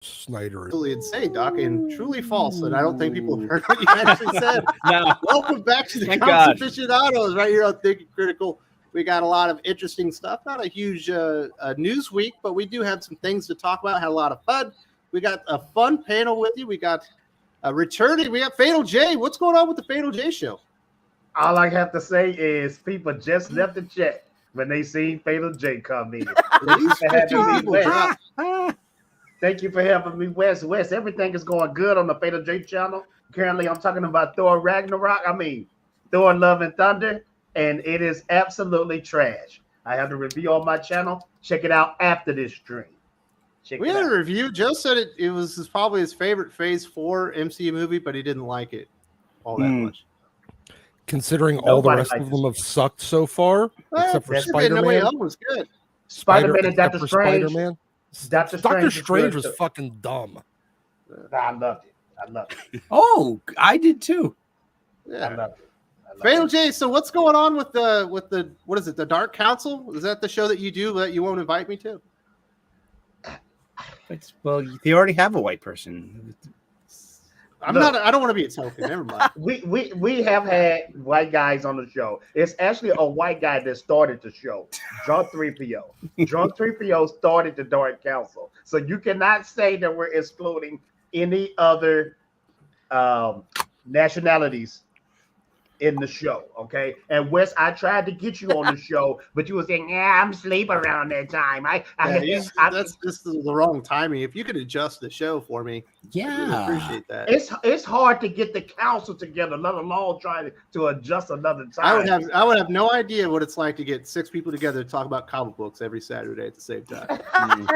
Snyder. Absolutely insane, Doc, and truly false. And I don't think people have heard what you actually said. No. Welcome back to the Thank Comics God. Aficionados right here on Thinking Critical. We got a lot of interesting stuff. Not a huge news week, but we do have some things to talk about. Had a lot of fun. We got a fun panel with you. We got returning. We got Fatal J. What's going on with the Fatal J show? All I have to say is people just left the chat when they seen Fatal J come in. Thank you for having me, Wes. Wes, everything is going good on the Fatal J channel. Currently, I'm talking about Thor Ragnarok. Thor Love and Thunder, and it is absolutely trash. I have the review on my channel. Check it out after this stream. We had a review. Joe said it was probably his favorite Phase 4 MCU movie, but he didn't like it all that much. Considering all the rest of them have sucked so far, except for Spider-Man. No Way Home was good. Spider-Man and Doctor Strange. Spider-Man. Doctor Strange was fucking dumb. I loved it. Oh, I did too. Yeah. I loved it. Fatal J, so what's going on with the what is it, the Dark Council? Is that the show that you do that you won't invite me to? Well, they already have a white person. I don't want to be a token. Never mind. We have had white guys on the show. It's actually a white guy that started the show. Drunk 3PO. Drunk 3PO started the Dark Council. So you cannot say that we're excluding any other nationalities in the show, okay? And Wes, I tried to get you on the show, but you were saying, "Yeah, I'm asleep around that time." That's just the wrong timing. If you could adjust the show for me, I really appreciate that. It's hard to get the council together, let alone trying to adjust another time. I would have no idea what it's like to get 6 people together to talk about comic books every Saturday at the same time.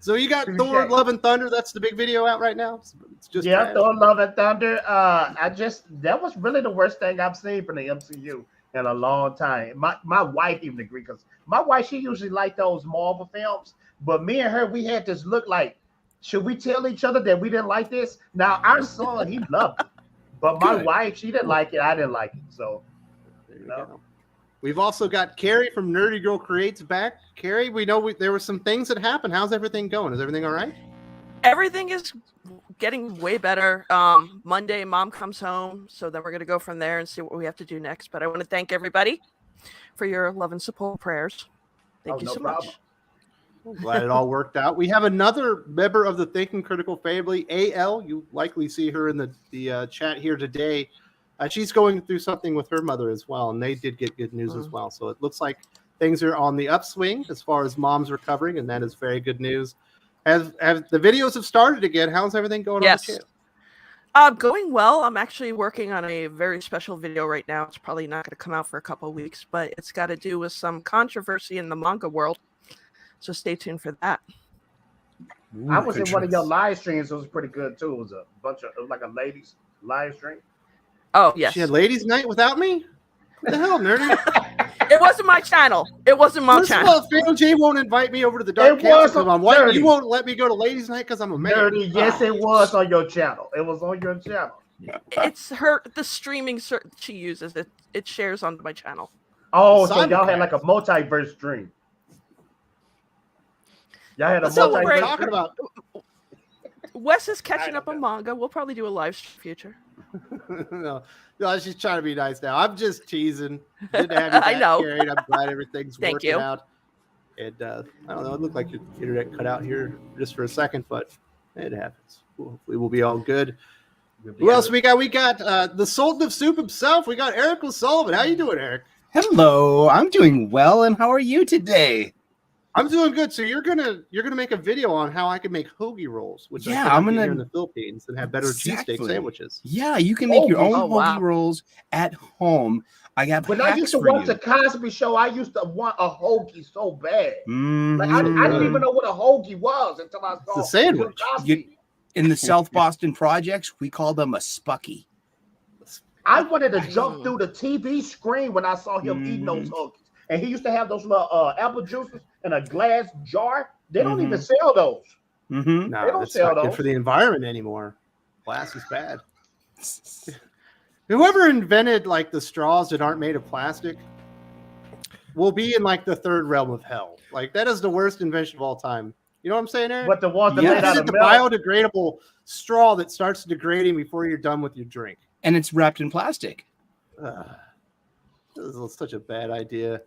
So you got Thor Love and Thunder. That's the big video out right now. It's just Thor Love and Thunder. That was really the worst thing I've seen from the MCU in a long time. My wife even agreed, because my wife, she usually liked those Marvel films, but me and her, we had this look like, should we tell each other that we didn't like this? Now our son, he loved it, but my wife, she didn't like it. I didn't like it. So there you go. We've also got Carrie from Nerdy Girl Creates back. Carrie, we know there were some things that happened. How's everything going? Is everything all right? Everything is getting way better. Monday, Mom comes home, so then we're going to go from there and see what we have to do next. But I want to thank everybody for your love and support prayers. Thank you so much. I'm glad it all worked out. We have another member of the Thinking Critical family, AL. You likely see her in the chat here today. She's going through something with her mother as well, and they did get good news as well. So it looks like things are on the upswing as far as Mom's recovering, and that is very good news. As the videos have started again, how's everything going on the channel? Going well. I'm actually working on a very special video right now. It's probably not going to come out for a couple of weeks, but it's got to do with some controversy in the manga world. So stay tuned for that. I was in one of your live streams. It was pretty good too. It was like a ladies live stream. Oh, yes. She had ladies' night without me? What the hell, Nerdy? It wasn't my channel. It wasn't my channel. Fatal J won't invite me over to the Dark Council because I'm white. You won't let me go to ladies' night because I'm a man. Nerdy, yes, it was on your channel. It was on your channel. It's the streaming she uses. It shares on my channel. Oh, so y'all had like a multiverse stream. Y'all had a multiverse talking about. Wes is catching up on manga. We'll probably do a live future. No, she's trying to be nice now. I'm just teasing. Good to have you back, I know. Carrie. I'm glad everything's working you. out. And I don't know. It looked like your internet cut out here just for a second, but it happens. Hopefully, we'll be all good. Who else we got? We got the Sultan of Soup himself. We got Eric Sullivan. How you doing, Eric? Hello, I'm doing well, and how are you today? I'm doing good. So you're gonna make a video on how I can make hoagie rolls, which I'm gonna here in the Philippines and have better cheesesteak sandwiches. Yeah, you can make your own hoagie rolls at home. I got. When I used to watch the Cosby Show, I used to want a hoagie so bad. Like I didn't even know what a hoagie was until I saw the sandwich. In the South Boston projects, we call them a spucky. I wanted to jump through the TV screen when I saw him eating those hoagies. And he used to have those little apple juices in a glass jar. They don't even sell those. No, they don't that's sell not those. good for the environment anymore. Glass is bad. Whoever invented like the straws that aren't made of plastic will be in like the third realm of hell. Like that is the worst invention of all time. You know what I'm saying, Eric? But the ones that Yes. made out Is of it the milk. biodegradable straw that starts degrading before you're done with your drink? And it's wrapped in plastic. This is such a bad idea.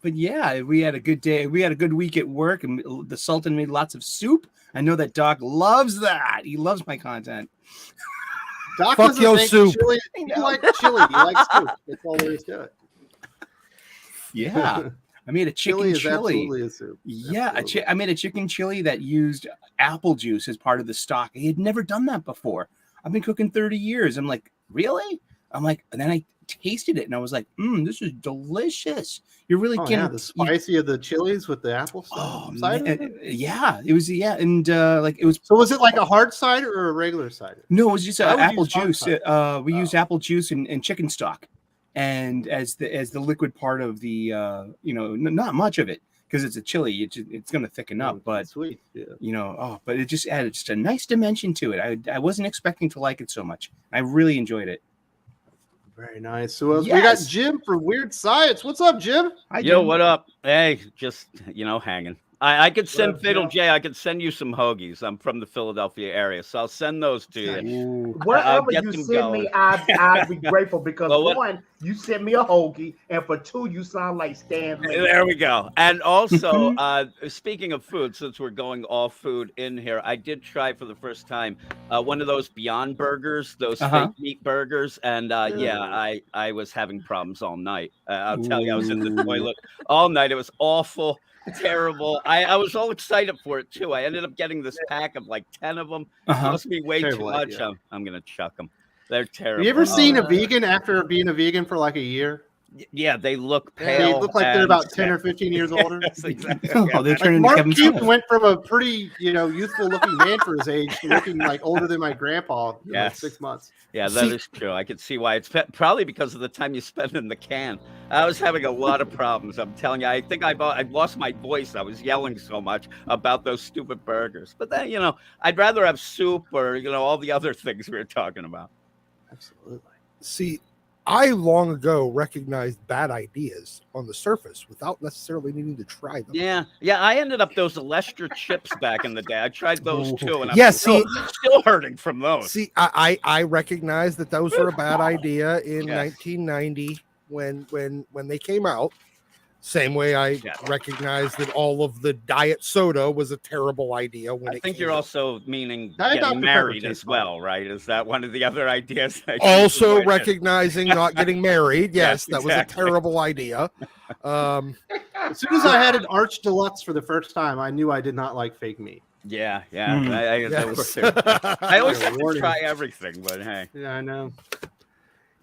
But yeah, we had a good day. We had a good week at work, and the Sultan made lots of soup. I know that Doc loves that. He loves my content. Doc Fuck doesn't yo think soup. Chili, you like chili. You like soup. That's all there is to it. Yeah, I made a Chili chicken is chili. absolutely a soup. Yeah, Absolutely. I made a chicken chili that used apple juice as part of the stock. I had never done that before. I've been cooking 30 years. I'm like, really? I'm like, and then I tasted it and I was like, this is delicious. You really Oh, can. yeah, the spicy of the chilies with the apple Oh, cider. man. Yeah, it was, and like it was. So was it like a hard cider or a regular cider? No, it was just I would apple use hard juice. cider. We used apple juice and chicken stock, and as the liquid part of the not much of it because it's a chili. It's going to thicken up, but sweet. Yeah. but it just added just a nice dimension to it. I wasn't expecting to like it so much. I really enjoyed it. Very nice. So we got Yes. Jim for Weird Science. What's up, Jim? Hi, Yo, Jim. what up? Hey, just hanging. I could send up, Fatal Jim? J. I could send you some hoagies. I'm from the Philadelphia area, so I'll send those to you. Ooh. Whatever get you them send me, going. I'd be grateful because Well, what- one, you sent me a hoagie, and for two, you sound like Stan Lee. There we go. And also, speaking of food, since we're going all food in here, I did try for the first time one of those Beyond Burgers, those fake meat burgers, and I was having problems all night. I'll tell you, I was in the toilet all night. It was awful. Terrible. I was all excited for it too. I ended up getting this pack of like 10 of them. Cost me way Terrible too much. idea. I'm gonna chuck them. They're terrible. Have you ever seen a vegan after being a vegan for like a year? Yeah, they look They pale. look like they're and- about 10 or 15 years older. Yes, exactly. Oh, they're Like turning into Mark Kevin Cuban Smith. went from a pretty, youthful looking man for his age to looking like older than my grandpa in like Yes. 6 months. Yeah, that is true. I can see why. It's probably because of the time you spend in the can. I was having a lot of problems. I'm telling you. I think I lost my voice. I was yelling so much about those stupid burgers. But then, I'd rather have soup or, all the other things we were talking about. Absolutely. See, I long ago recognized bad ideas on the surface without necessarily needing to try them. Yeah. I ended up those Alestra chips back in the day. I tried those too, and I'm Yeah, still hurting from those. See, I recognize that those were a bad idea in Yes. 1990 when they came out. Same way I recognize that all of the diet soda was a terrible idea when I it think came you're out. also meaning Diet Dr. getting Pepper married tastes as well, right? Is that one of the other ideas? that you Also avoided? recognizing not getting married. Yes, Yes, that was a exactly. terrible idea. As soon as I had an Arch Deluxe for the first time, I knew I did not like fake meat. Yeah. Yes. I always have to Warning. try everything, but hey. Yeah, I know.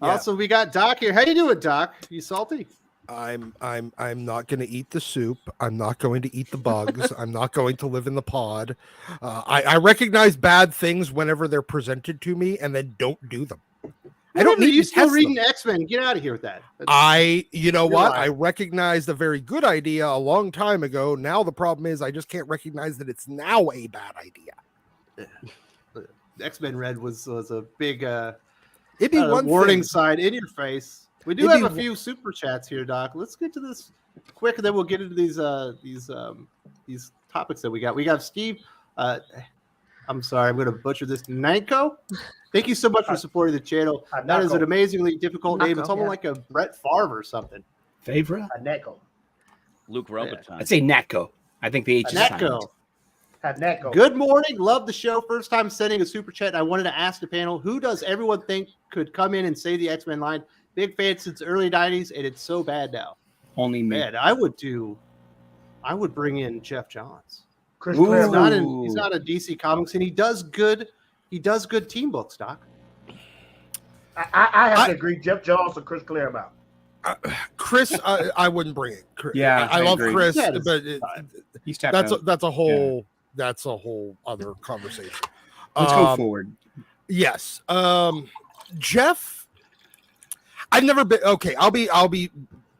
Yeah. Also, we got Doc here. How you doing, Doc? You salty? I'm not going to eat the soup. I'm not going to eat the bugs. I'm not going to live in the pod. I recognize bad things whenever they're presented to me, and then don't do them. I don't need you to still test reading them. X-Men. Get out of here with that. You know You're what? lying. I recognized a very good idea a long time ago. Now the problem is I just can't recognize that it's now a bad idea. X-Men Red was a big It'd be one warning thing. sign in your face. We do It'd have be a few super chats here, Doc. Let's get to this quick, and then we'll get into these topics that we got. We got Steve. I'm sorry, I'm going to butcher this. Nanko. Thank you so much for supporting the channel. That is an amazingly difficult name. It's almost like a Brett Favre or something. Favre? Neko. Luke Robotron. I'd say Natko. I think the H is silent. Neko. Good morning. Love the show. First time sending a super chat. I wanted to ask the panel, who does everyone think could come in and save the X-Men line? Big fan since early 90s, and it's so bad now. Only me. Man, I would bring in Jeff Johns. Chris Ooh. Claremont. He's not a DC Comics, and he does good team books, Doc. I have to agree. Jeff Jones or Chris Claremont. Chris, I wouldn't bring it. Chris, Yeah, I I love agree. Chris, Yeah, but He's tapped out. that's a whole other conversation. Let's go forward. Yes, Jeff. I've never been okay. I'll be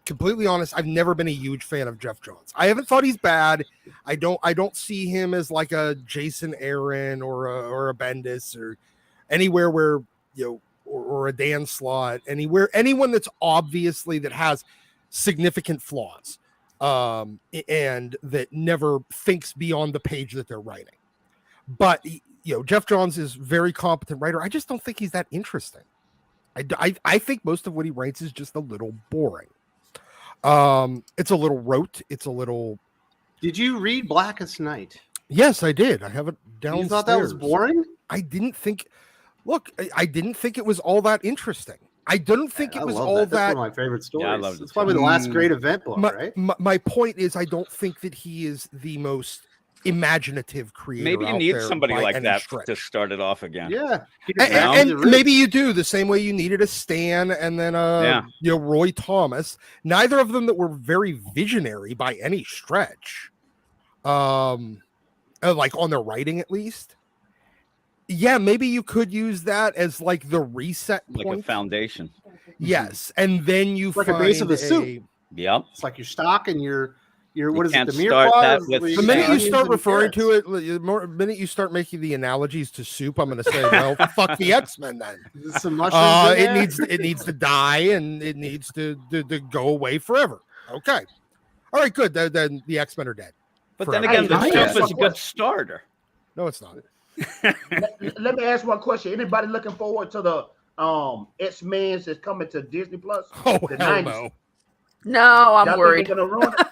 completely honest. I've never been a huge fan of Jeff Johns. I haven't thought he's bad. I don't see him as like a Jason Aaron or a Bendis or anywhere where or a Dan Slott, anyone that's obviously that has significant flaws. and that never thinks beyond the page that they're writing. But Jeff Johns is a very competent writer. I just don't think he's that interesting. I think most of what he writes is just a little boring. It's a little rote. It's a little. Did you read Blackest Night? Yes, I did. I have it downstairs. You thought that was boring? I didn't think. Look, I didn't think it was all that interesting. I didn't think it was all that. That's one of my favorite stories. Yeah, I love it. It's probably the last great event book, right? My point is, I don't think that he is the most imaginative creator. Maybe you out need there somebody by like any that stretch. to start it off again. Yeah. And maybe you do the same way you needed a Stan and then Roy Thomas. Neither of them that were very visionary by any stretch. Like on their writing at least. Yeah, maybe you could use that as like the reset point. Like a foundation. Yes, and then you like find a base of a soup. Yep. It's like your stock and your what is it? The start that mirepoix? with the minute you start referring carrots. to it, the minute you start making the analogies to soup, I'm going to say, well, fuck the X-Men then. Some mushrooms in there? It needs to die and it needs to go away forever. Okay, all right, good. Then the X-Men are dead. But forever. then again, the Yeah. soup is a good starter. No, it's not. Let me ask one question. Anybody looking forward to the X-Men that's coming to Disney Plus? Oh, The hell 90s. no. No, Y'all I'm think worried. they're gonna ruin it?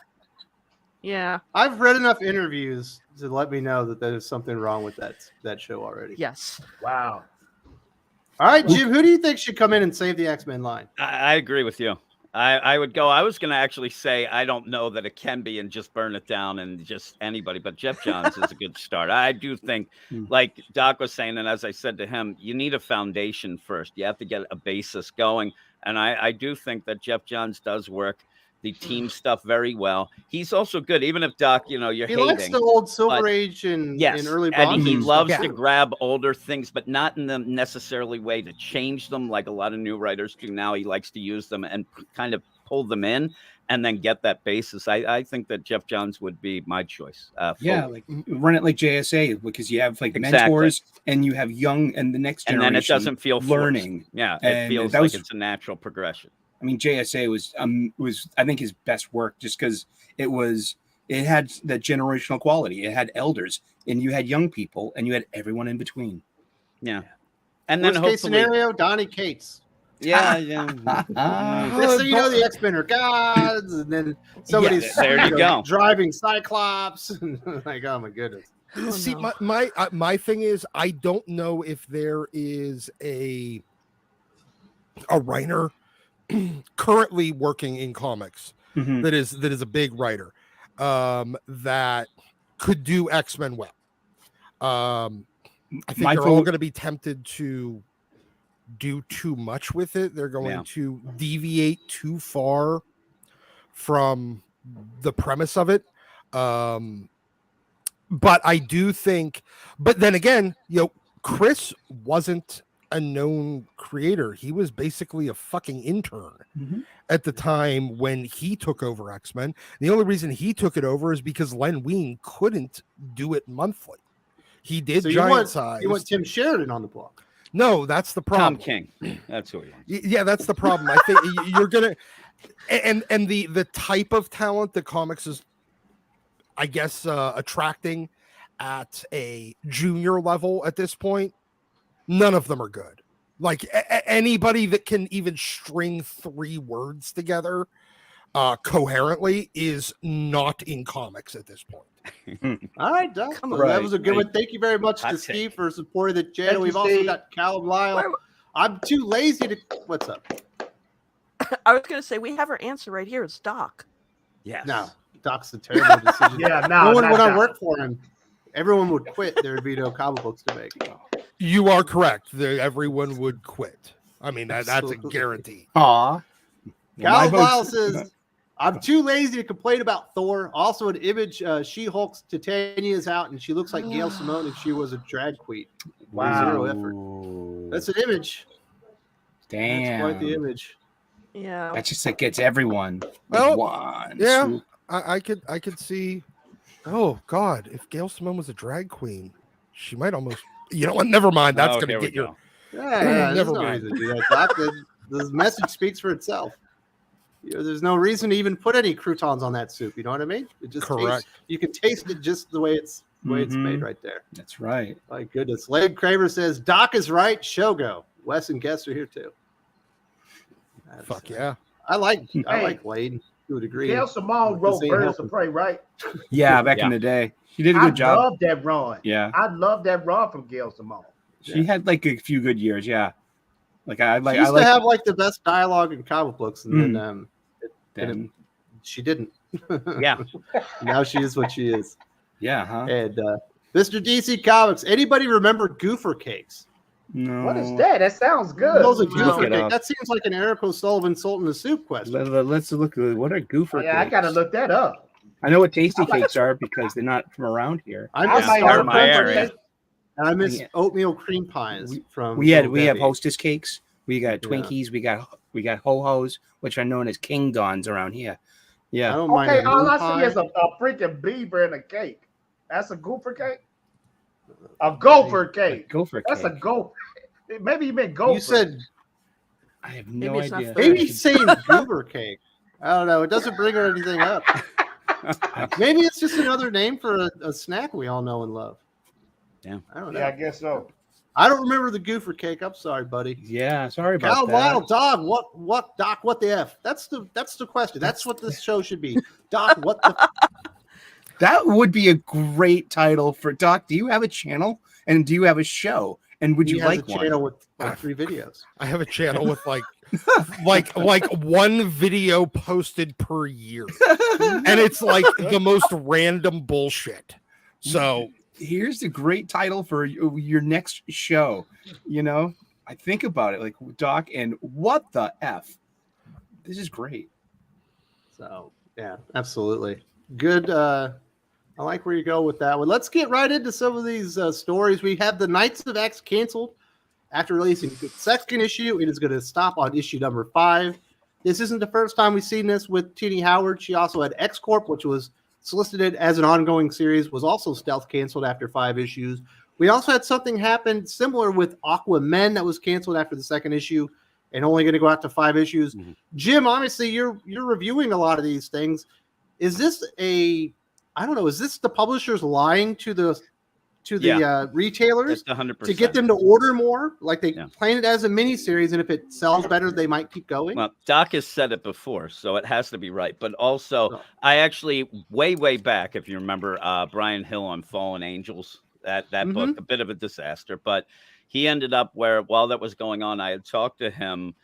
Yeah. I've read enough interviews to let me know that there's something wrong with that show already. Yes. Wow. All right, Jim, who do you think should come in and save the X-Men line? I agree with you. I would go. I was going to actually say I don't know that it can be and just burn it down and just anybody, but Jeff Johns is a good start. I do think, like Doc was saying, and as I said to him, you need a foundation first. You have to get a basis going, and I do think that Jeff Johns does work the team stuff very well. He's also good, even if Doc, you're He hating. likes the old Silver but- Age and Yes, early and Bond. he loves Yeah. to grab older things, but not in the necessarily way to change them like a lot of new writers do now. He likes to use them and kind of pull them in and then get that basis. I think that Jeff Johns would be my choice. Yeah, fully. like run it like JSA because you have like Exactly. mentors and you have young and the next And generation. then it doesn't feel forced. learning. Yeah, it And feels that like was- it's a natural progression. I mean, JSA was I think his best work just because it had that generational quality. It had elders, and you had young people, and you had everyone in between. Yeah, and then Worst case hopefully, scenario, Donnie Cates. yeah. Next thing you know, the X-Men are gods, and then somebody's Yeah, there you go. driving Cyclops. Like, oh my goodness. Oh, See, no. my thing is, I don't know if there is a writer currently working in comics Mhm. that is a big writer that could do X-Men well. I think My they're all vote- going to be tempted to do too much with it. They're going Yeah. to deviate too far from the premise of it. But I do think, but then again, Chris wasn't a known creator. He was basically a fucking intern Mhm. at the time when he took over X-Men. The only reason he took it over is because Len Wein couldn't do it monthly. He did So you giant want size. Tim Sheridan on the book. No, that's the problem. Tom King. That's who he wants. Yeah, that's the problem. I think you're gonna, and the type of talent that comics is, I guess, attracting at a junior level at this point. None of them are good. Like anybody that can even string 3 words together coherently is not in comics at this point. All right, Doc. Come Well, on. that was a good Right. one. Thank you very much Hot to take. Steve for supporting the Thank channel. you, We've also Steve. got Callum Lyle. Wait, I'm too lazy to. What's up? I was going to say, we have our answer right here. It's Doc. Yes. No, Doc's a terrible decision. Yeah, no no, one not would Doc. work for him. Everyone would quit. There would be no comic books to make. You are correct. Everyone would quit. I mean, that's a Absolutely. guarantee. Aw. Callum My Lyle vote's- says, I'm too lazy to complain about Thor. Also, an image, She-Hulk's Titania is out, and she looks like Gail Simone if she was a drag queen. Wow. Zero effort. That's an image. That's quite the Damn. image. Yeah. That just like gets everyone. Well, One. yeah. swoop. I could see. Oh God, if Gail Simone was a drag queen, she might almost. You know what? Never mind. That's Oh, gonna here we get your. go. Yeah, there's Never no mind. reason to do that, Doc. The message speaks for itself. There's no reason to even put any croutons on that soup. You know what I mean? It just Correct. You can taste it just the way it's made right there. That's right. My goodness. Leg Craver says, Doc is right. Shogo. Wes and Guest are here too. Fuck yeah. I like Lane to a degree. Gail Simone wrote Birds of Prey, right? Yeah, back in the day. She did a good job. I love that run. Yeah. I love that run from Gail Simone. She had like a few good years, yeah. Like I used to have like the best dialogue in comic books, and then she didn't. Yeah. Now she is what she is. Yeah, huh? And Mr. DC Comics, anybody remember Goofer Cakes? No. What is that? That sounds good. Those are Goofer Look it Cake. up. That seems like an Eric O'Sullivan Salt in the Soup question. Let's look at what are Goofer Yeah, I cakes? gotta look that up. I know what tasty cakes are because they're not from around here. I I miss might Star have my remembered area. that. and I miss oatmeal cream pies from. We have Debbie. Hostess cakes. We got Twinkies. We got ho-hos, which are known as King Dons around here. I Yeah. don't mind Okay, a all moon I pie. see is a freaking beaver and a cake. That's a gopher cake? A gopher cake. Gopher That's a cake. gopher. Maybe you meant gopher. You said I have no Maybe it's not idea. fresh. maybe he's saying goober cake. I don't know. It doesn't bring her anything up. Maybe it's just another name for a snack we all know and love. Yeah. I don't know. Yeah, I guess so. I don't remember the goofer cake. I'm sorry, buddy. Yeah, sorry about Cal that. Wild Dog, what Doc, what the F? That's the question. That's what this show should be. Doc, what the That would be a great title for Doc. Do you have a channel and do you have a show? And would He you has like a one? channel with like 3 videos. I have a channel with like one video posted per year, and it's like the most random bullshit. So Here's the great title for your next show. You know, I think about it like Doc and what the F. This is great. So yeah, absolutely. Good. I like where you go with that one. Let's get right into some of these stories. We have the Knights of X canceled after releasing the second issue. It is going to stop on issue number 5. This isn't the first time we've seen this with Tini Howard. She also had X-Corp, which was solicited as an ongoing series, was also stealth canceled after 5 issues. We also had something happen similar with Aquaman that was canceled after the second issue and only going to go out to 5 issues. Mhm. Jim, obviously you're reviewing a lot of these things. Is this is this the publishers lying to the retailers That's 100%. to get them to order more? Like they Yeah. plan it as a mini series, and if it sells better, they might keep going. Well, Doc has said it before, so it has to be right. But also, Oh. I actually way back, if you remember, Brian Hill on Fallen Angels, that book, a bit of a disaster. But he ended up where while that was going on, I had talked to him,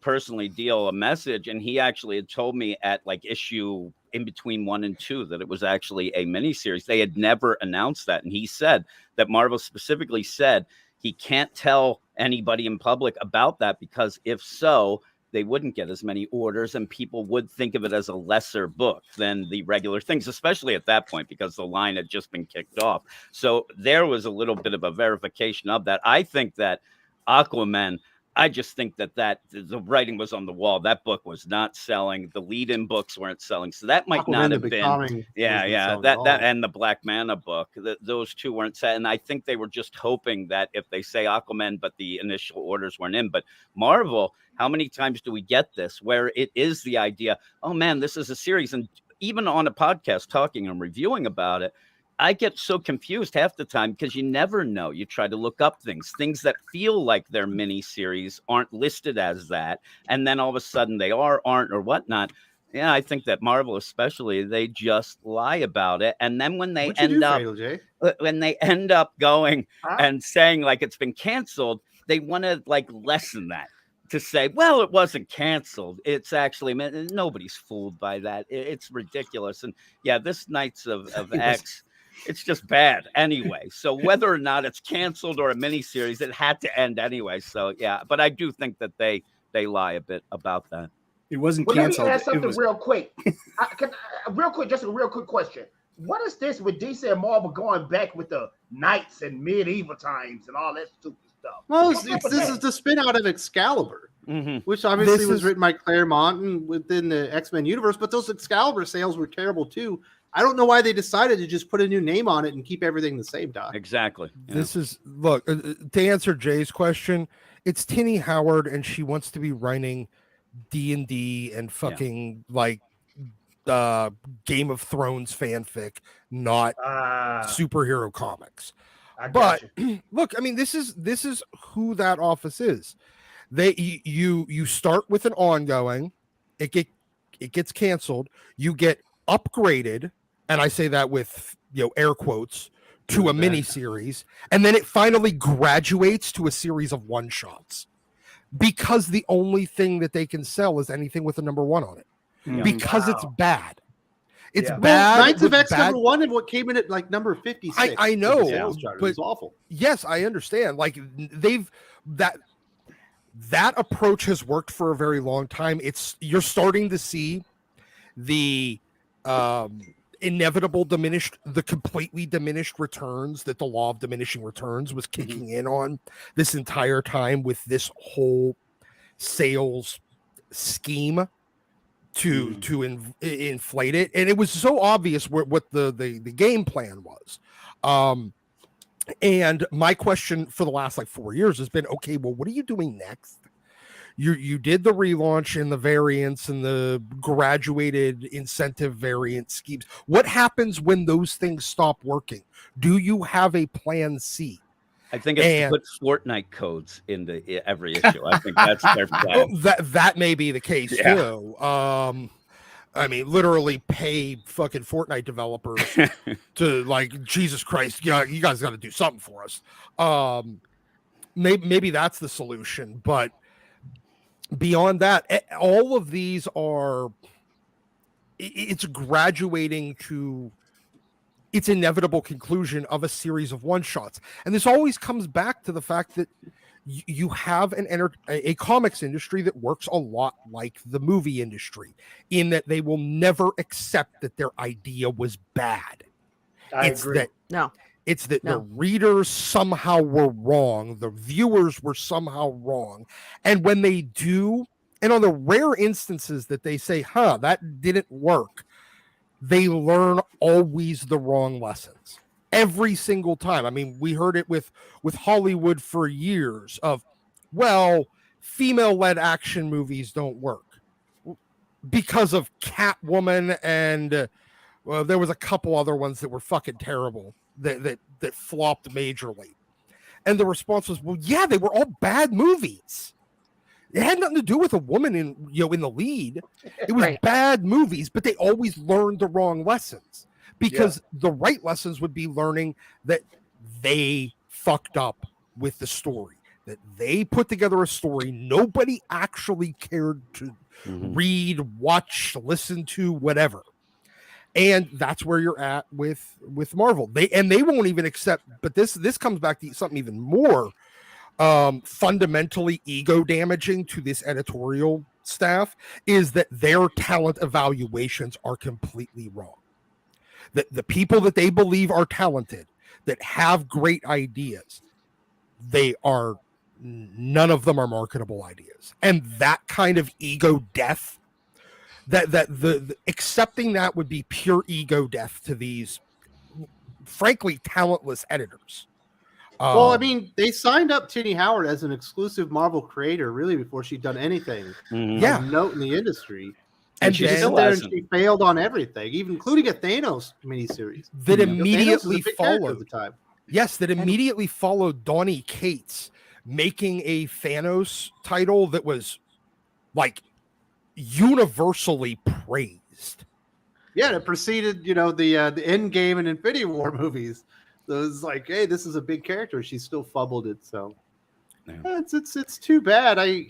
personally, deal a message, and he actually had told me at like issue in between 1 and 2 that it was actually a miniseries. They had never announced that, and he said that Marvel specifically said he can't tell anybody in public about that because if so, they wouldn't get as many orders and people would think of it as a lesser book than the regular things, especially at that point because the line had just been kicked off. So there was a little bit of a verification of that. I think that Aquaman, I just think that the writing was on the wall. That book was not selling. The lead-in books weren't selling. So that might not have been. Yeah. That and the Black Manta book, those two weren't set. And I think they were just hoping that if they say Aquaman, but the initial orders weren't in. But Marvel, how many times do we get this where it is the idea, oh man, this is a series. And even on a podcast talking and reviewing about it, I get so confused half the time because you never know. You try to look up things that feel like they're mini series aren't listed as that. And then all of a sudden they aren't or whatnot. Yeah, I think that Marvel especially, they just lie about it. And then when they end up going and saying like it's been canceled, they want to like lessen that to say, well, it wasn't canceled. It's actually, nobody's fooled by that. It's ridiculous. And yeah, this Knights of X, it's just bad anyway. So whether or not it's canceled or a miniseries, it had to end anyway. So yeah, but I do think that they lie a bit about that. It wasn't Well, canceled. let me ask something It was... real quick. Just a real quick question. What is this with DC and Marvel going back with the knights and medieval times and all that stupid stuff? Well, What's up with this that? is the spin out of Excalibur, Mm-hmm. which obviously This was is- written by Claremont and within the X-Men universe. But those Excalibur sales were terrible too. I don't know why they decided to just put a new name on it and keep everything the same, Doc. Exactly. Yeah. this is look to answer Jay's question. It's Tini Howard, and she wants to be writing D&D and fucking like Game of Thrones fanfic, not superhero comics. But look, I mean, this is who that office is. You start with an ongoing, it gets canceled, you get upgraded, and I say that with air quotes, to a mini series, and then it finally graduates to a series of one shots, because the only thing that they can sell is anything with a number 1 on it. Because it's bad. It's bad. Well, Knights of X number 1 and what came in at like number 56. I know, but it's awful. Yes, I understand. Like that approach has worked for a very long time. You're starting to see the completely diminished returns that the law of diminishing returns was kicking in on this entire time with this whole sales scheme to inflate it, and it was so obvious what the game plan was. And my question for the last like 4 years has been, okay, well, what are you doing next? You did the relaunch and the variants and the graduated incentive variant schemes. What happens when those things stop working? Do you have a plan C? I think it's to put Fortnite codes into every issue. I think that's their plan. That may be the case too. I mean, literally pay fucking Fortnite developers to, like, Jesus Christ, yeah, you guys got to do something for us. Maybe that's the solution, but beyond that, all of these it's graduating to its inevitable conclusion of a series of one shots. And this always comes back to the fact that you have a comics industry that works a lot like the movie industry, in that they will never accept that their idea was bad. I agree. It's that the readers somehow were wrong. The viewers were somehow wrong. And when they do, and on the rare instances that they say, that didn't work, they learn always the wrong lessons. Every single time. I mean, we heard it with Hollywood for years of, well, female-led action movies don't work because of Catwoman, and there was a couple other ones that were fucking terrible that flopped majorly. And the response was, well, yeah, they were all bad movies. It had nothing to do with a woman in the lead. It was bad movies, but they always learned the wrong lessons, because the right lessons would be learning that they fucked up with the story, that they put together a story nobody actually cared to read, watch, listen to, whatever. And that's where you're at with Marvel. They won't even accept, but this comes back to something even more fundamentally ego damaging to this editorial staff, is that their talent evaluations are completely wrong. That the people that they believe are talented, that have great ideas, none of them are marketable ideas. And that kind of ego death, that the accepting that would be pure ego death to these frankly talentless editors. Well, I mean, they signed up Tini Howard as an exclusive Marvel creator really before she'd done anything of note in the industry. And she stood there and she failed on everything, even including a Thanos miniseries. That immediately followed. At the time. Yes, that immediately followed Donny Cates making a Thanos title that was like universally praised. Yeah, it preceded, the Endgame and Infinity War movies. So it was like, hey, this is a big character. She still fumbled it. So it's too bad. I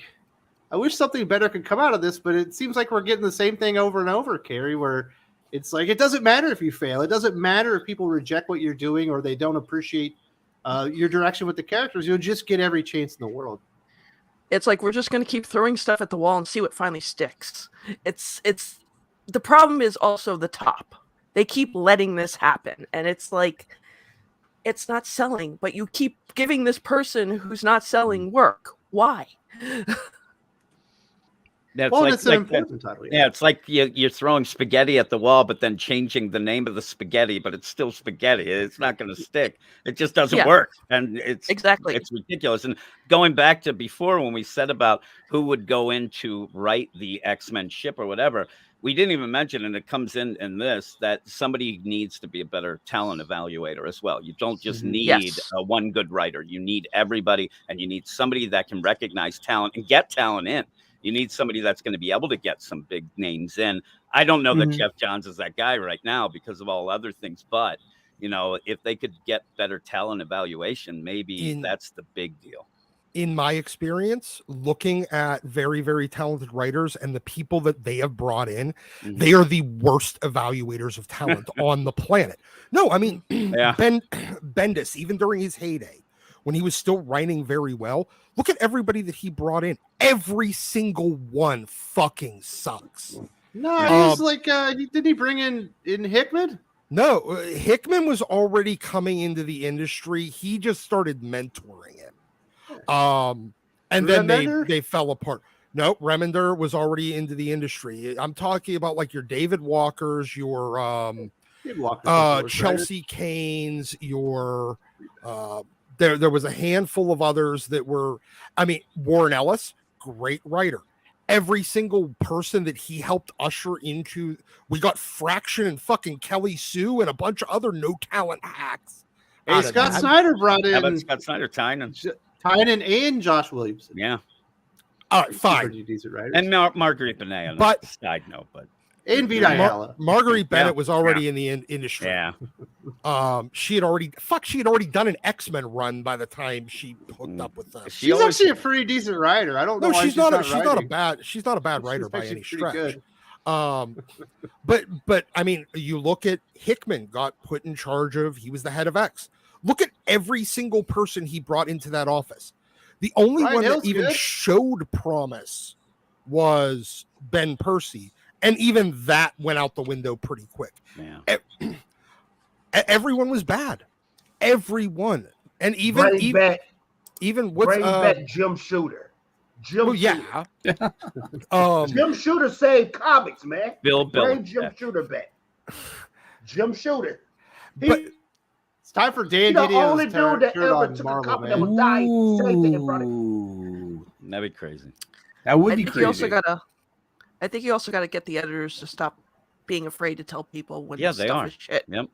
wish something better could come out of this, but it seems like we're getting the same thing over and over, Carrie, where it's like, it doesn't matter if you fail. It doesn't matter if people reject what you're doing or they don't appreciate your direction with the characters. You'll just get every chance in the world. It's like, we're just going to keep throwing stuff at the wall and see what finally sticks. It's the problem is also the top. They keep letting this happen. And it's like, it's not selling, but you keep giving this person who's not selling work. Why? Yeah, it's Well, like, it's an important title. yeah, it's like you're throwing spaghetti at the wall, but then changing the name of the spaghetti, but it's still spaghetti. It's not going to stick. It just doesn't Yeah. work, and Exactly. it's ridiculous. And going back to before when we said about who would go in to write the X-Men ship or whatever, we didn't even mention, and it comes in this, that somebody needs to be a better talent evaluator as well. You don't just need Yes. one good writer. You need everybody, and you need somebody that can recognize talent and get talent in. You need somebody that's going to be able to get some big names in. I don't know that Jeff Johns is that guy right now because of all other things, but you know, if they could get better talent evaluation, maybe that's the big deal. In my experience, looking at very, very talented writers and the people that they have brought in, they are the worst evaluators of talent on the planet. No, I mean, Bendis, even during his heyday, when he was still writing very well, look at everybody that he brought in. Every single one fucking sucks. No, he's like, didn't he bring in Hickman? No, Hickman was already coming into the industry. He just started mentoring him. And then they fell apart. No, Remender was already into the industry. I'm talking about like your David Walkers, your Chelsea Canes, your there was a handful of others that were, I mean, Warren Ellis, great writer. Every single person that he helped usher into, we got Fraction and fucking Kelly Sue and a bunch of other no talent hacks. Hey, Scott Snyder brought in. How about Scott Snyder, Tynan and Josh Williamson. Yeah. All right, fine. Decent writers. And Marguerite Bennett. But side note, but and Vita Ayala. Marguerite Bennett was already in the industry. Yeah. She had already done an X-Men run by the time she hooked up with them. She's actually a pretty decent writer. I don't know. No, she's not a bad writer by any stretch. Good. But I mean, you look at Hickman got put in charge of. He was the head of X. Look at every single person he brought into that office. The only one that even showed promise was Ben Percy. And even that went out the window pretty quick. Yeah. Everyone was bad. Everyone. And even Jim Shooter. Jim Shooter saved comics, man. Bring Jim Shooter back. Jim Shooter. It's time for Dan the only dude that ever took a company that would die safety in front of him. That'd be crazy. That would be crazy. I think you also got to get the editors to stop being afraid to tell people when they stuff are. is shit. Yep.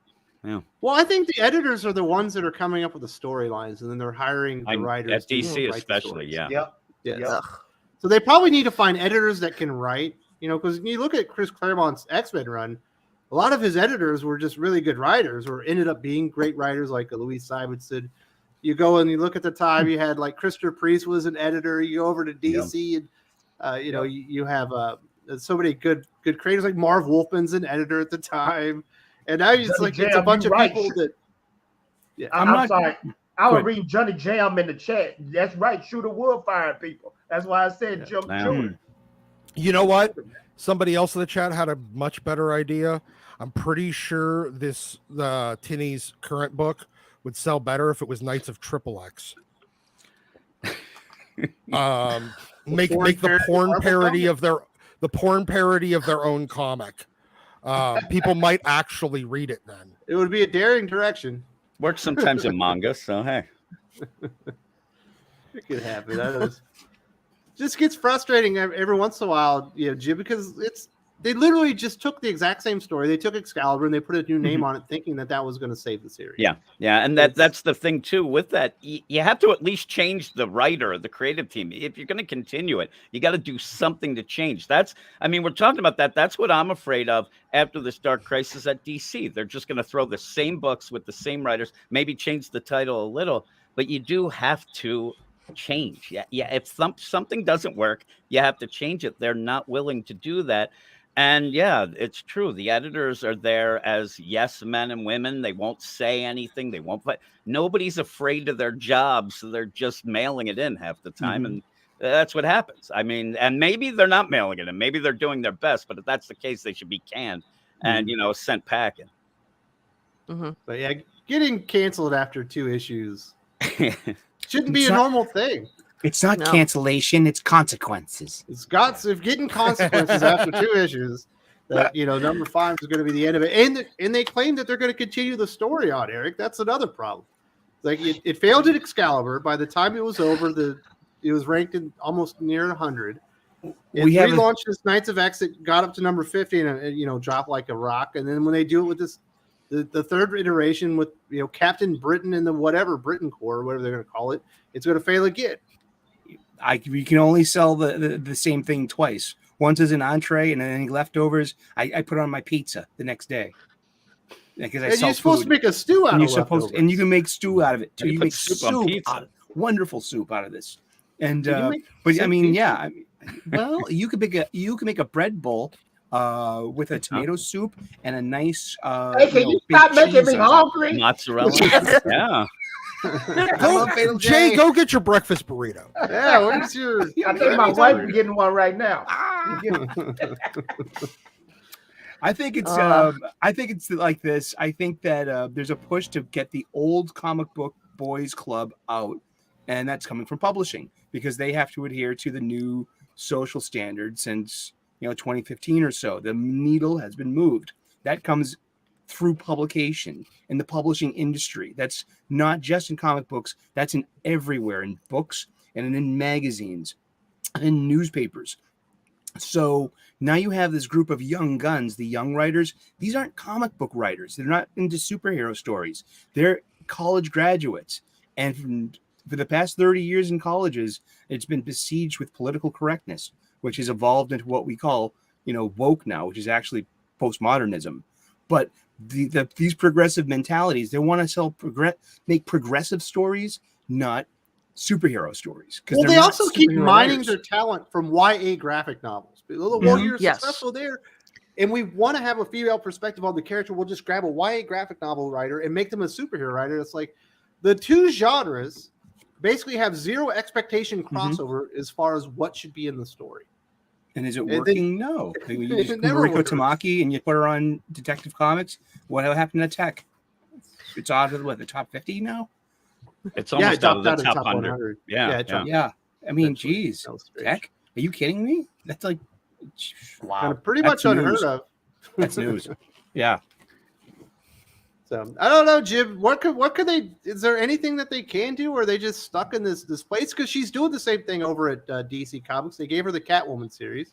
Yeah. Well, I think the editors are the ones that are coming up with the storylines, and then they're hiring the writers. At DC especially, yeah. Yep. So they probably need to find editors that can write, because you look at Chris Claremont's X-Men run, a lot of his editors were just really good writers or ended up being great writers like Louise Simonson. You go and you look at the time, you had like Christopher Priest was an editor. You go over to DC and, you have so many good creators like Marv Wolfman's an editor at the time. And now it's like it's a bunch of people that. Yeah, I'm sorry. I was reading Johnny Jam in the chat. That's right. Shooter would fire people. That's why I said Jim Shooter. You know what? Somebody else in the chat had a much better idea. I'm pretty sure Tini's current book would sell better if it was Knights of Triple X. Make the porn parody of their own comic. People might actually read it then. It would be a daring direction. Works sometimes in manga, so hey. It could happen. Just gets frustrating every once in a while, Jim, because they literally just took the exact same story. They took Excalibur and they put a new name on it, thinking that was going to save the series. Yeah, and that's the thing too. With that, you have to at least change the writer, the creative team. If you're going to continue it, you got to do something to change. We're talking about that. That's what I'm afraid of after this Dark Crisis at DC. They're just going to throw the same books with the same writers, maybe change the title a little, but you do have to change. Yeah. If something doesn't work, you have to change it. They're not willing to do that. And yeah, it's true. The editors are there as yes men and women. They won't say anything. They won't fight. Nobody's afraid of their jobs, so they're just mailing it in half the time, and that's what happens. I mean, and maybe they're not mailing it in. Maybe they're doing their best, but if that's the case, they should be canned and sent packing. But yeah, getting canceled after 2 issues shouldn't be a normal thing. It's not No. cancellation; it's consequences. It's getting consequences after 2 issues. That number 5 is going to be the end of it, and they claim that they're going to continue the story on, Eric. That's another problem. Like it failed at Excalibur. By the time it was over, it was ranked in almost near 100. It relaunched this Knights of X. It got up to number 50 and dropped like a rock. And then when they do it with this, the third iteration with Captain Britain and the Britain Corps, whatever they're going to call it, it's going to fail again. You can only sell the same thing twice. Once as an entree, and then any leftovers, I put on my pizza the next day. Because you're supposed to make a stew out of leftovers. And you can make stew out of it too. You You put make soup on pizza. Wonderful soup out of this. And pizza? Well, you could make a bread bowl with a tomato soup and a nice. Hey, can you stop making me hungry? Mozzarella. Yeah. Jay, go get your breakfast burrito. Yeah, where's your? I think my wife is getting one right now. I think it's like this. I think that there's a push to get the old comic book boys club out, and that's coming from publishing because they have to adhere to the new social standards since 2015 or so. The needle has been moved. That comes through publication in the publishing industry. That's not just in comic books. That's in everywhere, in books and in magazines and in newspapers. So now you have this group of young guns, the young writers. These aren't comic book writers. They're not into superhero stories. They're college graduates. And for the past 30 years in colleges, it's been besieged with political correctness, which has evolved into what we call, woke now, which is actually postmodernism. But these progressive mentalities, they want to make progressive stories, not superhero stories. Well, they also keep mining their talent from YA graphic novels. Well, you're successful there, and we want to have a female perspective on the character. We'll just grab a YA graphic novel writer and make them a superhero writer. It's like the two genres basically have zero expectation crossover as far as what should be in the story. And is it working? No. You just Mariko Tamaki and you put her on Detective Comics. What happened to Tech? It's out of the top 50 now? It's almost out of the top 100. Yeah. I mean, geez. Tech? Are you kidding me? That's like, wow. Pretty much unheard of. That's news. Yeah. So I don't know, Jim. What could they? Is there anything that they can do, or are they just stuck in this place? Because she's doing the same thing over at DC Comics. They gave her the Catwoman series,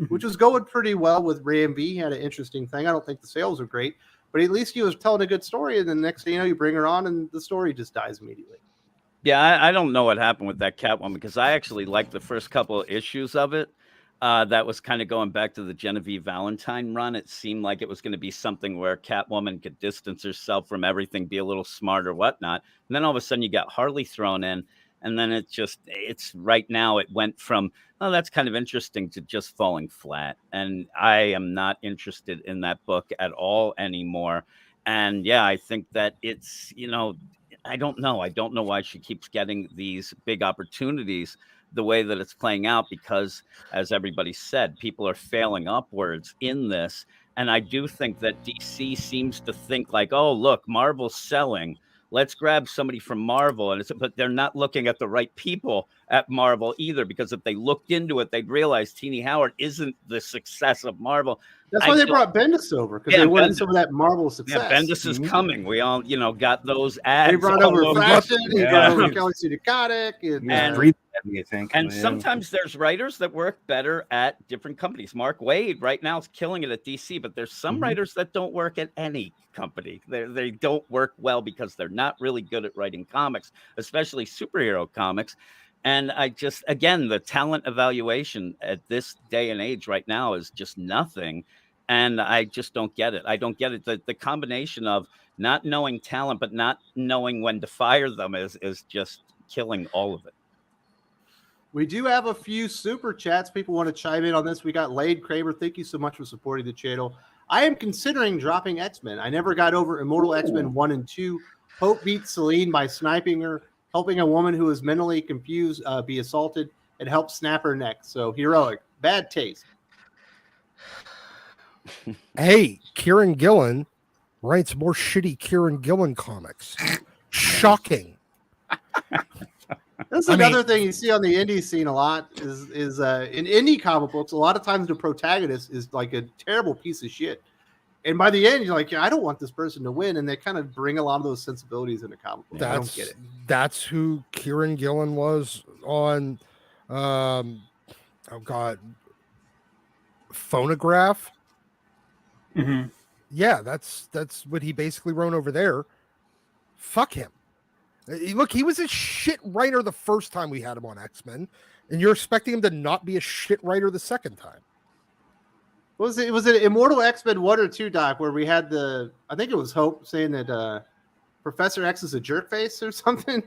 which was going pretty well with Ram V. He had an interesting thing. I don't think the sales are great, but at least he was telling a good story. And then next thing you know, you bring her on, and the story just dies immediately. Yeah, I don't know what happened with that Catwoman because I actually liked the first couple of issues of it. That was kind of going back to the Genevieve Valentine run. It seemed like it was going to be something where Catwoman could distance herself from everything, be a little smarter, whatnot. And then all of a sudden you got Harley thrown in. And then it's right now it went from, oh, that's kind of interesting to just falling flat. And I am not interested in that book at all anymore. And yeah, I think that it's, I don't know. I don't know why she keeps getting these big opportunities the way that it's playing out, because as everybody said, people are failing upwards in this. And I do think that DC seems to think like, oh, look, Marvel's selling. Let's grab somebody from Marvel. But they're not looking at the right people at Marvel either, because if they looked into it, they'd realize Tini Howard isn't the success of Marvel. That's why they brought Bendis over, because they wanted some of that Marvel success. Yeah, Bendis is coming. We all, got those ads. They brought over Fashion. He brought over Kelly Sue DeConnick. And sometimes there's writers that work better at different companies. Mark Waid right now is killing it at DC, but there's some writers that don't work at any company. They don't work well because they're not really good at writing comics, especially superhero comics. And again, the talent evaluation at this day and age right now is just nothing. And I just don't get it. I don't get it. The combination of not knowing talent, but not knowing when to fire them is just killing all of it. We do have a few super chats. People want to chime in on this. We got Lade Kramer. Thank you so much for supporting the channel. I am considering dropping X-Men. I never got over Immortal X-Men 1 and 2. Hope beats Selene by sniping her, helping a woman who is mentally confused be assaulted, and help snap her neck. So heroic. Bad taste. Hey, Kieran Gillen writes more shitty Kieran Gillen comics. Shocking. It That's another thing you see on the indie scene a lot is in indie comic books, a lot of times the protagonist is like a terrible piece of shit. And by the end, you're like, yeah, I don't want this person to win. And they kind of bring a lot of those sensibilities into comic books. I don't get it. That's who Kieran Gillen was on, Phonograph. Mm-hmm. Yeah, that's what he basically wrote over there. Fuck him. Look, he was a shit writer the first time we had him on X-Men, and you're expecting him to not be a shit writer the second time. Was it Immortal X-Men 1 or 2, Doc, where we had I think it was Hope saying that Professor X is a jerkface or something?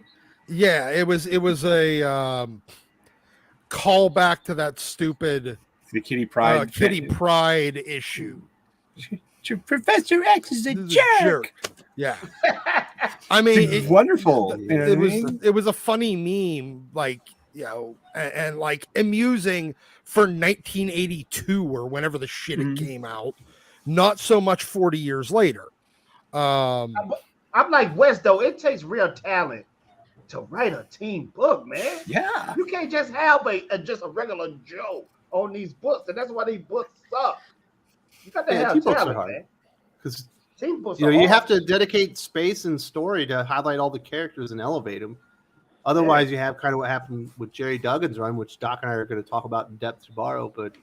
Yeah, it was a callback to that stupid the Kitty Pryde issue. Professor X is a jerk. Yeah. I mean, it's wonderful. It was a funny meme, like, you know, and like amusing for 1982 or whenever the shit it came out. Not so much 40 years later. I'm like Wes, though. It takes real talent to write a team book, man. Yeah. You can't just have just a regular Joe on these books, and that's why these books suck. You got to have talent, man. Because team books, you have to dedicate space and story to highlight all the characters and elevate them. Otherwise, you have kind of what happened with Jerry Duggan's run, which Doc and I are going to talk about in depth tomorrow. But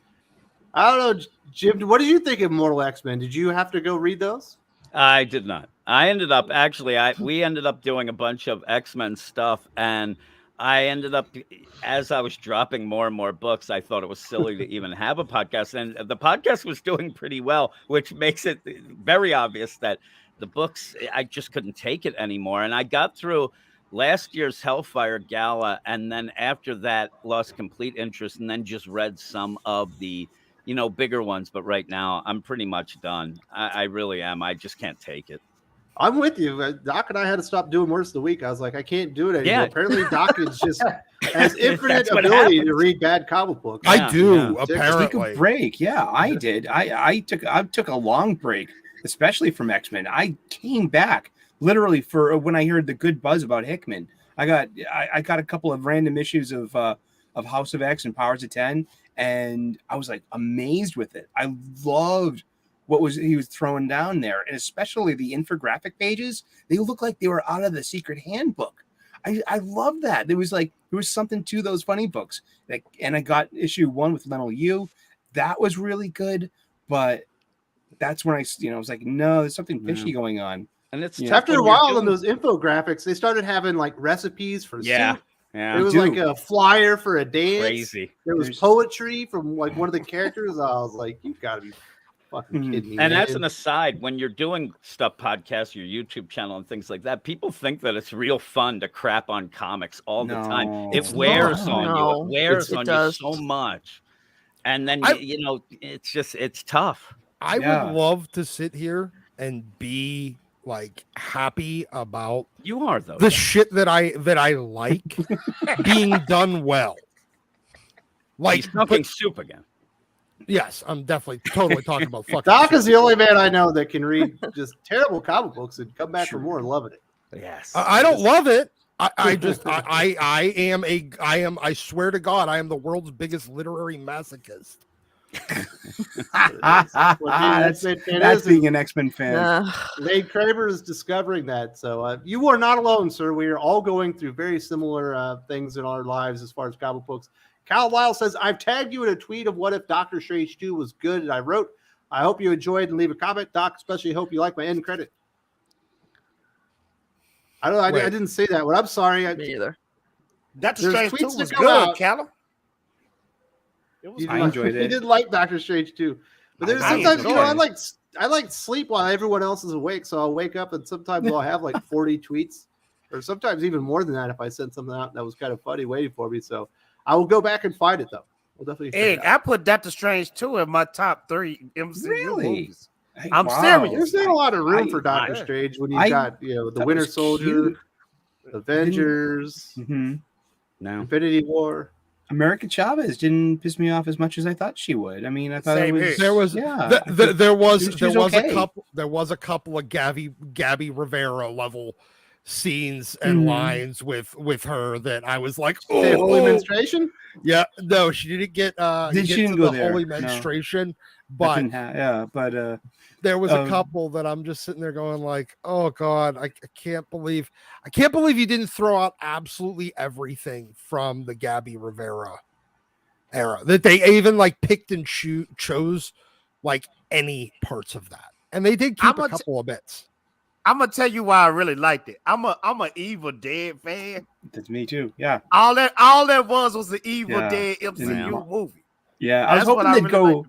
I don't know, Jim, what did you think of Immortal X-Men? Did you have to go read those? I did not. I ended up we ended up doing a bunch of X-Men stuff, and I ended up, as I was dropping more and more books, I thought it was silly to even have a podcast. And the podcast was doing pretty well, which makes it very obvious that the books, I just couldn't take it anymore. And I got through last year's Hellfire Gala, and then after that, lost complete interest, and then just read some of the, bigger ones. But right now, I'm pretty much done. I really am. I just can't take it. I'm with you. Doc and I had to stop doing Worst of the Week. I was like, I can't do it anymore. Yeah. Apparently, Doc is just has infinite ability to read bad comic books. Yeah, I do, apparently. Take a break. Yeah, I did. I took a long break, especially from X-Men. I came back literally for when I heard the good buzz about Hickman. I got a couple of random issues of House of X and Powers of 10, and I was like amazed with it. I loved what he was throwing down there, and especially the infographic pages. They look like they were out of the Secret Handbook. I love that. There was something to those funny books. And I got issue 1 with Lionel Yu. That was really good, but that's when I was like, no, there's something fishy going on. And it's after a while in those infographics, they started having like recipes for soup. Yeah. It was like a flyer for a dance. Crazy. There was poetry from like one of the characters. I was like, you've got to be fucking kidding me. And as an aside, when you're doing stuff, podcasts, your YouTube channel and things like that, people think that it's real fun to crap on comics all the time. It wears on you. It wears on you so much. And then, it's tough. I would love to sit here and be like happy about the shit that I like being done well. Like he's smoking soup again. Yes, I'm definitely totally talking about fucking. Doc is the only man I know that can read just terrible comic books and come back for more and loving it. Yes, I don't love it. I swear to God, I am the world's biggest literary masochist. That's being an X-Men fan. Wade Kramer is discovering that. So you are not alone, sir. We are all going through very similar things in our lives as far as comic books. Cal Lyle says, I've tagged you in a tweet of what if Doctor Strange 2 was good. And I wrote, I hope you enjoyed and leave a comment. Doc, especially hope you like my end credit. I didn't say that one. I'm sorry. Me either. Doctor Strange 2 was good, Callum. I enjoyed it. He did like Doctor Strange 2. But there's sometimes, I like sleep while everyone else is awake. So I'll wake up and sometimes I'll have like 40 tweets or sometimes even more than that if I sent something out that was kind of funny waiting for me. So I will go back and find it, though. We'll definitely. Hey, I put Doctor Strange 2 in my top 3 MCU movies. I'm serious. There's not a lot of room for Doctor Strange when you got the Winter Soldier, Avengers, Infinity War. America Chavez didn't piss me off as much as I thought she would. I mean, I thought there was a couple of Gabby Rivera level scenes and lines with her that I was like, holy menstruation. Yeah, no, she didn't get She didn't go there. holy No. menstruation, but there was a couple that I'm just sitting there going like, oh god, I can't believe you didn't throw out absolutely everything from the Gabby Rivera era, that they even like picked and chose like any parts of that, and they did keep a couple of bits. I'm gonna tell you why I really liked it. I'm a Evil Dead fan. That's me too. Yeah. All that was the Evil Dead MCU movie. Yeah, I was hoping they'd go.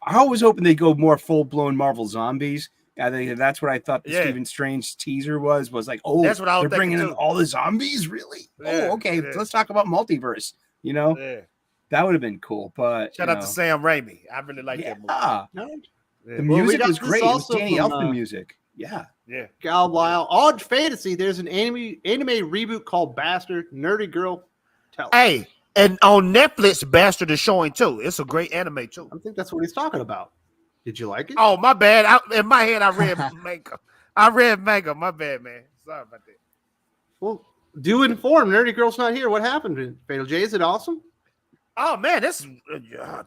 I was hoping they'd go more full blown Marvel zombies. I think that's what I thought the Stephen Strange teaser was like, oh, that's what I was they're bringing in too. all the zombies, really? Yeah, okay, let's talk about multiverse. You know, that would have been cool. But shout out to Sam Raimi. I really like that movie. The music was great. It was Danny Elfman music. Yeah. Gal Lyle. Odd Fantasy. There's an anime reboot called Bastard. Nerdy Girl. Hey, and on Netflix, Bastard is showing too. It's a great anime too. I think that's what he's talking about. Did you like it? Oh, my bad. In my head, I read manga. My bad, man. Sorry about that. Well, do inform. Nerdy Girl's not here. What happened to Fatal J? Is it awesome? Oh man, this is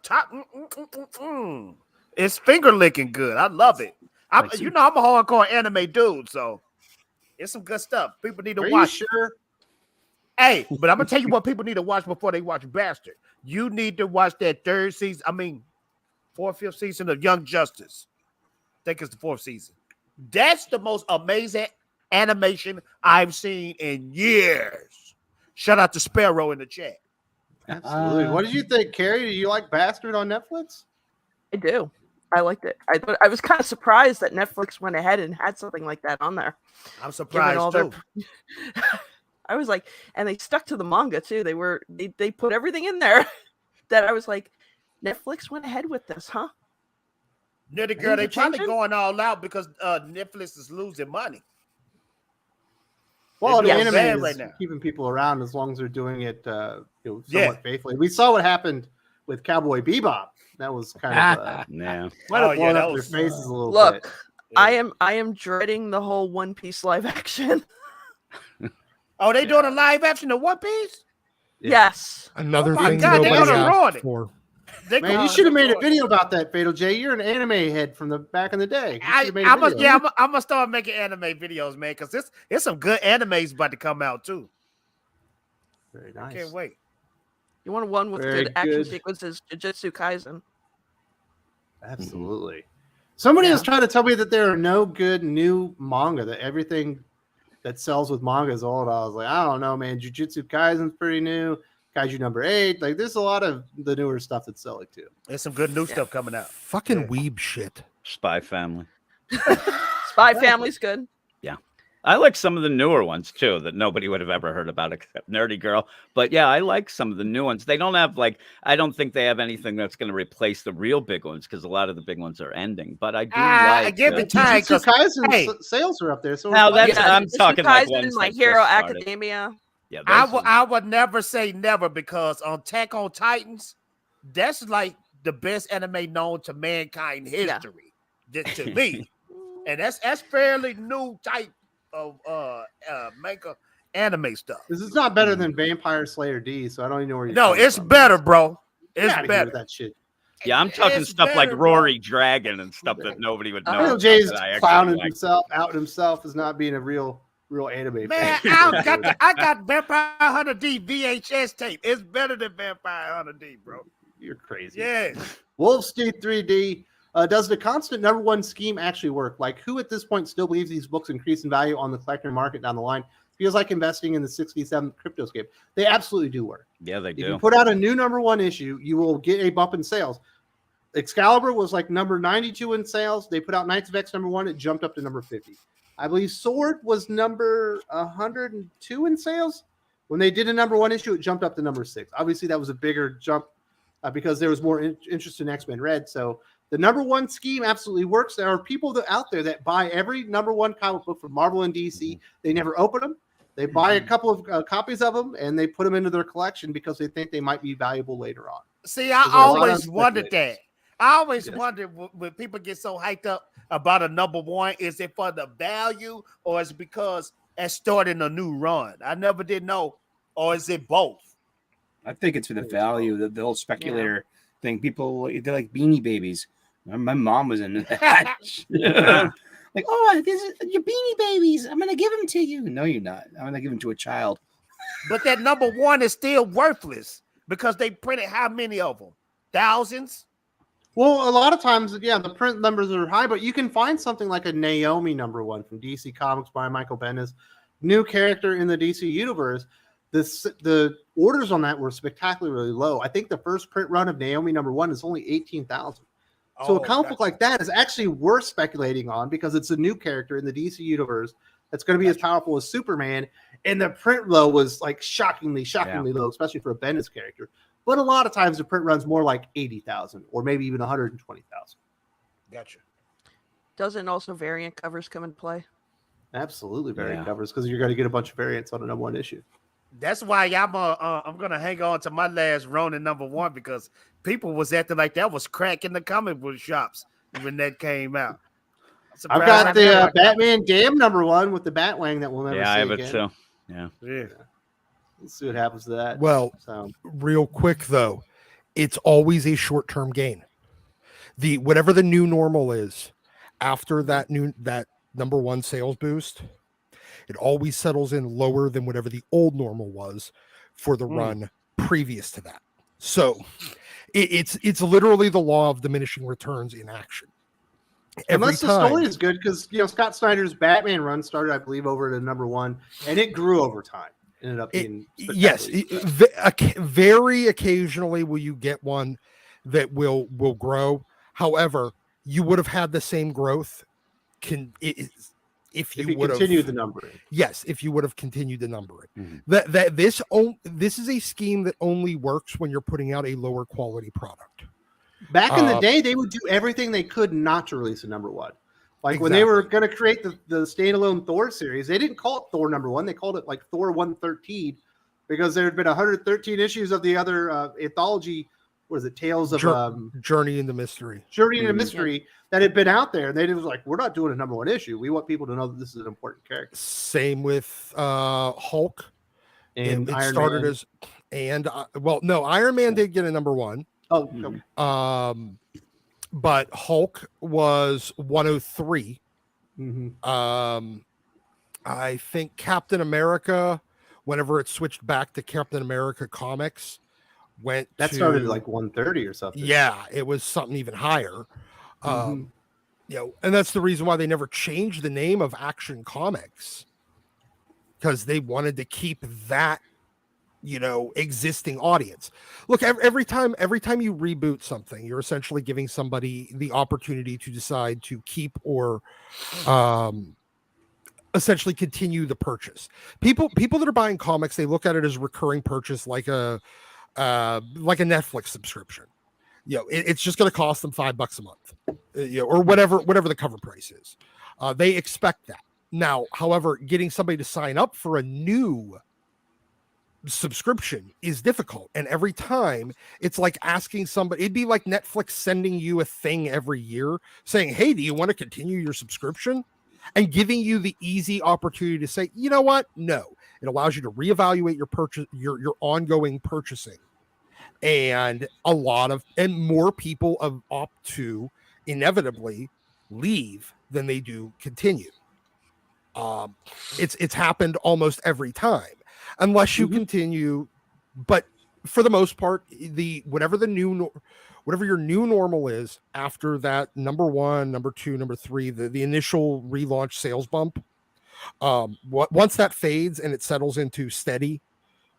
top. It's finger licking good. I love it. I'm a hardcore anime dude, so it's some good stuff. People need to watch. Sure? Hey, but I'm gonna tell you what people need to watch before they watch Bastard. You need to watch that fourth, fifth season of Young Justice. I think it's the 4th season. That's the most amazing animation I've seen in years. Shout out to Sparrow in the chat. Absolutely. What did you think, Carrie? Do you like Bastard on Netflix? I do. I liked it. I was kind of surprised that Netflix went ahead and had something like that on there. I'm surprised too. I was like, and they stuck to the manga too. They put everything in there that I was like, Netflix went ahead with this, huh? Nerdy Girl, they probably going all out because Netflix is losing money. Well, the anime is keeping people around as long as they're doing it somewhat faithfully. We saw what happened with Cowboy Bebop. That was kind of might have blown up their faces a little bit. Look, I am dreading the whole One Piece live action. Oh, they doing a live action of One Piece? Yes. Another thing nobody asked for. Man, you should have made a video about that, Fatal J. You're an anime head from the back in the day. I'm gonna start making anime videos, man, because there's some good animes about to come out too. Very nice. I can't wait. You want one with good action sequences? Jujutsu Kaisen. Absolutely. Somebody was trying to tell me that there are no good new manga, that everything that sells with manga is old. I was like, I don't know, man. Jujutsu Kaisen's pretty new. Kaiju number 8. Like, there's a lot of the newer stuff that's selling too. There's some good new stuff coming out. Fucking weeb shit. Spy Family. Spy Family's good. Yeah. I like some of the newer ones too that nobody would have ever heard about except Nerdy Girl. But yeah, I like some of the new ones. They don't have I don't think they have anything that's going to replace the real big ones because a lot of the big ones are ending. But I do like. Give me time because sales are up there. So now I'm talking like ones My Hero Academia. Yeah, I would never say never because on Attack on Titans, that's like the best anime known to mankind history, to me, and that's fairly new type of manga anime stuff. This is not better than Vampire Slayer D, so I don't even know where you're. No, it's better, bro. It's better. That shit. Yeah, I'm talking stuff like Rory Dragon and stuff that nobody would know. Jay's clowning himself out himself as not being a real anime man, fan. I got Vampire Hunter D VHS tape. It's better than Vampire Hunter D, bro. You're crazy. Yeah. Wolfsteed 3D. Does the constant number one scheme actually work? Like, who at this point still believes these books increase in value on the collector market down the line? Feels like investing in the 67th cryptoscape. They absolutely do work. Yeah, they do. If you put out a new number one issue, you will get a bump in sales. Excalibur was like number 92 in sales. They put out Knights of X number 1. It jumped up to number 50. I believe Sword was number 102 in sales. When they did a number one issue, it jumped up to number 6. Obviously, that was a bigger jump because there was more interest in X-Men Red. So the number one scheme absolutely works. There are people out there that buy every number one comic book from Marvel and DC. They never open them. They buy a couple of copies of them, and they put them into their collection because they think they might be valuable later on. See, I always wondered that. I always wondered when people get so hyped up about a number one, is it for the value or is it because as starting a new run. I never did know, or is it both? I think it's for the value, the whole speculator thing. People, they're like Beanie Babies. My mom was into that. Like, oh, this is your Beanie Babies. I'm going to give them to you. No, you're not. I'm going to give them to a child. But that number one is still worthless because they printed how many of them? Thousands? Well, a lot of times, yeah, the print numbers are high, but you can find something like a Naomi number one from DC Comics by Michael Bendis, new character in the DC universe. The orders on that were spectacularly low. I think the first print run of Naomi number one is only 18,000. So a comic book like that is actually worth speculating on because it's a new character in the DC universe that's going to be as powerful as Superman. And the print low was like shockingly low, especially for a Bendis character. But a lot of times the print runs more like 80,000 or maybe even 120,000. Gotcha. Doesn't also variant covers come into play? Absolutely, variant covers because you're going to get a bunch of variants on a number one issue. That's why I'm gonna hang on to my last Ronin number one because people was acting like that was crack in the comic book shops when that came out. I've got the Batman Damn number one with the Batwing that we'll never see I have again. it too. Yeah. Let's see what happens to that. Well, real quick though, it's always a short-term gain. Whatever the new normal is after that number one sales boost, it always settles in lower than whatever the old normal was for the run previous to that. So it's literally the law of diminishing returns in action. Unless the story is good, because Scott Snyder's Batman run started, I believe, over at number one, and it grew over time. Ended up being very occasionally will you get one that will grow. However, you would have had the same growth if you would have continued the numbering. Yes, if you would have continued the numbering. This is a scheme that only works when you're putting out a lower quality product. Back in the day, they would do everything they could not to release a number one. Like when they were going to create the standalone Thor series, they didn't call it Thor number one. They called it like Thor 113 because there had been 113 issues of the other anthology. What is it? Tales of Journey into Mystery. Journey into Mystery that had been out there. And they was like, we're not doing a number one issue. We want people to know that this is an important character. Same with Hulk. And it Iron started Man. as, Iron Man did get a number one. Oh, okay. But Hulk was 103. I think Captain America, whenever it switched back to Captain America Comics, started like 130 or something. Yeah, it was something even higher. And that's the reason why they never changed the name of Action Comics, because they wanted to keep that existing audience. Look, every time you reboot something, you're essentially giving somebody the opportunity to decide to keep or essentially continue the purchase. People that are buying comics, they look at it as a recurring purchase, like a Netflix subscription. It's just going to cost them $5 a month, or whatever the cover price is. They expect that. Now, however, getting somebody to sign up for a new subscription is difficult, and every time it's like asking somebody, it'd be like Netflix sending you a thing every year saying, hey, do you want to continue your subscription, and giving you the easy opportunity to say, you know what, no. It allows you to reevaluate your purchase, your ongoing purchasing, and more people opt to inevitably leave than they do continue. It's happened almost every time, unless you continue. But for the most part, whatever your new normal is after that number one, number two, number three, the initial relaunch sales bump, once that fades and it settles into steady,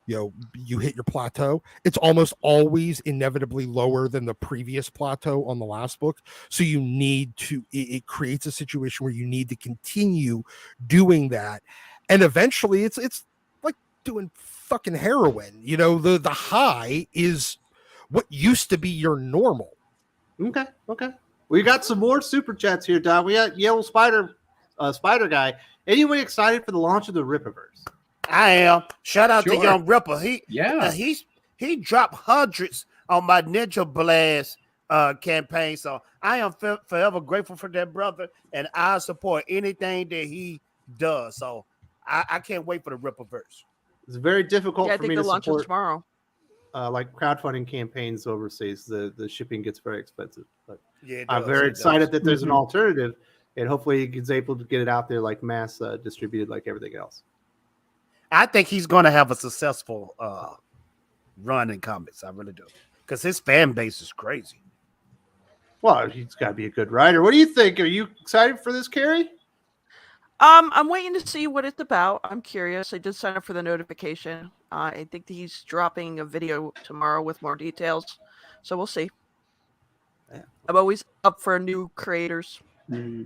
you hit your plateau. It's almost always inevitably lower than the previous plateau on the last book. So you need to, it creates a situation where you need to continue doing that. And eventually it's like doing fucking heroin. The high is what used to be your normal. Okay. We got some more super chats here, Don. We got Yellow Spider Guy. Anybody excited for the launch of the Rippaverse? I am. Shout out to Young Ripper. He dropped hundreds on my Ninja Blast campaign. So I am forever grateful for that brother, and I support anything that he does. So I can't wait for the Rippaverse. It's very difficult Yeah, I for think me they're to launching support tomorrow. like crowdfunding campaigns overseas. The shipping gets very expensive. But Yeah, I'm very excited that there's an alternative, and hopefully he's able to get it out there like mass distributed like everything else. I think he's going to have a successful run in comics. I really do, because his fan base is crazy. Well, he's got to be a good writer. What do you think? Are you excited for this, Carrie? I'm waiting to see what it's about. I'm curious. I did sign up for the notification. I think that he's dropping a video tomorrow with more details, so we'll see. Yeah. I'm always up for new creators. Hey,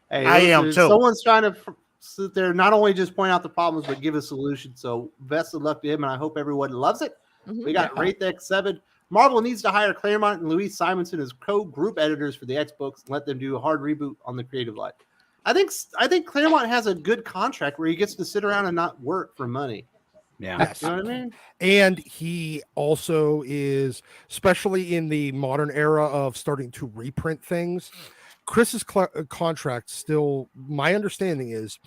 I am too. Someone's trying to sit there, not only just point out the problems, but give a solution. So best of luck to him, and I hope everyone loves it. We got Wraith X7. Marvel needs to hire Claremont and Louise Simonson as co-group editors for the X books and let them do a hard reboot on the creative life. I think Claremont has a good contract where he gets to sit around and not work for money. Yeah. Yes. You know what I mean? And he also is, especially in the modern era of starting to reprint things, Chris's contract still, my understanding is,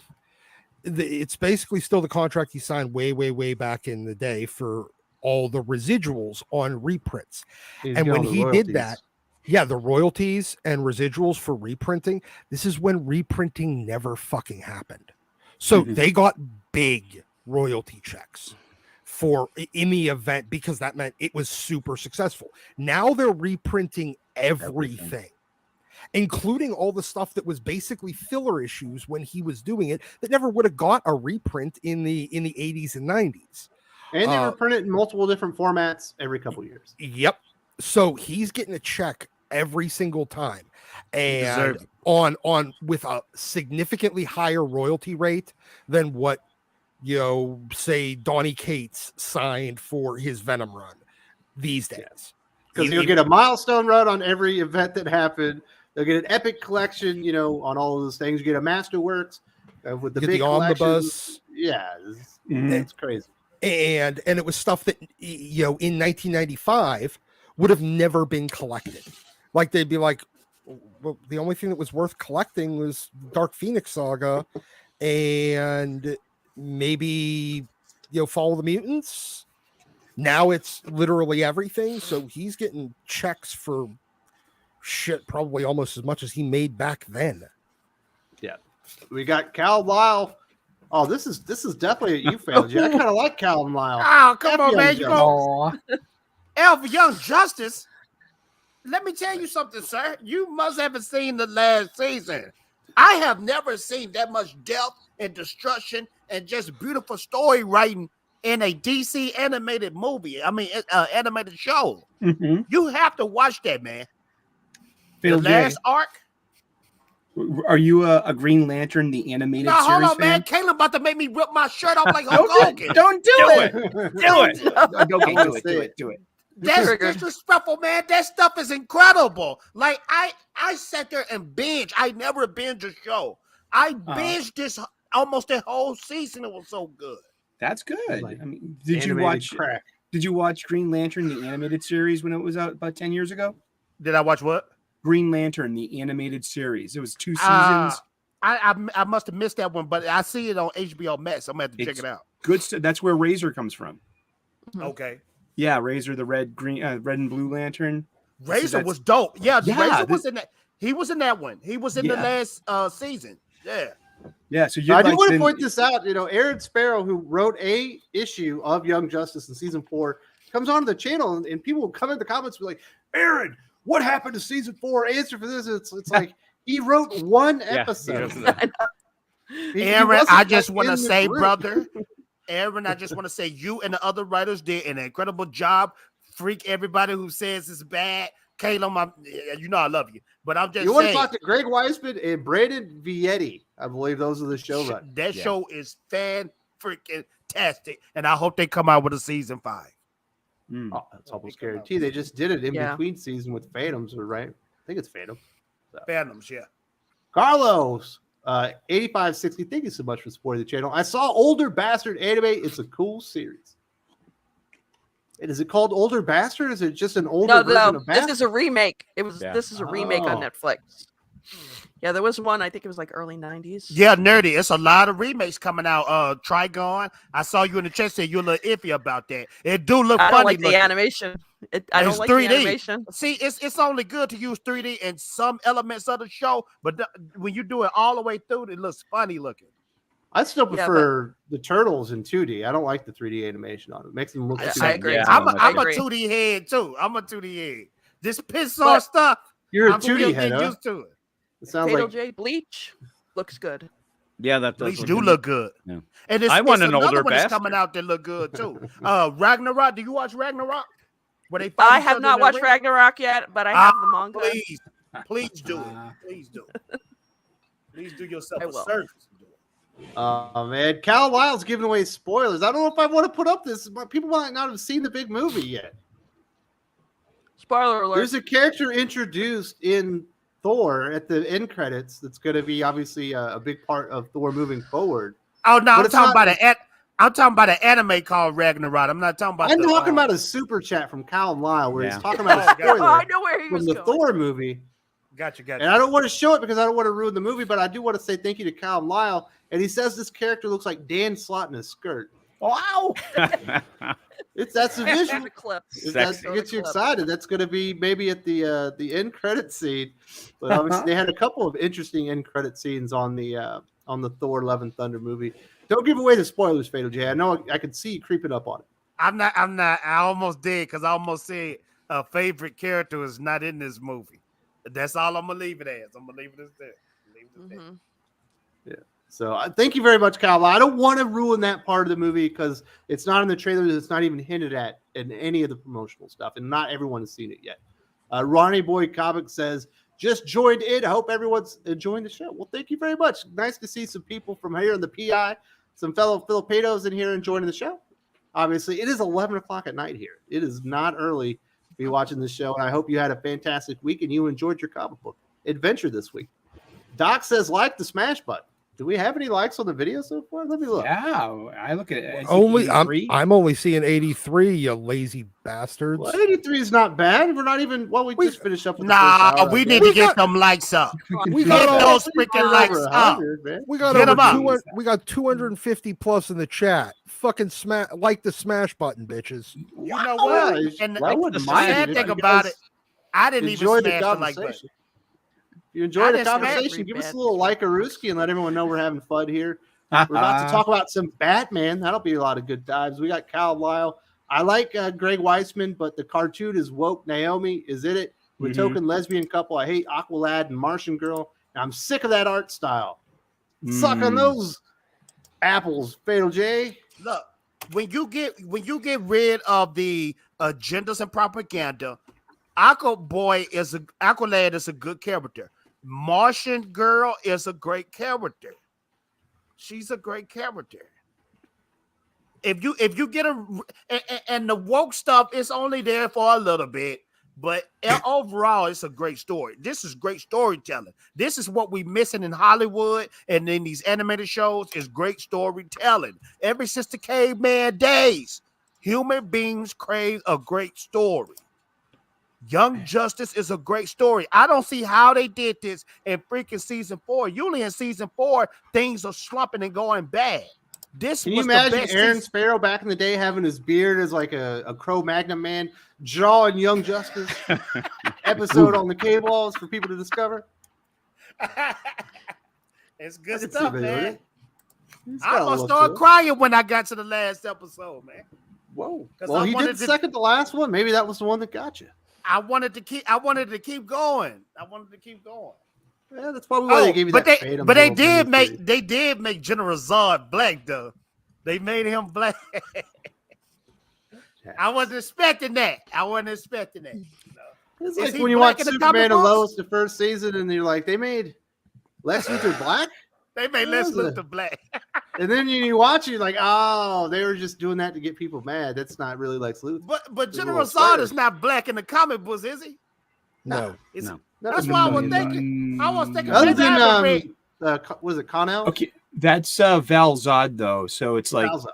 it's basically still the contract he signed way back in the day for all the residuals on reprints. And when he did that, the royalties and residuals for reprinting, this is when reprinting never fucking happened. So they got big royalty checks for in the event, because that meant it was super successful. Now they're reprinting everything, including all the stuff that was basically filler issues when he was doing it that never would have got a reprint in the 80s and 90s. And they reprint it in multiple different formats every couple of years. Yep. So he's getting a check every single time, and on with a significantly higher royalty rate than what, say Donny Cates signed for his Venom run these days. Because he'll get a milestone run on every event that happened. They'll get an epic collection, on all of those things. You get a Masterworks with the big Omnibus. Yeah, it's crazy. And it was stuff that, in 1995 would have never been collected. Like, they'd be like, well, the only thing that was worth collecting was Dark Phoenix Saga and maybe, Follow the Mutants. Now it's literally everything. So he's getting checks for shit probably almost as much as he made back then. Yeah. We got Cal Lyle. Oh, this is definitely a you found. I kind of like Cal Lyle. Oh, come on, man. You know, Elf Young Justice. Let me tell you something, sir. You must haven't seen the last season. I have never seen that much death and destruction and just beautiful story writing in a DC animated movie. I mean, animated show. You have to watch that, man. Phil the last arc. Are you a Green Lantern, the animated series hold on, fan? man. Caleb about to make me rip my shirt off like Hulk Hogan. Don't do it. Do it. That's disrespectful, man. That stuff is incredible. Like, I sat there and binge. I never binge a show. I binged this almost the whole season. It was so good. That's good. I mean, did you watch Green Lantern, the animated series, when it was out about 10 years ago? Did I watch what? Green Lantern, the animated series. It was 2 seasons. I must have missed that one, but I see it on HBO Max. I'm gonna have to check it out. Good. That's where Razor comes from. Okay. Yeah, Razor, the red and blue lantern. Razor was dope. Yeah, Razor was in that. He was in that one. He was in the last season. Yeah. Yeah. So I do want to point this out. Aaron Sparrow, who wrote a issue of Young Justice in season 4, comes onto the channel, and people will come in the comments and be like, "Aaron, what happened to season 4? Answer for this." It's like he wrote one episode. Aaron, I just want to say, brother. Aaron, I just want to say you and the other writers did an incredible job. Freak everybody who says it's bad. Caleb, I love you, but I'm just saying. You want to talk to Greg Weisman and Brandon Vietti? I believe those are the showrunners. That show is fan-freaking-tastic, and I hope they come out with a season 5. Oh, that's almost guaranteed. They just did it in between season with Phantoms, right? I think it's Phantom. So. Phantoms, yeah. Carlos, 8560. Thank you so much for supporting the channel. I saw Older Bastard anime. It's a cool series. And is it called Older Bastard? Is it just an older version of Bastard? This is a remake. This is a remake on Netflix. Yeah, there was one. I think it was like early '90s. Yeah, nerdy. It's a lot of remakes coming out. Trigon. I saw you in the chat say you're a little iffy about that. It do look I funny. don't like the looking. animation. I don't It's like 3D. the animation. See, it's only good to use 3D in some elements of the show, but when you do it all the way through, it looks funny looking. I still prefer the turtles in 2D. I don't like the 3D animation on it. It makes them look. I agree. Yeah, I'm a agree. 2D head too. I'm a 2D head. This piss off stuff. You're a I'm 2D still head, getting huh? used to it. It sounds Fatal like J Bleach looks good. Yeah, that does. Bleach do look good. Yeah. And it's, I want it's an another older one that's bastard. coming out that look good too. Ragnarok. Do you watch Ragnarok? Where they I fight each have other not in the watched ring? Ragnarok yet, but I have the manga. Please do it. Please do it. Please do yourself I a will. service. oh man, Cal Lyle's giving away spoilers. I don't know if I want to put up this, but people might not have seen the big movie yet. Spoiler alert. There's a character introduced in Thor at the end credits that's going to be obviously a big part of Thor moving forward. Oh no, But I'm it's talking not- about I'm talking about an anime called Ragnarok. I'm not talking about. I'm talking about a super chat from Cal Lyle where Yeah. he's talking about a Oh, I spoiler know where he from was the going. Thor movie. Gotcha. And I don't want to show it because I don't want to ruin the movie, but I do want to say thank you to Cal Lyle. And he says this character looks like Dan Slott in a skirt. Wow. That's a visual. There's a clip. If that Sexy. gets you excited, that's going to be maybe at the end credit scene. But obviously, they had a couple of interesting end credit scenes on the Thor: Love and Thunder movie. Don't give away the spoilers, Fatal J. I know I could see you creeping up on it. I'm not. I almost did because I almost said a favorite character is not in this movie. That's all I'm gonna leave it as. I'm gonna leave it as that. Leave it as that. Mhm. So thank you very much, Kyle. I don't want to ruin that part of the movie because it's not in the trailers. It's not even hinted at in any of the promotional stuff, and not everyone has seen it yet. Ronnie Boy Comics says, just joined in. I hope everyone's enjoying the show. Well, thank you very much. Nice to see some people from here in the PI, some fellow Filipinos in here enjoying the show. Obviously, it is 11 o'clock at night here. It is not early to be watching this show, and I hope you had a fantastic week and you enjoyed your comic book adventure this week. Doc says, like the smash button. Do we have any likes on the video so far? Let me look. Yeah, I look at it. I see Only 83. I'm only seeing 83, you lazy bastards. Well, 83 is not bad. We're not even. Well, we just finished up with the Nah, first hour, we I need guess. to get some likes up. We Get got those We're freaking over likes up. 100, man. we got Get 'em over up. 200, we got 250 plus in the chat. Fucking like the smash button, bitches. You know what? And I wouldn't the mind sad it if thing you about guys it, I didn't even enjoy the smash the like button. conversation. If you enjoyed the didn't smash conversation, give us a little like a Rooski and let everyone know we're having fun here. We're about to talk about some Batman. That'll be a lot of good times. We got Kyle Lyle. I like Greg Weisman, but the cartoon is woke. Naomi is in it. We're Mhm. token lesbian couple. I hate Aqualad and Martian Girl. And I'm sick of that art style. Suck on those apples, Fatal J. Look, when you get rid of the agendas and propaganda, Aqualad is a good character. Martian Girl is a great character. She's a great character. If you get and the woke stuff is only there for a little bit, but overall it's a great story. This is great storytelling. This is what we missing in Hollywood and in these animated shows is great storytelling. Ever since the caveman days, human beings crave a great story. Young Justice is a great story. I don't see how they did this in freaking season 4. Usually in season 4, things are slumping and going bad. This Can you was the imagine best Aaron season. Sparrow back in the day having his beard as like a Cro-Magnon man, drawing Young Justice episode on the K-Balls for people to discover? It's good I can see stuff, that, man. right? He's got I a almost look started to it. crying when I got to the last episode, man. Whoa. 'Cause Well, I he wanted did to- second to last one. Maybe that was the one that got you. I wanted to keep going. Yeah, that's probably why they gave you but that. they Fatum but they role for did these make three. they did make General Zod black though. They made him black. I wasn't expecting that. It's Is like he when you black watch in the comic Superman and books? Lois the first season, and you're like, they made Lex Luthor black, They made What Lex was it? Luthor black. and then you watch it, you're like, oh, they were just doing that to get people mad. That's not really Lex Luthor. But There's a General little Zod slurs. is not black in the comic books, is he? No. Is No. That's what I was thinking. I was thinking. Other maybe I than haven't read- was it Connell? Okay, that's Val Zod though, so it's like Bowser.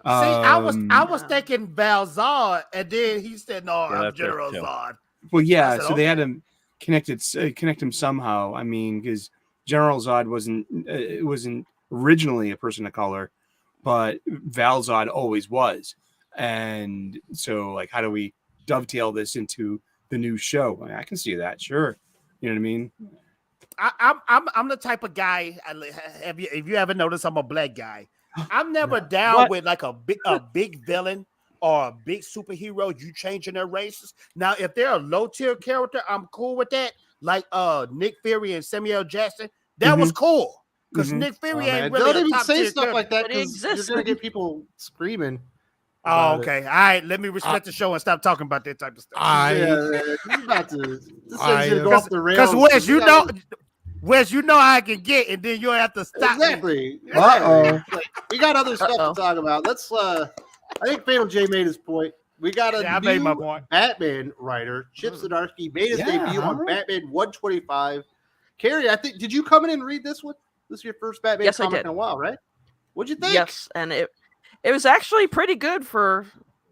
See, I was Yeah. thinking Val Zod, and then he said, "No, Yeah, I'm that's it, General too. Zod." well, yeah. I said, So they had him. connect him somehow. I mean, because General Zod wasn't originally a person of color, but Val Zod always was. And so, like, how do we dovetail this into the new show? I mean, I can see that, sure. You know what I mean? I'm the type of guy. If you ever notice, I'm a black guy. I'm never down with like a big villain or a big superhero. You changing their races. Now, if they're a low tier character, I'm cool with that. Like Nick Fury and Samuel Jackson, that was cool because Nick Fury ain't really. Don't even say top-tier stuff like that But he because you're exists. gonna get people screaming. Oh, okay. All right. Let me respect the show and stop talking about that type of stuff. You're about to. This thing's gonna go off the rails. Because Wes, you know how I can get, and then you'll have to stop. Exactly. Me. We got other stuff to talk about. Let's. I think Fatal J made his point. We got a I new made my point. Batman writer, Chip Zdarsky, made his debut on Batman 125. Carrie, I think, did you come in and read this one? This is your first Batman comic in a while, right? What'd you think? Yes, and it was actually pretty good for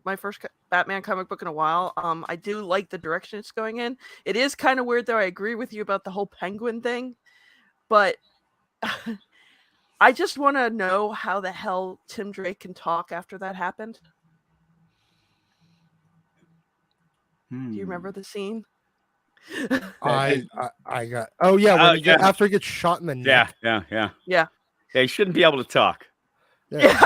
my first Batman comic book in a while. I do like the direction it's going in. It is kind of weird, though. I agree with you about the whole Penguin thing, but I just want to know how the hell Tim Drake can talk after that happened. Do you remember the scene? I got. Oh yeah, after he gets shot in the neck. Yeah. He shouldn't be able to talk. Yeah,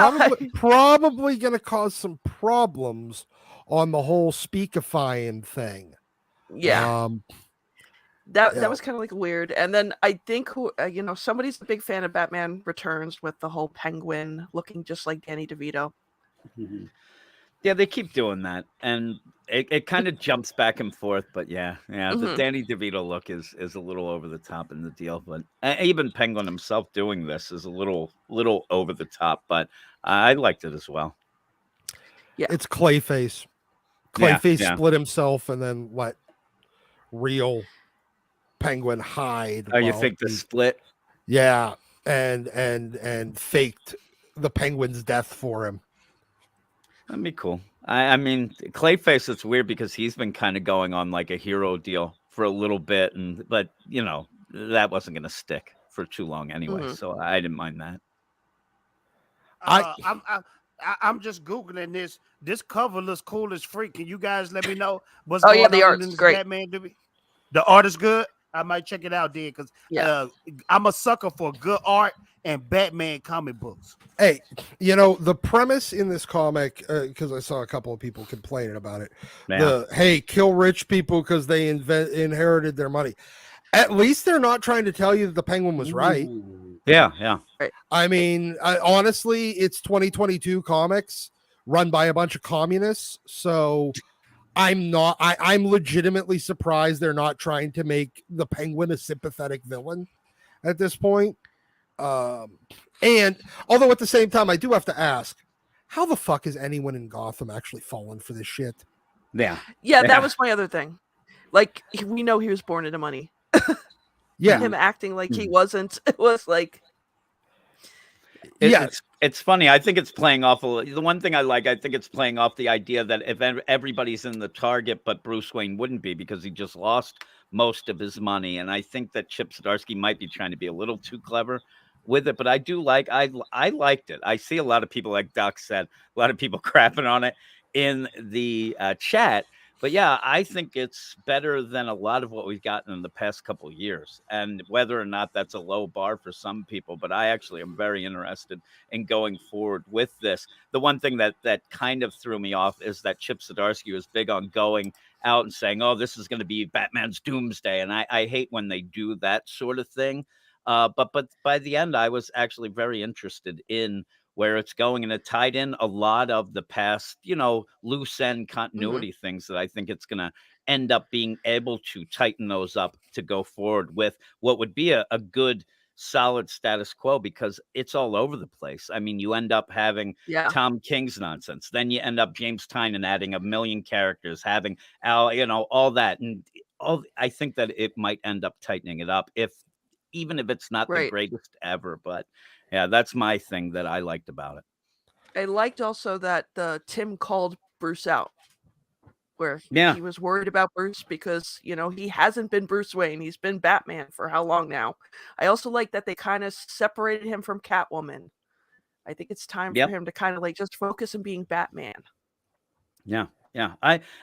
probably going to cause some problems on the whole speakifying thing. Yeah. That was kind of like weird. And then I think somebody's a big fan of Batman Returns with the whole Penguin looking just like Danny DeVito. Mm-hmm. Yeah, they keep doing that, and it kind of jumps back and forth. But the Danny DeVito look is a little over the top in the deal. But even Penguin himself doing this is a little over the top. But I liked it as well. Yeah, it's Clayface. Clayface split himself and then let real Penguin hide. Oh, you think the split? Yeah, and faked the Penguin's death for him. That'd be cool. I mean, Clayface, it's weird because he's been kind of going on like a hero deal for a little bit, but that wasn't going to stick for too long anyway. So I didn't mind that. I'm just googling this. This cover looks cool as freak. Can you guys let me know what's going on? The art's great. Batman, the art is good. I might check it out, because I'm a sucker for good art and Batman comic books. Hey, the premise in this comic, because I saw a couple of people complaining about it. Kill rich people because they inherited their money. At least they're not trying to tell you that the Penguin was right. Yeah. I mean, honestly, it's 2022 comics run by a bunch of communists. So I'm legitimately surprised they're not trying to make the Penguin a sympathetic villain at this point. And although at the same time, I do have to ask, how the fuck is anyone in Gotham actually fallen for this shit? Yeah, that was my other thing. Like, we know he was born into money. Yeah. Him acting like he wasn't. It was like... It's funny. I think it's playing off. The one thing I think it's playing off the idea that if everybody's in the target, but Bruce Wayne wouldn't be because he just lost most of his money. And I think that Chip Zdarsky might be trying to be a little too clever with it. But I do I liked it. I see a lot of people, like Doc said, a lot of people crapping on it in the chat. But yeah, I think it's better than a lot of what we've gotten in the past couple of years. And whether or not that's a low bar for some people, but I actually am very interested in going forward with this. The one thing that kind of threw me off is that Chip Zdarsky was big on going out and saying, oh, this is going to be Batman's doomsday. And I hate when they do that sort of thing. But by the end, I was actually very interested in where it's going, and it tied in a lot of the past, loose end continuity things that I think it's going to end up being able to tighten those up to go forward with what would be a good, solid status quo, because it's all over the place. I mean, you end up having Tom King's nonsense. Then you end up James Tynion adding 1 million characters, having Al, all that. And I think that it might end up tightening it up, even if it's not the greatest ever, but yeah, that's my thing that I liked about it. I liked also that Tim called Bruce out where Yeah. he was worried about Bruce because, you know, he hasn't been Bruce Wayne. He's been Batman for how long now? I also like that they kind of separated him from Catwoman. I think it's time Yep. for him to kind of like just focus on being Batman. Yeah.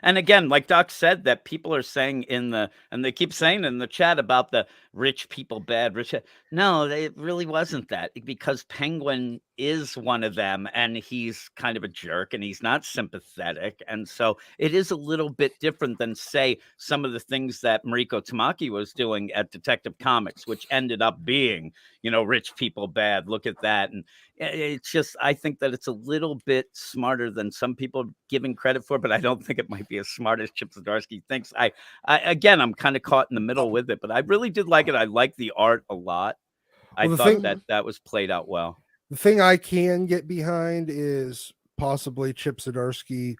And again, like Doc said, that people are saying and they keep saying in the chat about the rich people bad, no, it really wasn't that, because Penguin is one of them and he's kind of a jerk and he's not sympathetic. And so it is a little bit different than, say, some of the things that Mariko Tamaki was doing at Detective Comics, which ended up being, you know, rich people bad. Look at that. And it's just, I think that it's a little bit smarter than some people giving credit for, but I don't think it might be as smart as Chip Zdarsky thinks. Again, I'm kind of caught in the middle with it, but I really did like it. I like the art a lot. I thought that was played out well. The thing I can get behind is possibly Chip Zdarsky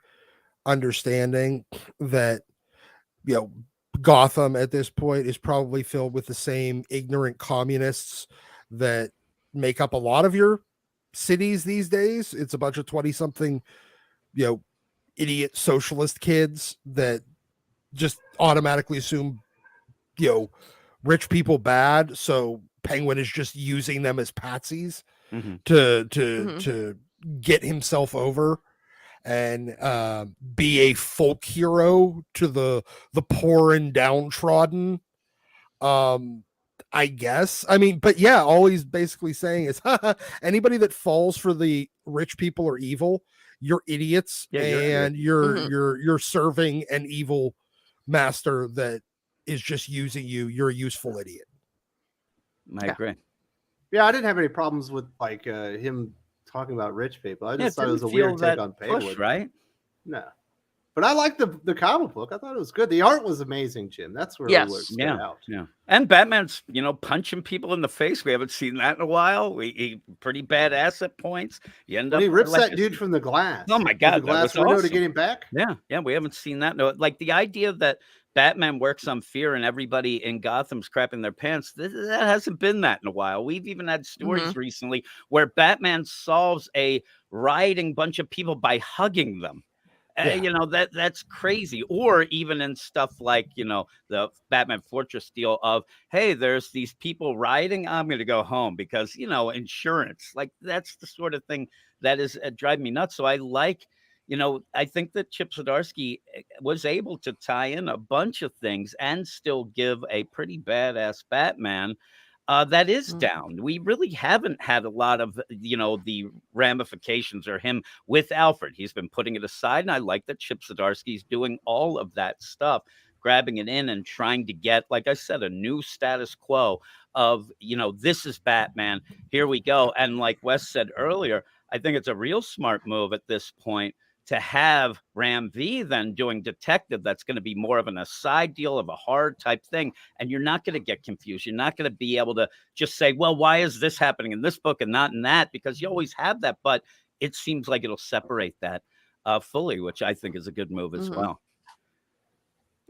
understanding that, you know, Gotham at this point is probably filled with the same ignorant communists that make up a lot of your cities these days. It's a bunch of 20-something, you know, idiot socialist kids that just automatically assume, you know, rich people bad. So Penguin is just using them as patsies to get himself over and be a folk hero to the poor and downtrodden. I guess. I mean, but yeah, all he's basically saying is anybody that falls for the rich people are evil. You're idiots, and you're serving an evil master that is just using you. You're a useful idiot. I agree. Yeah, I didn't have any problems with like him talking about rich people. I just thought it was a weird take on Penguin, right? No, but I liked the comic book. I thought it was good. The art was amazing, Jim. That's where it stood out. Yeah, and Batman's, you know, punching people in the face. We haven't seen that in a while. He pretty badass at points. You end up he rips that dude from the glass. Oh my god, the glass window awesome. To get him back. Yeah, we haven't seen that. No, like the idea that Batman works on fear and everybody in Gotham's crapping their pants. That hasn't been that in a while. We've even had stories recently where Batman solves a rioting bunch of people by hugging them. You know, that's crazy. Or even in stuff like, you know, the Batman Fortress deal of, hey, there's these people rioting. I'm going to go home because, you know, insurance. Like that's the sort of thing that is driving me nuts. So I like, you know, I think that Chip Zdarsky was able to tie in a bunch of things and still give a pretty badass Batman that is down. We really haven't had a lot of, you know, the ramifications or him with Alfred. He's been putting it aside, and I like that Chip Zdarsky's doing all of that stuff, grabbing it in and trying to get, like I said, a new status quo of, you know, this is Batman. Here we go. And like Wes said earlier, I think it's a real smart move at this point to have Ram V then doing detective. That's going to be more of an aside deal of a hard type thing. And you're not going to get confused. You're not going to be able to just say, well, why is this happening in this book and not in that? Because you always have that, but it seems like it'll separate that fully, which I think is a good move as well.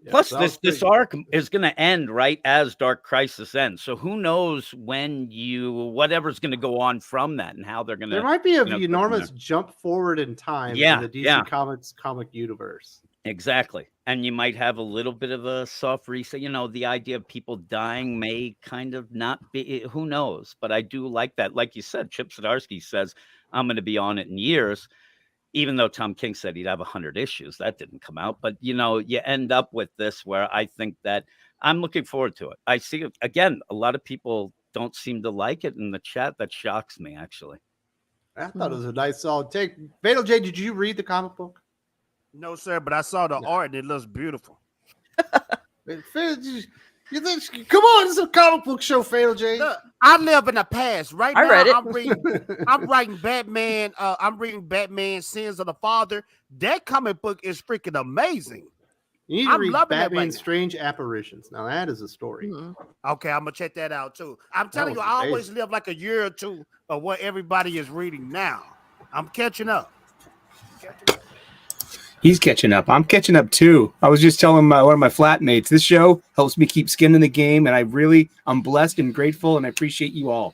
Yeah, plus, this arc is going to end right as Dark Crisis ends. So who knows when whatever's going to go on from that and how they're going to. There might be an enormous jump forward in time in the DC Comics comic universe. Exactly. And you might have a little bit of a soft reset. You know, the idea of people dying may kind of not be, who knows? But I do like that. Like you said, Chip Zdarsky says, I'm going to be on it in years. Even though Tom King said he'd have 100 issues, that didn't come out. But, you know, you end up with this where I think that I'm looking forward to it. I see, again, a lot of people don't seem to like it in the chat. That shocks me, actually. I thought it was a nice solid take. Fatal J, did you read the comic book? No, sir, but I saw the art and it looks beautiful. You think, come on, this is a comic book show, Fatal J. Look, I live in the past. Right I now, read it. I'm writing Batman. I'm reading Batman Sins of the Father. That comic book is freaking amazing. You need to read Batman Strange Apparitions. Now that is a story. Okay, I'm gonna check that out too. I'm telling you, I always live like a year or two of what everybody is reading now. I'm catching up. He's catching up. I'm catching up too. I was just telling one of my flatmates, this show helps me keep skin in the game, and I'm blessed and grateful, and I appreciate you all.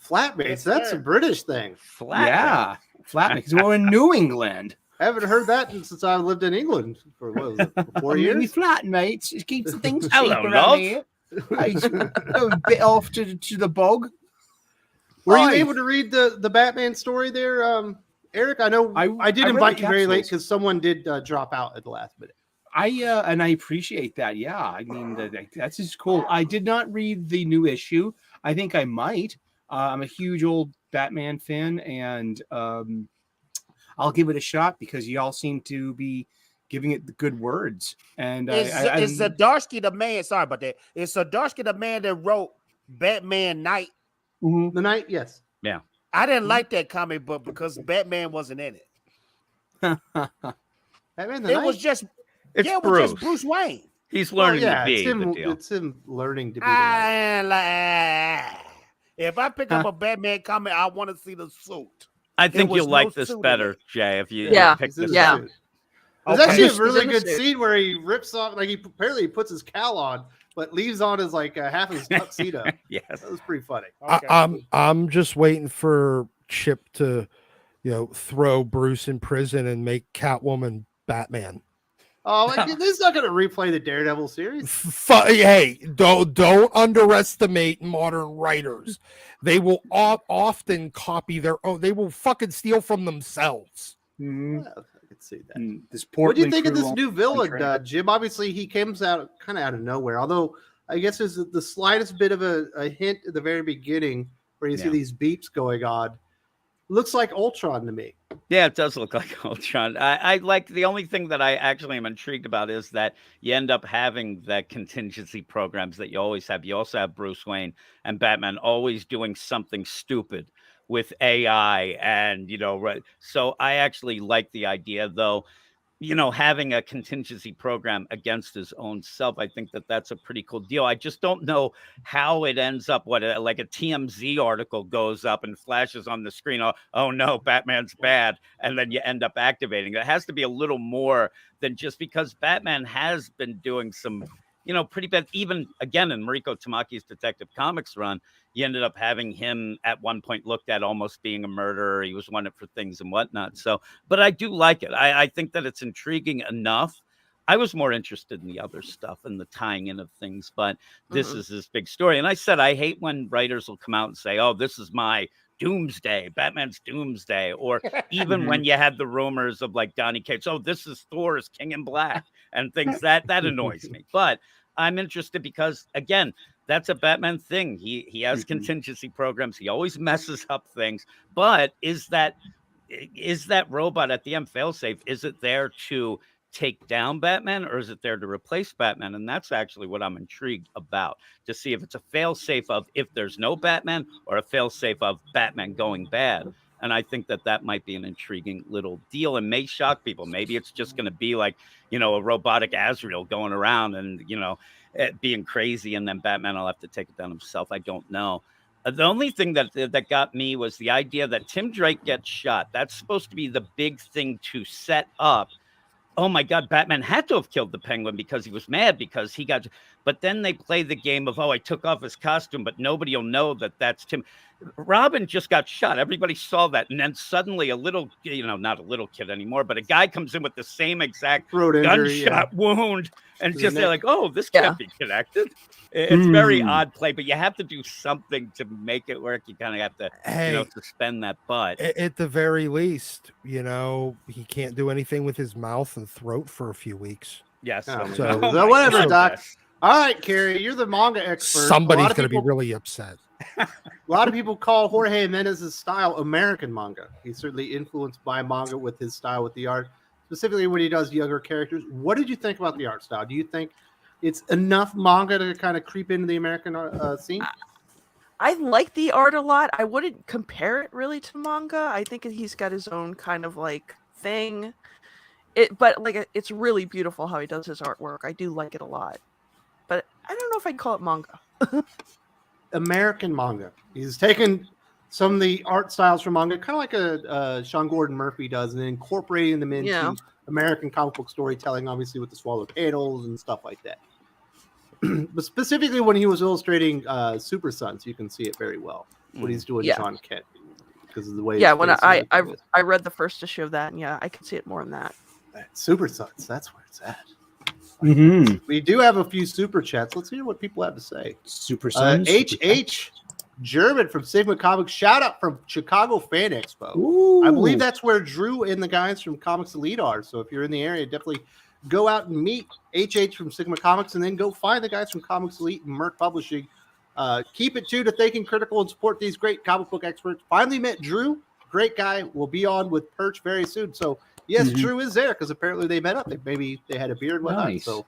Flatmates, that's a British thing. Yeah, flatmates. We're in New England. I haven't heard that since I lived in England for what was it, 4 Maybe years. flat, mate. It keeps things cheap Hello, around love. here. A bit off to the bog. Were you Oi. able to read the Batman story there, Eric? I know I did I read invite the you very late capsules. because someone did drop out at the last minute. And I appreciate that. Yeah, I mean that's just cool. I did not read the new issue. I think I might. I'm a huge old Batman fan, and I'll give it a shot because y'all seem to be giving it the good words. And Is Zdarsky the man? Sorry about that. Is Zdarsky the man that wrote Batman Night? The night, yes. Yeah. I didn't like that comic book because Batman wasn't in it. Batman the It Night? was just It's it was Bruce. just Bruce Wayne. He's Well, learning yeah, to be it's him, the deal. it's him learning to be the Knight. If I pick up a Batman comic, I want to see the suit. I think was you'll like no this suit in better, it. Jay, if you Yeah. pick He's in this a Yeah. up. suit. There's Okay. actually a He's really in a good suit. scene where he rips off, like he apparently puts his cowl on, but leaves on his like half his tuxedo. Yes. That was pretty funny. Okay. I'm just waiting for Chip to, throw Bruce in prison and make Catwoman Batman. Oh, like, this is not going to replay the Daredevil series. Hey, don't underestimate modern writers. They will often copy their own. They will fucking steal from themselves. Yeah, I could see that. This What do you Portland think of crew this won't new be villain, trained. Jim? Obviously, he comes out kind of out of nowhere. Although I guess there's the slightest bit of a hint at the very beginning where you see Yeah. these beeps going on. Looks like Ultron to me. Yeah, it does look like Ultron. I like the only thing that I actually am intrigued about is that you end up having that contingency programs that you always have. You also have Bruce Wayne and Batman always doing something stupid with AI and, right. So I actually like the idea, though, having a contingency program against his own self. I think that that's a pretty cool deal. I just don't know how it ends up. Like a TMZ article goes up and flashes on the screen. Oh no, Batman's bad. And then you end up activating it. It has to be a little more than just because Batman has been doing some, pretty bad. Even again, in Mariko Tamaki's Detective Comics run, you ended up having him at one point looked at almost being a murderer. He was wanted for things and whatnot. So, but I do like it. I think that it's intriguing enough. I was more interested in the other stuff and the tying in of things, but this is this big story. And I said, I hate when writers will come out and say, oh, this is my Doomsday, Batman's Doomsday, or even when you had the rumors of like Donny Cates, oh, this is Thor's King in Black and things that annoys me. But I'm interested because, again, that's a Batman thing. He has contingency programs. He always messes up things. But is that robot at the end failsafe? Is it there to take down Batman or is it there to replace Batman? And that's actually what I'm intrigued about, to see if it's a failsafe of if there's no Batman or a failsafe of Batman going bad. And I think that might be an intriguing little deal and may shock people. Maybe it's just going to be like, a robotic Azrael going around and, being crazy, and then Batman will have to take it down himself. I don't know. The only thing that got me was the idea that Tim Drake gets shot. That's supposed to be the big thing to set up. Oh my God, Batman had to have killed the Penguin because he was mad because he got. But then they play the game of, I took off his costume, but nobody will know that that's Tim. Robin just got shot. Everybody saw that. And then suddenly a little, not a little kid anymore, but a guy comes in with the same exact Throat injury, gunshot wound. And To just the they're neck. like, oh, this can't be connected. It's very odd play, but you have to do something to make it work. You kind of have to, suspend that butt. At the very least, he can't do anything with his mouth and throat for a few weeks. Yes. So my whatever, God. Doc. All right, Carrie, you're the manga expert. Somebody's going to be really upset. A lot of people call Jorge Jimenez's style American manga. He's certainly influenced by manga with his style with the art, specifically when he does younger characters. What did you think about the art style? Do you think it's enough manga to kind of creep into the American scene? I like the art a lot. I wouldn't compare it really to manga. I think he's got his own kind of like thing. It's really beautiful how he does his artwork. I do like it a lot. But I don't know if I'd call it manga. American manga. He's taken some of the art styles from manga, kind of like a Sean Gordon Murphy does, and then incorporating them into American comic book storytelling, obviously with the swallowed panels and stuff like that. But specifically when he was illustrating Super Sons, you can see it very well, what he's doing to Sean Kent. because of the way. Yeah, his when face I and everything is. I read the first issue of that, and yeah, I can see it more than that. Super Sons, that's where it's at. Mm-hmm. We do have a few super chats. Let's hear what people have to say. Super Sons. HH German from Sigma Comics. Shout out from Chicago Fan Expo. Ooh. I believe that's where Drew and the guys from Comics Elite are. So if you're in the area, definitely go out and meet HH from Sigma Comics, and then go find the guys from Comics Elite and Merc Publishing. Keep it to Thinking Critical and support these great comic book experts. Finally met Drew. Great guy. Will be on with Perch very soon. So yes, Drew is there because apparently they met up. Maybe they had a beer and whatnot. Nice. So if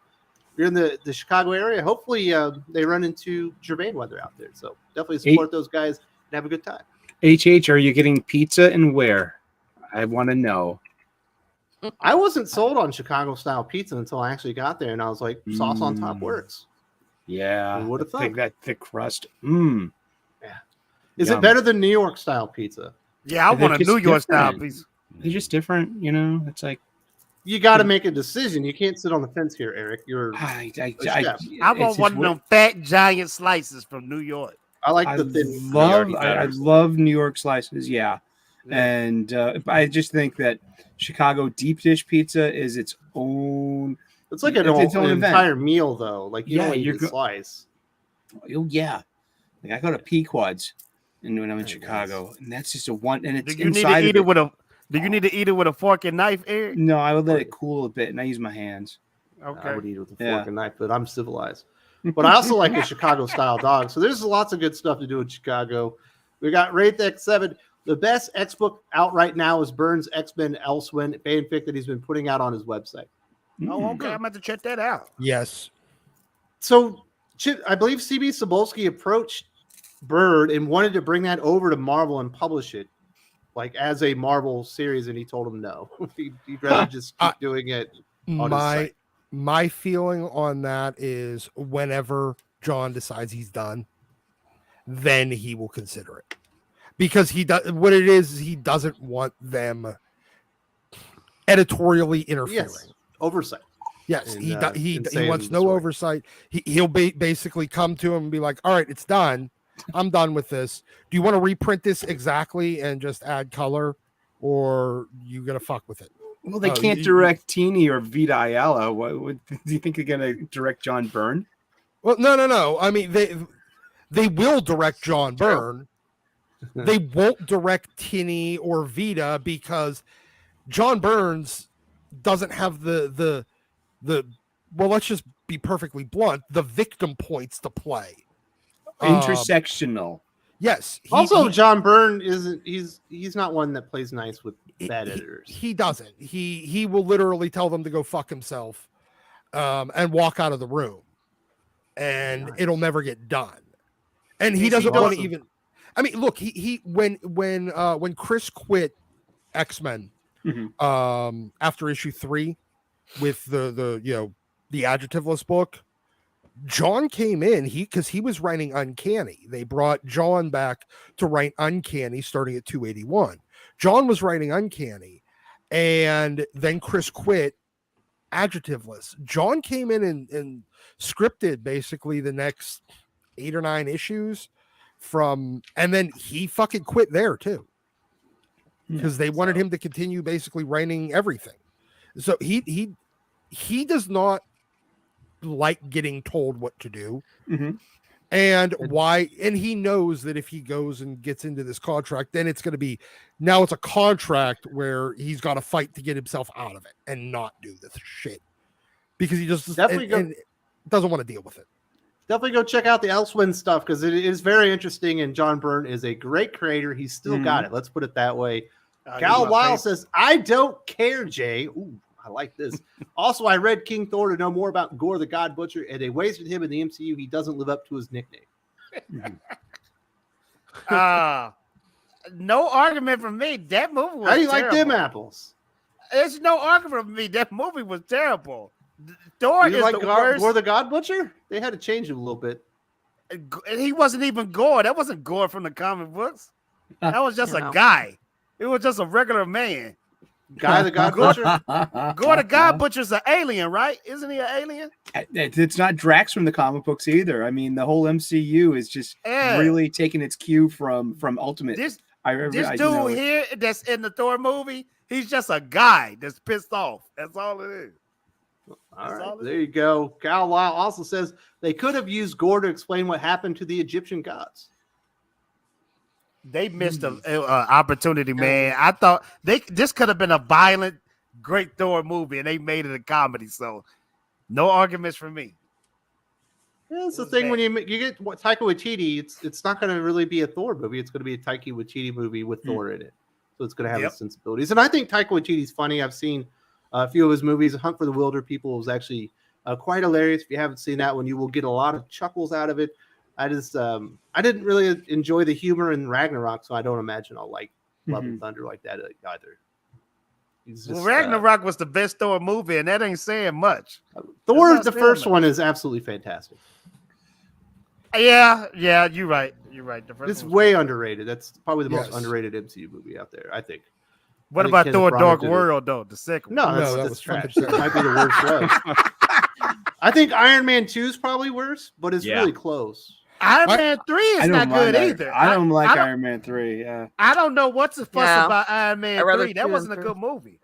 you're in the Chicago area, hopefully they run into Germain weather out there. So definitely support those guys and have a good time. HH, are you getting pizza and where? I want to know. I wasn't sold on Chicago style pizza until I actually got there, and I was like, sauce on top works. Yeah. Who would have thought? That thick crust. Mmm. Is Yum. it better than New York style pizza? Yeah, I They're want a just New York style different. pizza. They're just different, you know. It's like You got to make a decision. You can't sit on the fence here, Eric. You're. I I want one of them fat giant slices from New York. I like the thin. I love New York slices. Yeah. And I just think that Chicago deep dish pizza is its own. It's like an entire meal, though. Like you don't eat a slice. Oh yeah, like I go to Pequod's, and when I'm in Chicago, and that's just a one. And it's inside. Do you need to eat it with a fork and knife, Eric? No, I would let it cool a bit, and I use my hands. Okay. I would eat it with a fork and knife, but I'm civilized. But I also like a Chicago style dog. So there's lots of good stuff to do in Chicago. We got Wraith X7. The best X book out right now is Burns' X-Men Elsewhere fanfic that he's been putting out on his website. Oh, okay. I'm about to check that out. Yes. So I believe CB Cebulski approached Bird and wanted to bring that over to Marvel and publish it, like as a Marvel series, and he told him no. He'd rather just keep doing it on his site. My feeling on that is whenever John decides he's done, then he will consider it. Because he doesn't want them editorially interfering. Yes. Oversight. Yes, he wants no oversight. He'll basically come to him and be like, all right, it's done. I'm done with this. Do you want to reprint this exactly and just add color, or you gonna fuck with it? Well, they can't direct Tini or Vita Ayala. What do you think they're gonna direct John Byrne? Well, no. I mean, they will direct John Byrne. They won't direct Tini or Vita because John Burns doesn't have the well, let's just be perfectly blunt, the victim points to play. Intersectional. Yes. John Byrne he's not one that plays nice with bad editors. He doesn't. He will literally tell them to go fuck himself and walk out of the room. And it'll never get done. And he doesn't want to even. I mean, look, when Chris quit X-Men after issue 3 with the adjectiveless book, John came in because he was writing Uncanny. They brought John back to write Uncanny starting at 281. John was writing Uncanny, and then Chris quit adjectiveless. John came in and scripted basically the next 8 or 9 issues and then he fucking quit there too because they wanted him to continue basically writing everything. So he does not like getting told what to do and why. And he knows that if he goes and gets into this contract, then it's a contract where he's got to fight to get himself out of it and not do this shit because he just definitely doesn't want to deal with it. Definitely go check out the Elsewhere stuff because it is very interesting. And John Byrne is a great creator. He's still got it. Let's put it that way. Gal Weil says, I don't care, Jay. Ooh, I like this. Also, I read King Thor to know more about Gore the God Butcher, and they wasted him in the MCU. He doesn't live up to his nickname. No argument from me. That movie was How do you terrible. like them apples? There's no argument from me. That movie was terrible. Thor you is like the worst. Gore the God Butcher? They had to change him a little bit. He wasn't even Gore. That wasn't Gore from the comic books. That was just a guy. It was just a regular man. Guy the God Butcher? Gore the God Butcher's an alien, right? Isn't he an alien? It's not Drax from the comic books either. I mean, the whole MCU is just really taking its cue from Ultimate. This dude here that's in the Thor movie, he's just a guy that's pissed off. That's all it is. All right, there you go. Cal Lyle also says they could have used Gore to explain what happened to the Egyptian gods. They missed an opportunity, man. I thought this could have been a violent, great Thor movie, and they made it a comedy. So, no arguments from me. Yeah, it's the thing when you get Taika Waititi, it's not going to really be a Thor movie. It's going to be a Taika Waititi movie with Thor in it. So it's going to have its sensibilities. And I think Taika Waititi's funny. I've seen a few of his movies. Hunt for the Wilder People was actually quite hilarious. If you haven't seen that one, you will get a lot of chuckles out of it. I didn't really enjoy the humor in Ragnarok, so I don't imagine I'll like Love and Thunder like that either. Just, Ragnarok was the best Thor movie, and that ain't saying much. Thor, the first one, is absolutely fantastic. Yeah, you're right. You're right. It's way underrated. That's probably the most underrated MCU movie out there, I think. What about Thor Dark World, though? The second one? No, that's trash. It might be the worst one. I think Iron Man 2 is probably worse, but it's really close. Iron Man 3 is not good either. I don't like Iron Man 3. Yeah. I don't know what's the fuss about Iron Man 3. That wasn't a good movie.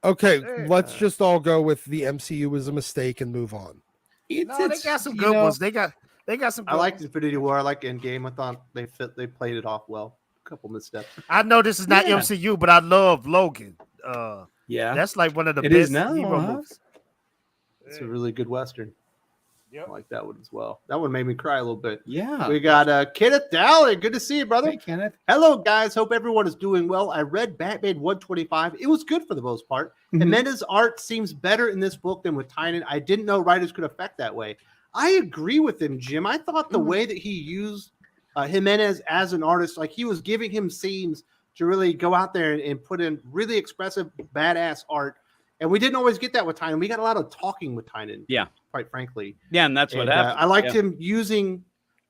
Okay, let's just all go with the MCU was a mistake and move on. They got some good ones. They got some. I liked Infinity War. I like Endgame. I thought they played it off well. A couple missteps. I know this is not MCU, but I love Logan. That's like one of the best hero movies. It's a really good Western. Yep. I like that one as well. That one made me cry a little bit. Yeah. We got Kenneth Dowling. Good to see you, brother. Hey, Kenneth. Hello, guys. Hope everyone is doing well. I read Batman 125. It was good for the most part. Jimenez's art seems better in this book than with Tynion. I didn't know writers could affect that way. I agree with him, Jim. I thought the way that he used Jimenez as an artist, like he was giving him scenes to really go out there and put in really expressive, badass art. And we didn't always get that with Tynion. We got a lot of talking with Tynion. Yeah. Quite frankly. Yeah, and that's what happened. I liked him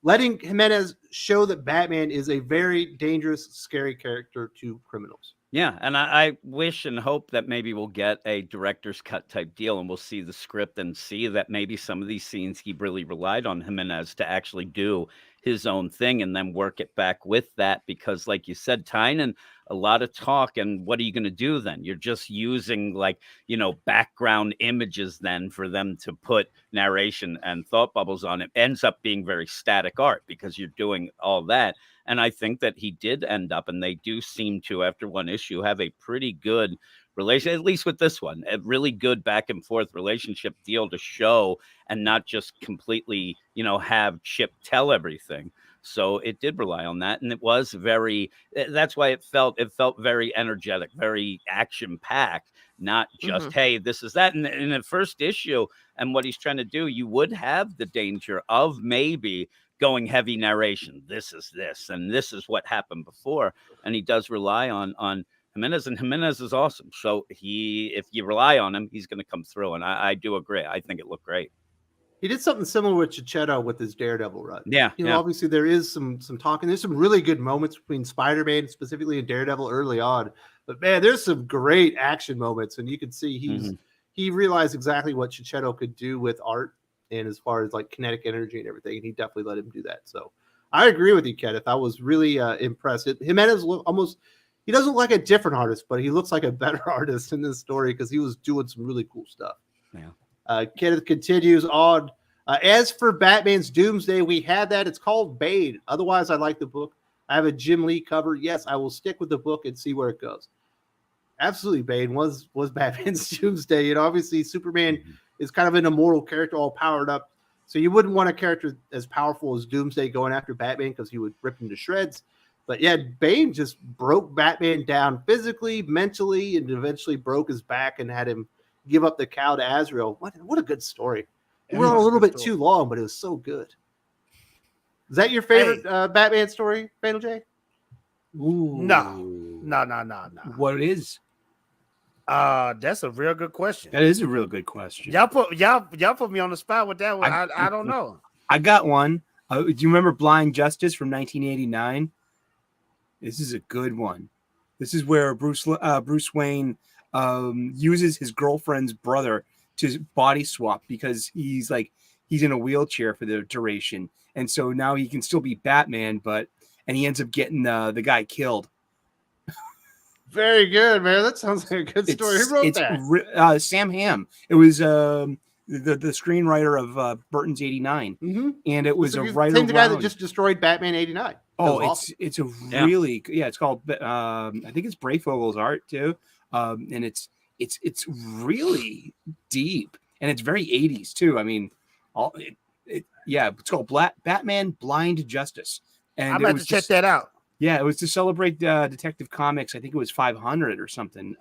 letting Jimenez show that Batman is a very dangerous, scary character to criminals. Yeah, and I wish and hope that maybe we'll get a director's cut type deal and we'll see the script and see that maybe some of these scenes he really relied on Jimenez to actually do his own thing and then work it back with that. Because like you said, Tynion, a lot of talk, and what are you going to do then? You're just using background images then for them to put narration and thought bubbles on it. Ends up being very static art because you're doing all that. And I think that he did end up, and they do seem to, after one issue, have a pretty good relation, at least with this one, a really good back and forth relationship deal to show and not just completely, have Chip tell everything. So it did rely on that. And it was that's why it felt very energetic, very action packed, not just, hey, this is that. And in the first issue and what he's trying to do, you would have the danger of maybe going heavy narration. This is this, and this is what happened before. And he does rely on Jimenez, and Jimenez is awesome. So if you rely on him, he's going to come through. And I do agree. I think it looked great. He did something similar with Chichetto with his Daredevil run. Yeah. Obviously there is some talking. There's some really good moments between Spider-Man, specifically in Daredevil early on. But man, there's some great action moments, and you can see he realized exactly what Chichetto could do with art and as far as like kinetic energy and everything, and he definitely let him do that. So I agree with you, Kenneth. I was really impressed. Jimenez he doesn't look like a different artist, but he looks like a better artist in this story because he was doing some really cool stuff. Yeah. Kenneth continues on. As for Batman's Doomsday, we had that. It's called Bane. Otherwise, I like the book. I have a Jim Lee cover. Yes, I will stick with the book and see where it goes. Absolutely, Bane was Batman's Doomsday. And obviously, Superman is kind of an immortal character, all powered up. So you wouldn't want a character as powerful as Doomsday going after Batman because he would rip him to shreds. But yeah, Bane just broke Batman down physically, mentally, and eventually broke his back and had him give up the cow to Azrael. What a good story. It went on a little bit too long, but it was so good. Is that your favorite Batman story, Fatal J? Ooh. No. What is? That's a real good question. That is a real good question. Y'all put me on the spot with that one. I don't know. I got one. Do you remember Blind Justice from 1989? This is a good one. This is where Bruce Wayne uses his girlfriend's brother to body swap because he's in a wheelchair for the duration, and so now he can still be Batman, and he ends up getting the guy killed Very good, man. That sounds like a good story. Who wrote that? Sam Hamm. It was the screenwriter of Burton's 89, and it was So a you right think the guy that around- just destroyed Batman 89. Oh, awesome. it's a really it's called I think it's Brayfogel's art too, and it's really deep and it's very 80s too. I mean, it's called Batman Blind Justice, and I'm about to check that out. Yeah, it was to celebrate Detective Comics. I think it was 500 or something,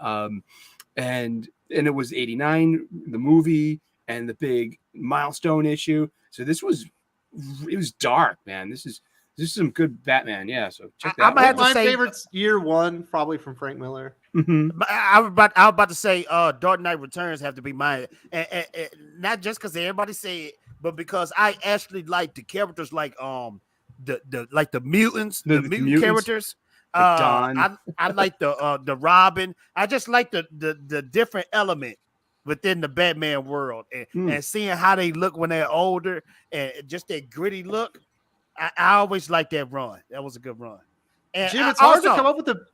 and it was 89 the movie and the big milestone issue. So it was dark, man. This is some good Batman. Yeah, so check that out. I have to My say, favorite's year one, probably from Frank Miller. I was about to say, Dark Knight Returns have to be mine, and not just because everybody say it, but because I actually like the characters, like the mutants, the mutant characters. Like Dawn. I like the Robin. I just like the different element within the Batman world, and seeing how they look when they're older, and just that gritty look. I always like that run. That was a good run. And Jim, it's hard to come up with the.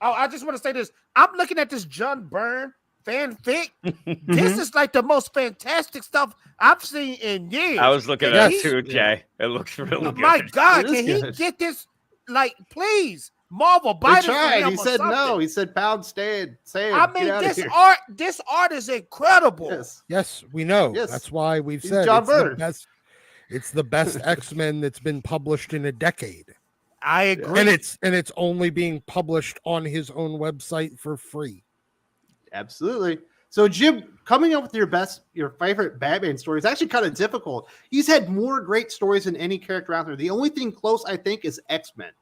Oh, I just want to say this. I'm looking at this John Byrne fanfic. This is like the most fantastic stuff I've seen in years. I was looking at it too, Jay. It looks really good. My God, can he get this? Like, please, Marvel, buy this. He tried. He said no. He said pound stand. I mean, this art is incredible. Yes, we know. Yes. That's why we've said John it's Byrne. it's the best X-Men that's been published in a decade. I agree. And it's only being published on his own website for free. Absolutely. So, Jim, coming up with your favorite Batman story is actually kind of difficult. He's had more great stories than any character out there. The only thing close, I think, is X-Men.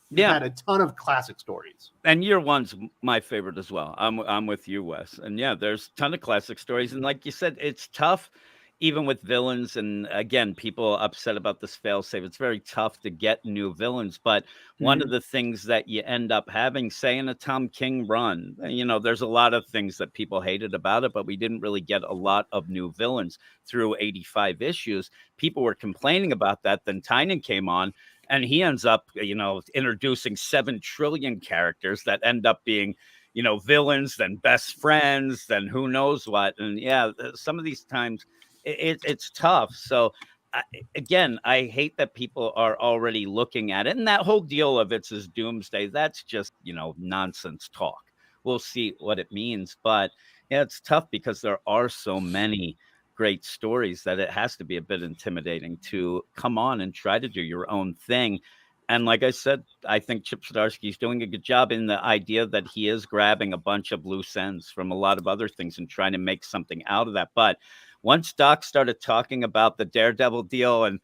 He's had a ton of classic stories. And year one's my favorite as well. I'm with you, Wes. And yeah, there's a ton of classic stories. And like you said, it's tough, even with villains. And again, people upset about this failsafe. It's very tough to get new villains. But one of the things that you end up having, say, in a Tom King run, there's a lot of things that people hated about it, but we didn't really get a lot of new villains through 85 issues. People were complaining about that. Then Tynan came on, and he ends up, introducing 7 trillion characters that end up being, villains, then best friends, then who knows what. And yeah, some of these times it's tough. So again, I hate that people are already looking at it. And that whole deal of it's his doomsday, that's just, nonsense talk. We'll see what it means. But yeah, it's tough because there are so many great stories that it has to be a bit intimidating to come on and try to do your own thing. And like I said, I think Chip Zdarsky is doing a good job in the idea that he is grabbing a bunch of loose ends from a lot of other things and trying to make something out of that. But once Doc started talking about the Daredevil deal, and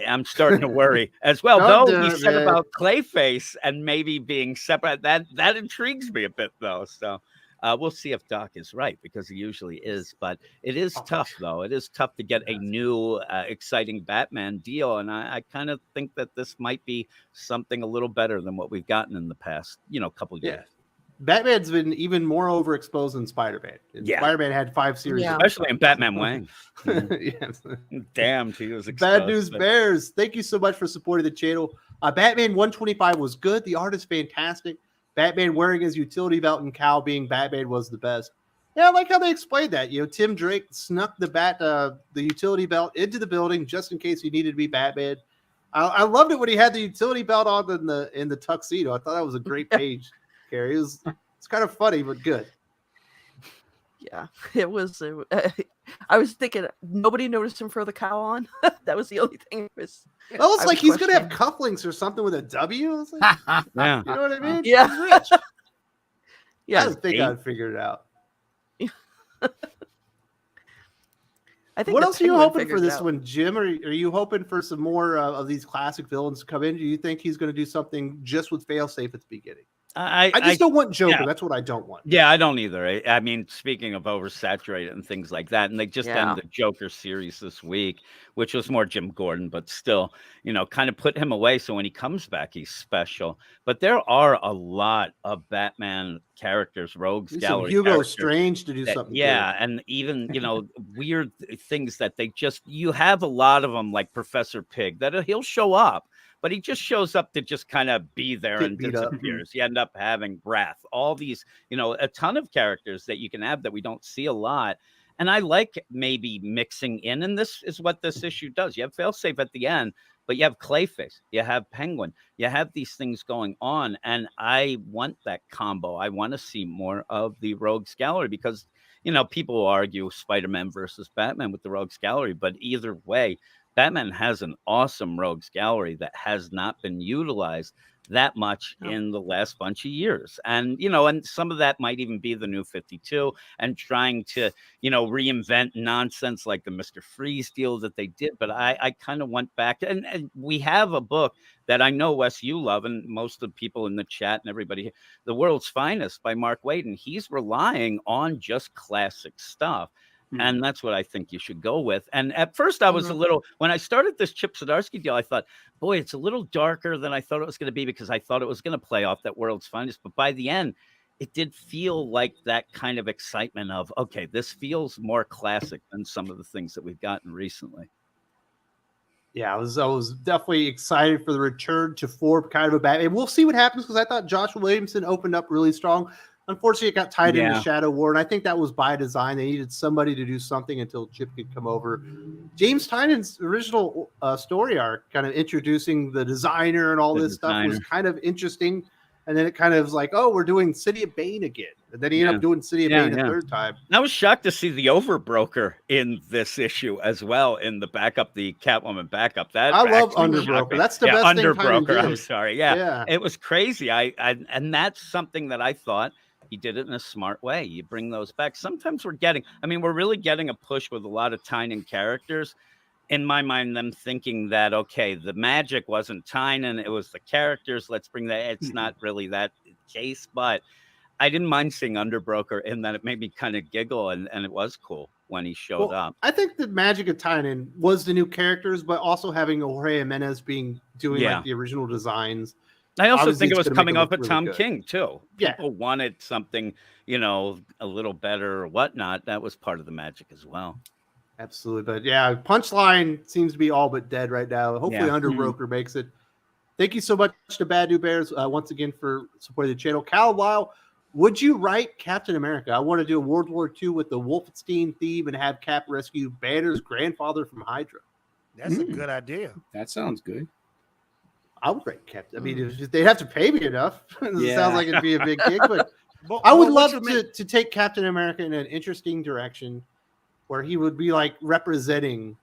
I'm starting to worry as well, though he said about Clayface and maybe being separate, that intrigues me a bit, though. So we'll see if Doc is right, because he usually is. But it is tough, though. It is tough to get a new, exciting Batman deal. And I kind of think that this might be something a little better than what we've gotten in the past, couple of years. Batman's been even more overexposed than Spider-Man. Spider-Man had 5 series. Especially in Batman Wang. Yes. Damned, he was exposed. Bad News Bears, thank you so much for supporting the channel. Batman 125 was good. The art is fantastic. Batman wearing his utility belt and cowl being Batman was the best. Yeah, I like how they explained that. Tim Drake snuck the utility belt into the building just in case he needed to be Batman. I loved it when he had the utility belt on in the tuxedo. I thought that was a great page, Carrie. It's kind of funny but good. Yeah, it was. I was thinking nobody noticed him for the cowl on. That was the only thing. It looks like he's gonna have cufflinks or something with a W. I was like, yeah, you know what I mean? Yeah, he's rich. Yeah, I think I'd figure it out. I think. What else are you hoping for this one, Jim? Are you hoping for some more of these classic villains to come in? Do you think he's going to do something just with failsafe at the beginning? I just don't want Joker. Yeah. That's what I don't want. Yeah, I don't either. I mean, speaking of oversaturated and things like that, and they just ended the Joker series this week, which was more Jim Gordon, but still, kind of put him away. So when he comes back, he's special. But there are a lot of Batman characters, rogues, gallery Hugo characters Strange to do something. Yeah, good. And even weird things that you have a lot of them, like Professor Pig, that he'll show up. but he just shows up to just kind of be there Get and beat up. disappears. You end up having Wrath, all these, a ton of characters that you can have that we don't see a lot. And I like maybe mixing in, and this is what this issue does. You have Failsafe at the end, but you have Clayface, you have Penguin, you have these things going on, and I want that combo. I want to see more of the Rogues Gallery because, people will argue Spider-Man versus Batman with the Rogues Gallery, but either way, Batman has an awesome Rogues Gallery that has not been utilized that much in the last bunch of years. And, and some of that might even be the New 52 and trying to, reinvent nonsense like the Mr. Freeze deal that they did. But I kind of went back and we have a book that I know, Wes, you love, and most of the people in the chat and everybody, The World's Finest by Mark Waid, and he's relying on just classic stuff. And that's what I think you should go with. And at first I was a little, when I started this Chip Zdarsky deal, I thought, boy, it's a little darker than I thought it was going to be because I thought it was going to play off that World's Finest. But by the end, it did feel like that kind of excitement of, okay, this feels more classic than some of the things that we've gotten recently. Yeah, I was definitely excited for the return to form kind of a Batman. We'll see what happens because I thought Joshua Williamson opened up really strong. Unfortunately, it got tied into Shadow War, and I think that was by design. They needed somebody to do something until Chip could come over. James Tynan's original story arc, kind of introducing the designer and all this stuff, was kind of interesting. And then it kind of was like, oh, we're doing City of Bane again. And then he ended up doing City of Bane a third time. I was shocked to see the Overbroker in this issue as well, in the backup, the Catwoman backup. That I love Underbroker. That's the best thing Tynan did. I'm sorry. Yeah, it was crazy. And that's something that I thought he did it in a smart way. You bring those back. Sometimes we're really getting a push with a lot of Tynan characters. In my mind, them thinking that, okay, the magic wasn't Tynan, it was the characters. Let's bring that. It's not really that case, but I didn't mind seeing Underbroker in that. It made me kind of giggle, and it was cool when he showed up. I think the magic of Tynan was the new characters, but also having Jorge Jimenez doing like the original designs. I also think it was coming off of really Tom King too. Yeah. People wanted something, a little better or whatnot. That was part of the magic as well. Absolutely. But yeah, Punchline seems to be all but dead right now. Hopefully Underbroker makes it. Thank you so much to Bad New Bears once again for supporting the channel. Cal Lyle, would you write Captain America? I want to do a World War II with the Wolfenstein theme and have Cap rescue Banner's grandfather from Hydra. That's a good idea. That sounds good. I would write Captain. I mean, if they'd have to pay me enough. It sounds like it'd be a big gig, but I would love to take Captain America in an interesting direction where he would be like representing,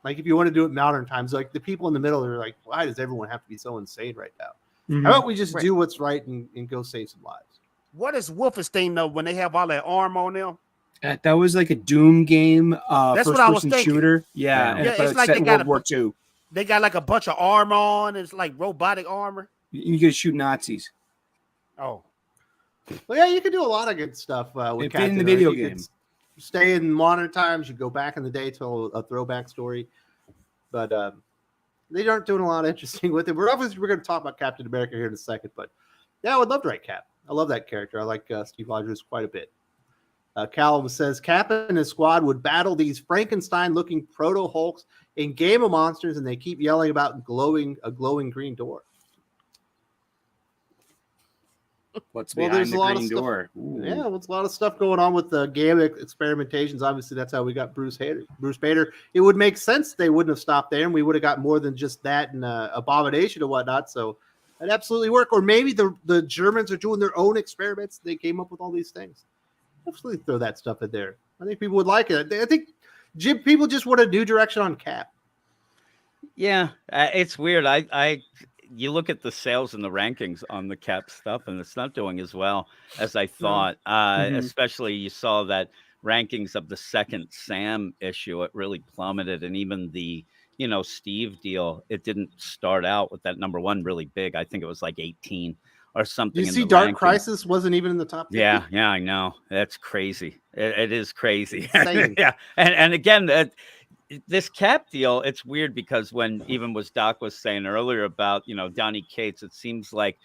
like if you want to do it modern times, like the people in the middle are like, why does everyone have to be so insane right now? How about we just do what's right and go save some lives? What is Wolfenstein though when they have all that arm on them? That was like a Doom game. That's what I was thinking. Shooter. Yeah, it's like they got World War II. They got like a bunch of armor on. It's like robotic armor. You get to shoot Nazis. Oh, well, yeah, you can do a lot of good stuff with Captain in the video game. Stay in modern times. You go back in the day, tell a throwback story, but they aren't doing a lot of interesting with it. We're going to talk about Captain America here in a second, but yeah, I would love to write Cap. I love that character. I like Steve Rogers quite a bit. Callum says Cap and his squad would battle these Frankenstein-looking proto-Hulks in Game of Monsters, and they keep yelling about a glowing green door. What's behind the green door? Yeah, there's a lot of stuff going on with the gamma experimentations. Obviously, that's how we got Bruce Banner. It would make sense they wouldn't have stopped there, and we would have got more than just that and Abomination and whatnot. So that absolutely work. Or maybe the Germans are doing their own experiments. They came up with all these things. Absolutely throw that stuff in there. I think people would like it. I think people just want a new direction on Cap. Yeah, it's weird. You look at the sales and the rankings on the Cap stuff, and it's not doing as well as I thought. Especially you saw that rankings of the second Sam issue, it really plummeted. And even the, Steve deal, it didn't start out with that number one really big. I think it was like 18 or something. You see Dark Crisis wasn't even in the top 50? Yeah, I know. That's crazy. It is crazy. Yeah. And again, this Cap deal, it's weird because when even Doc was saying earlier about, Donny Cates, it seems like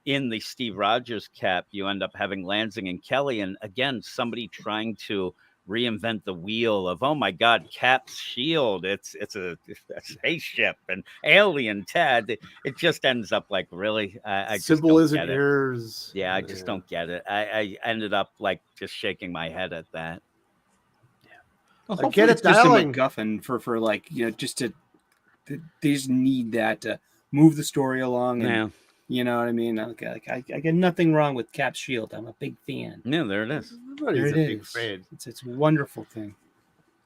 in the Steve Rogers Cap, you end up having Lansing and Kelly. And again, somebody trying to reinvent the wheel of, oh my God, Cap's shield. It's a spaceship and alien Ted. It just ends up like, really? I just Symbol don't isn't get it. yours. Yeah, I just don't get it. I ended up like just shaking my head at that. Well, I hopefully get it, it's just a dialing. MacGuffin for like, just to they just need that to move the story along. And, Yeah. You know what I mean? Okay, I get nothing wrong with Cap's shield. I'm a big fan. Yeah, there it is. Everybody's There a it big is. fan. It's a wonderful thing.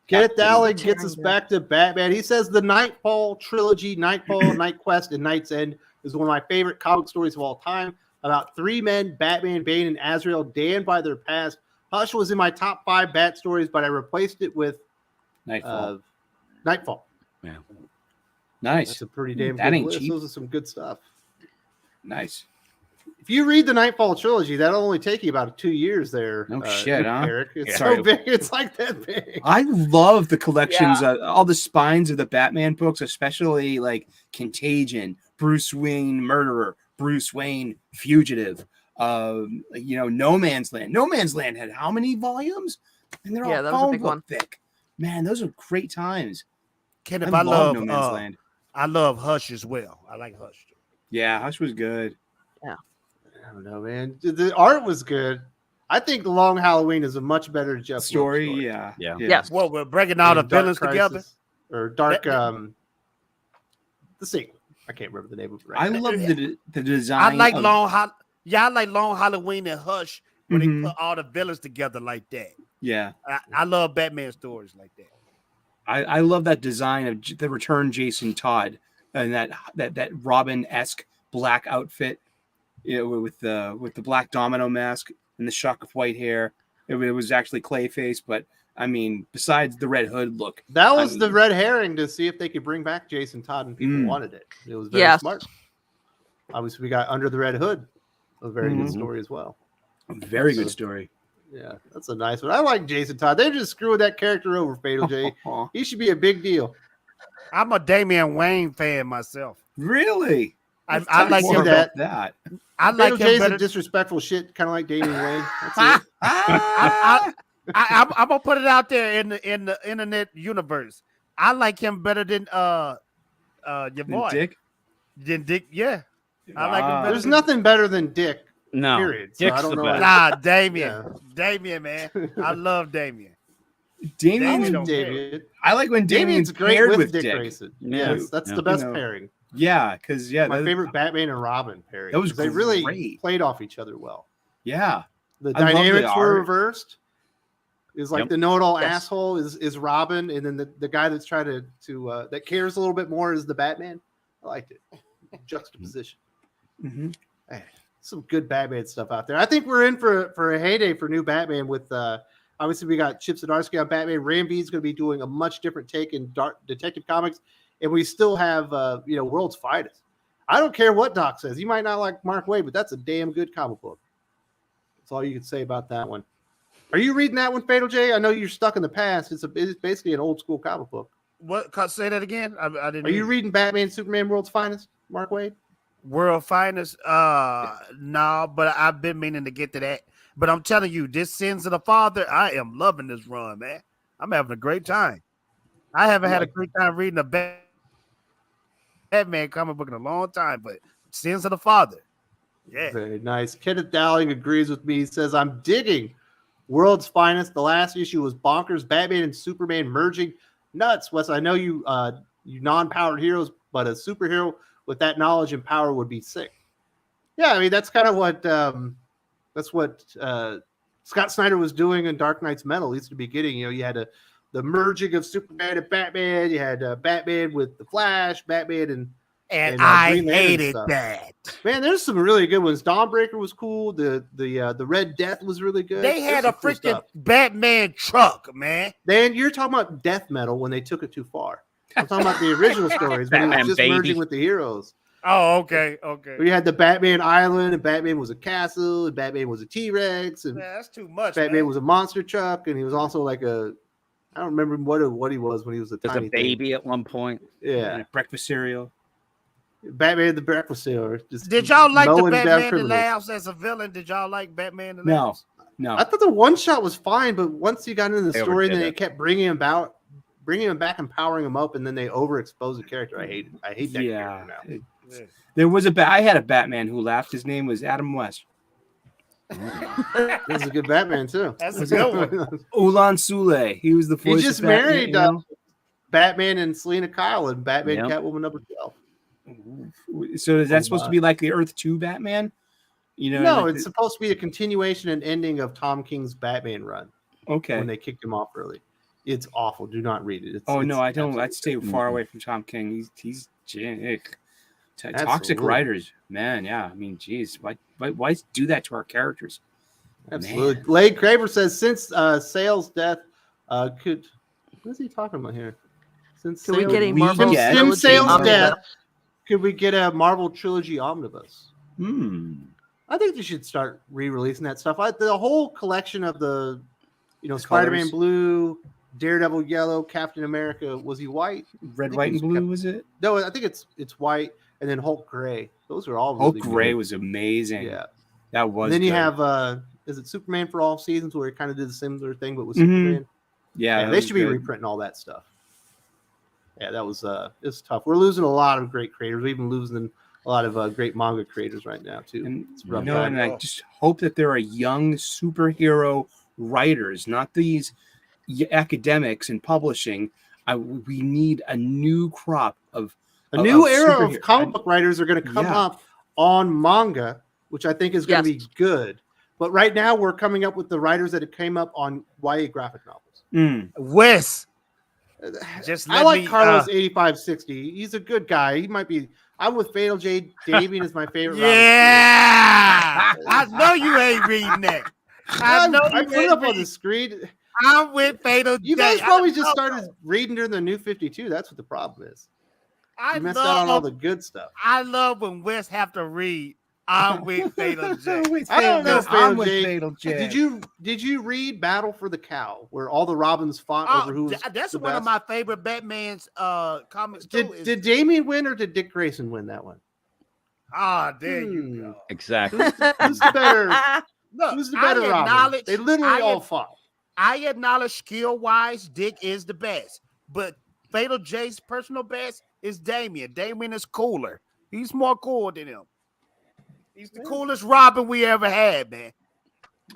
Get it, Dowling Tearing gets us down. back to Batman. He says the Nightfall trilogy, Nightfall, Night Quest, and Night's End is one of my favorite comic stories of all time. About three men, Batman, Bane, and Azrael, damned by their past. Hush was in my top 5 Bat stories, but I replaced it with Nightfall. Nightfall. Yeah. Nice. That's a pretty damn That good ain't list. cheap. Those are some good stuff. Nice. If you read the Nightfall trilogy, that'll only take you about 2 years there. No shit, huh? Eric. It's Yeah. so Sorry. big. It's like that big. I love the collections, all the spines of the Batman books, especially like Contagion, Bruce Wayne Murderer, Bruce Wayne Fugitive, No Man's Land. No Man's Land had how many volumes? And they're Yeah, all that was a phone big book one. thick. Man, those are great times. Kenneth, I I love love No Man's Land. I love Hush as well. I like Hush. Yeah, Hush was good. I don't know, man. The art was good. I think The Long Halloween is a much better Jeff Loeb Story, story. yeah. Yes. Well, we're bringing all the And Dark villains Crisis, together. or Dark That- the sequel. I can't remember the name of it I right now. love the design. I like of- I like Long Halloween and Hush when Mhm. they put all the villains together like that. Yeah. I love Batman stories like that. I love that design of the return Jason Todd and that Robin-esque black outfit, with the black domino mask and the shock of white hair. It was actually Clayface, but I mean, besides the Red Hood look, That was I the mean- red herring to see if they could bring back Jason Todd, and people Mm. wanted it. It was very Yes. smart. Obviously, we got Under the Red Hood, a very good Mhm. story as well. very good story. Yeah, that's a nice one. I like Jason Todd. They're just screwing that character over, Fatal J. He should be a big deal. I'm a Damian Wayne fan myself. Really? I Tell like me him. more about that. I like Fatal him J's better. a disrespectful shit, kind of like Damian Wayne. That's it. I'm gonna put it out there in the internet universe. I like him better than your boy. Dick? Than Dick. Yeah, I like him better. There's than- nothing better than Dick. No, Period. So Dick's I don't the know. best. Nah, Damien. Yeah. Damien, man. I love Damien. Damien. don't care. David. I like when Damien's Damien's great paired with with Dick Dick. Grayson. Yeah. Yes, that's Yeah. the best You know, pairing. Yeah, because My favorite Batman and Robin pairing. That was 'cause they really great. played off each other well. Yeah. The I love the dynamics were art. reversed. Is like Yep. the know-it-all Yes. asshole is Robin, and then the guy that's trying to that cares a little bit more is the Batman. I liked it. Juxtaposition. Mm-hmm. Hey, some good Batman stuff out there. I think we're in for a heyday for new Batman with obviously we got Chip Zdarsky on Batman. Rambee's going to be doing a much different take in Dark Detective Comics, and we still have World's Finest. I don't care what Doc says. You might not like Mark Waid, but that's a damn good comic book. That's all you can say about that one. Are you reading that one, Fatal J? I know you're stuck in the past. It's basically an old school comic book. What? Say that again. I didn't. Are you hear. reading Batman, Superman, World's Finest, Mark Waid? World Finest? No, but I've been meaning to get to that. But I'm telling you, this Sins of the Father, I am loving this run, man. I'm having a great time. I haven't had a great time reading a Batman comic book in a long time, but Sins of the Father. Yeah. Very nice. Kenneth Dowling agrees with me. He says, I'm digging World's Finest. The last issue was bonkers. Batman and Superman merging. Nuts, Wes. I know you non-powered heroes, but a superhero with that knowledge and power would be sick. Yeah, I mean, that's kind of what Scott Snyder was doing in Dark Knight's Metal, at least at the beginning. You had the merging of Superman and Batman. You had Batman with the Flash, Batman and I Green Lantern hated stuff. that. Man, there's some really good ones. Dawnbreaker was cool. The Red Death was really good. They had There's a some cool freaking stuff. Batman truck, man. Then you're talking about death metal when they took it too far. I'm talking about the original stories when it Batman, was just baby. merging with the heroes. Oh, okay. We had the Batman Island, and Batman was a castle, and Batman was a T-Rex, and Man, that's too much. Batman man. was a monster truck, and he was also like I don't remember what he was when he was a There's tiny a baby at one point. thing. Yeah, Breakfast cereal. Batman the Breakfast Cereal. Just Did y'all like the mowing down Batman that criminals. laughs as a villain? Did y'all like Batman that No. laughs? No. I thought the one shot was fine, but once you got into the They story, then overdid they it. kept bringing him back, and powering him up, and then they overexpose the character. I hate that character now. There was I had a Batman who laughed. His name was Adam West. This is a good Batman too. That's a good one. Ulan Sule. He was the voice. He just of Batman, married you know? Batman and Selena Kyle and Batman Yep. Catwoman number 12. So is that supposed to be like the Earth 2 Batman? You know, No, like it's supposed to be a continuation and ending of Tom King's Batman run okay. when they kicked him off early. It's awful. Do not read it. No, I don't. absolutely I'd stay terrible. far away from Tom King. He's toxic writers, man. Yeah, I mean, geez, why do that to our characters? Absolutely. Lade Kramer says since Sale's death, could what is he talking about here? Since Could we Sale- get a Marvel get- since trilogy Sale's omnibus? death, could we get a Marvel trilogy omnibus? I think they should start re-releasing that stuff. The whole collection of the, Spider-Man colors. blue, Daredevil yellow, Captain America. Was he white? Red, white, and blue was it? No, I think it's white, and then Hulk gray. Those are all Hulk really Gray good. was amazing. Yeah. That was. And then you good. have is it Superman for All Seasons, where he kind of did the similar thing, but with Mhm. Superman? Yeah, that they was should be good. reprinting all that stuff. Yeah, that was it's tough. We're losing a lot of great creators. We're even losing a lot of great manga creators right now too. And, It's a rough no, time. and I just hope that there are young superhero writers, not these academics in publishing. We need a new crop of A new of era superhero- of comic book writers are going to come Yeah. up on manga, which I think is going to Yes. be good. But right now, we're coming up with the writers that came up on YA graphic novels. Wes. Just I let like me, Carlos 8560. He's a good guy. He might be. I'm with Fatal J. Damien is my favorite. Yeah, I know you ain't reading that. I know I you put it ain't up on reading. the screen. I'm with Fatal You J. guys I probably know. just started reading during the New 52. That's what the problem is. I You missed out on all love, the good stuff. I love when Wes have to read. I'm with Fatal J. I don't know, I'm Fatal with J. Fatal J. Did you read Battle for the Cow, where all the Robins fought Oh, over who was that's the one of best? my favorite Batman's comics too. Did Damien win or did Dick Grayson win that one? There you go. Exactly. Who's the better? Look, Who's the better I Robin? acknowledge- They literally I all ad- fought. I acknowledge skill wise, Dick is the best, but Fatal J's personal best is Damien. Damien is cooler. He's more cool than him. He's the coolest Robin we ever had, man.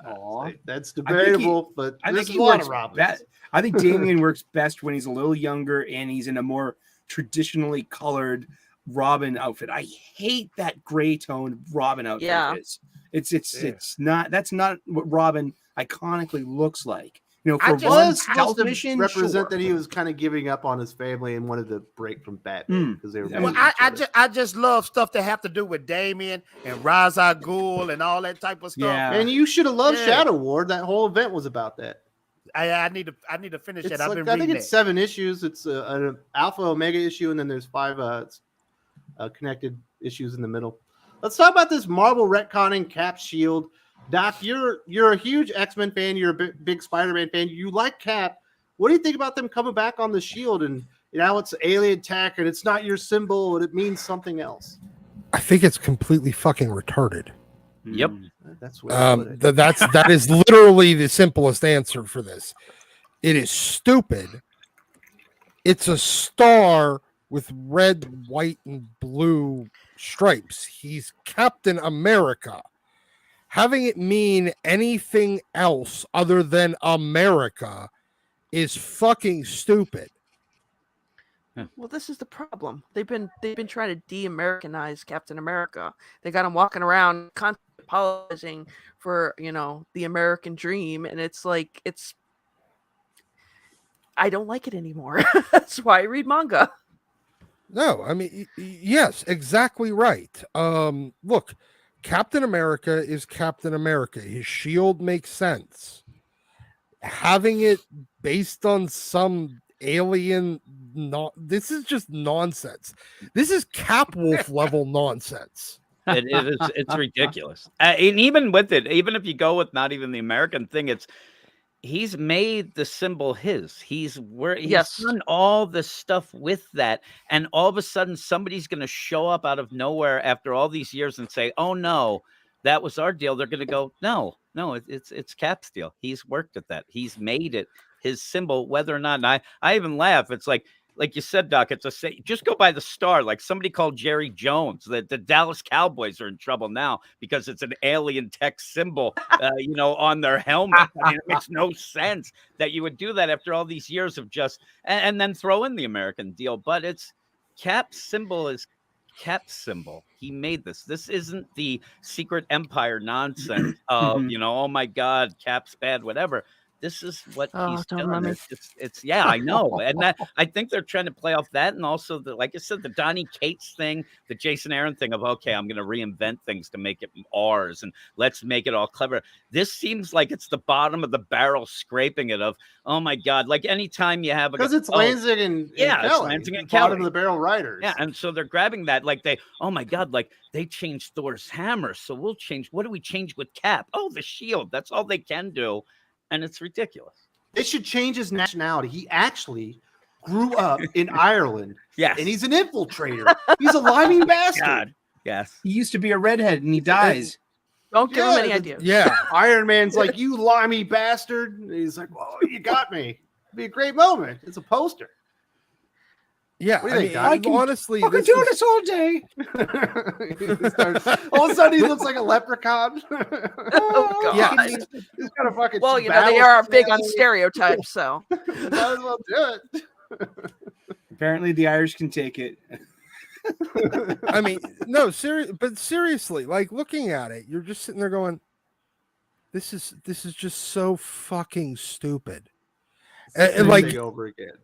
Aw. That's I think debatable, but I there's think a he lot works of Robins. I think Damien works best when he's a little younger and he's in a more traditionally colored Robin outfit. I hate that gray tone Robin outfit. Yeah. It's not. That's not what Robin iconically looks like. You know, I for just- one Was stealth supposed to mission, represent sure. that he was kind of giving up on his family and wanted to break from Batman because they were. Well, Well, beating each I other. just love stuff that have to do with Damien and Ra's al Ghul and all that type of stuff. Yeah. And you should have loved Yeah. Shadow Ward. That whole event was about that. I need to finish It's that. I've like, been I reading think it's that. 7 issues. It's an alpha omega issue, and then there's 5 connected issues in the middle. Let's talk about this Marvel retconning Cap Shield. Doc, you're a huge X-Men fan. You're a big Spider-Man fan. You like Cap. What do you think about them coming back on the Shield? And now it's alien tech, and it's not your symbol, and it means something else. I think it's completely fucking retarded. Yep. That's what I put it. That is literally the simplest answer for this. It is stupid. It's a star with red, white, and blue stripes. He's Captain America. Having it mean anything else other than America is fucking stupid. Well, this is the problem. They've been trying to de-Americanize Captain America. They got him walking around constantly apologizing for the American dream, and it's like I don't like it anymore. That's why I read manga. No, I mean, yes, exactly right. Look, Captain America is Captain America. His shield makes sense. Having it based on some alien, this is just nonsense. This is Cap Wolf level nonsense. It's ridiculous. And even with it, even if you go with not even the American thing, he's made the symbol his. He's done all the stuff with that, and all of a sudden somebody's going to show up out of nowhere after all these years and say, "Oh no, that was our deal, they're going to go, no, it's Cap's deal. He's worked at that. He's made it his symbol, whether or not. And I even laugh. It's like you said, Doc, just go by the star. Like somebody called Jerry Jones, the Dallas Cowboys are in trouble now because it's an alien tech symbol, on their helmet. I mean, it makes no sense that you would do that after all these years of just, and then throw in the American deal. But it's Cap's symbol is Cap's symbol. He made this. This isn't the secret empire nonsense of, oh my God, Cap's bad, whatever. This is what he's done. It's I know. And that, I think they're trying to play off that. And also, like I said, the Donny Cates thing, the Jason Aaron thing of, okay, I'm going to reinvent things to make it ours. And let's make it all clever. This seems like it's the bottom of the barrel scraping it of, oh my God. Like anytime you have because it's Lansing and it's Lansing and bottom Kelly. of the barrel writers. Yeah. And so they're grabbing that. Like oh my God, like they changed Thor's hammer. So we'll change. What do we change with Cap? Oh, the shield. That's all they can do. And it's ridiculous. They should change his nationality. He actually grew up in Ireland. Yes. And he's an infiltrator. He's a limey bastard. God. Yes. He used to be a redhead and he dies. Don't give him any ideas. Yeah. Iron Man's like, you limey bastard. And he's like, well, you got me. It'd be a great moment. It's a poster. Yeah, What do you think, I mean, honestly, I can do this all day. All of a sudden, he looks like a leprechaun. Oh, God. Yeah. He's got a fucking. Well, they are big on stereotypes, so. Might as well do it. Apparently, the Irish can take it. I mean, no, seriously, like looking at it, you're just sitting there going, "This is just so fucking stupid." And like over again.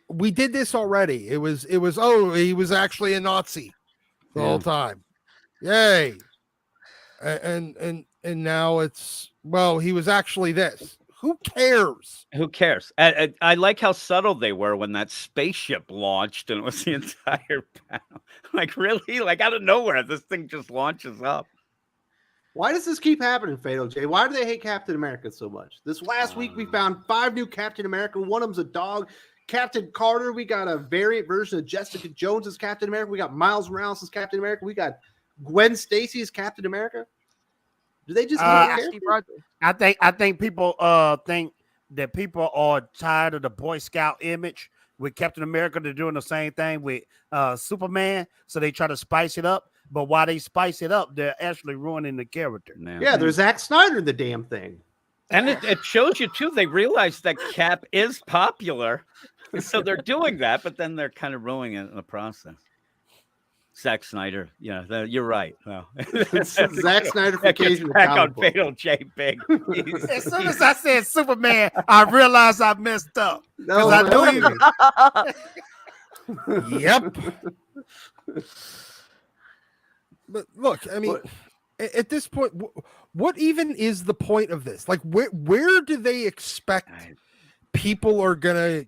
We did this already. It was he was actually a Nazi the whole time. Yay. And now it's, well, he was actually this. Who cares? Who cares? I like how subtle they were when that spaceship launched and it was the entire panel. Like, really? Like, out of nowhere, this thing just launches up. Why does this keep happening, Fatal J? Why do they hate Captain America so much? This last week, we found 5 new Captain America. One of them's a dog. Captain Carter. We got a variant version of Jessica Jones as Captain America. We got Miles Morales as Captain America. We got Gwen Stacy as Captain America. Do they just I think people think that people are tired of the Boy Scout image with Captain America. They're doing the same thing with Superman, so they try to spice it up. But while they spice it up, they're actually ruining the character. Yeah, there's Zack Snyder in the damn thing. And it shows you, too, they realize that Cap is popular. So they're doing that, but then they're kind of ruining it in the process. Zack Snyder. Yeah, you're right. Well, Zack Snyder for occasion back on Fatal J Big. As soon as I said Superman, I realized I messed up. No, I knew you. Yep. But look, I mean, at this point, what even is the point of this? Like, where do they expect people are gonna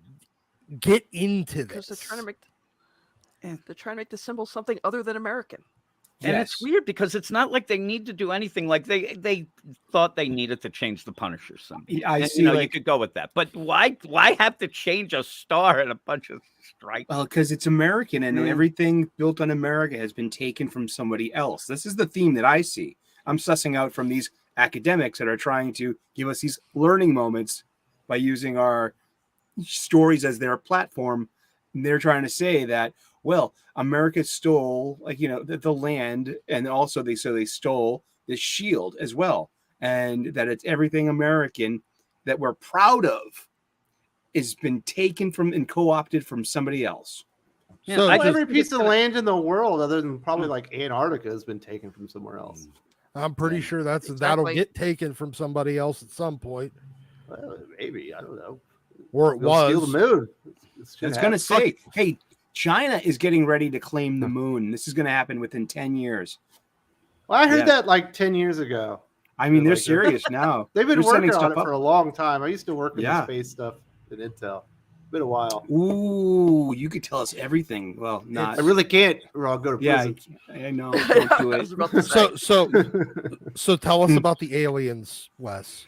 get into this? Because they're trying to make the symbol something other than American. And it's weird because it's not like they need to do anything. Like they thought they needed to change the Punisher someday. You could go with that. But why have to change a star and a bunch of stripes? Well, because it's American and everything built on America has been taken from somebody else. This is the theme that I see. I'm sussing out from these academics that are trying to give us these learning moments by using our stories as their platform. And they're trying to say that, well, America stole, the land, and also they stole the shield as well, and that it's everything American that we're proud of has been taken from and co-opted from somebody else. Yeah, so every piece of land in the world, other than probably like Antarctica, has been taken from somewhere else. I'm pretty sure that'll get taken from somebody else at some point. Well, maybe, I don't know. Or it was. Steal the moon. It's going to say, hey, China is getting ready to claim the moon. This is going to happen within 10 years. Well, I heard that like 10 years ago. I mean, they're serious now. They've been working on it for a long time. I used to work with the space stuff at Intel. Been a while. Ooh, you could tell us everything. Well, not. I really can't, or I'll go to prison. Yeah, I know. Don't do it. So tell us about the aliens, Wes.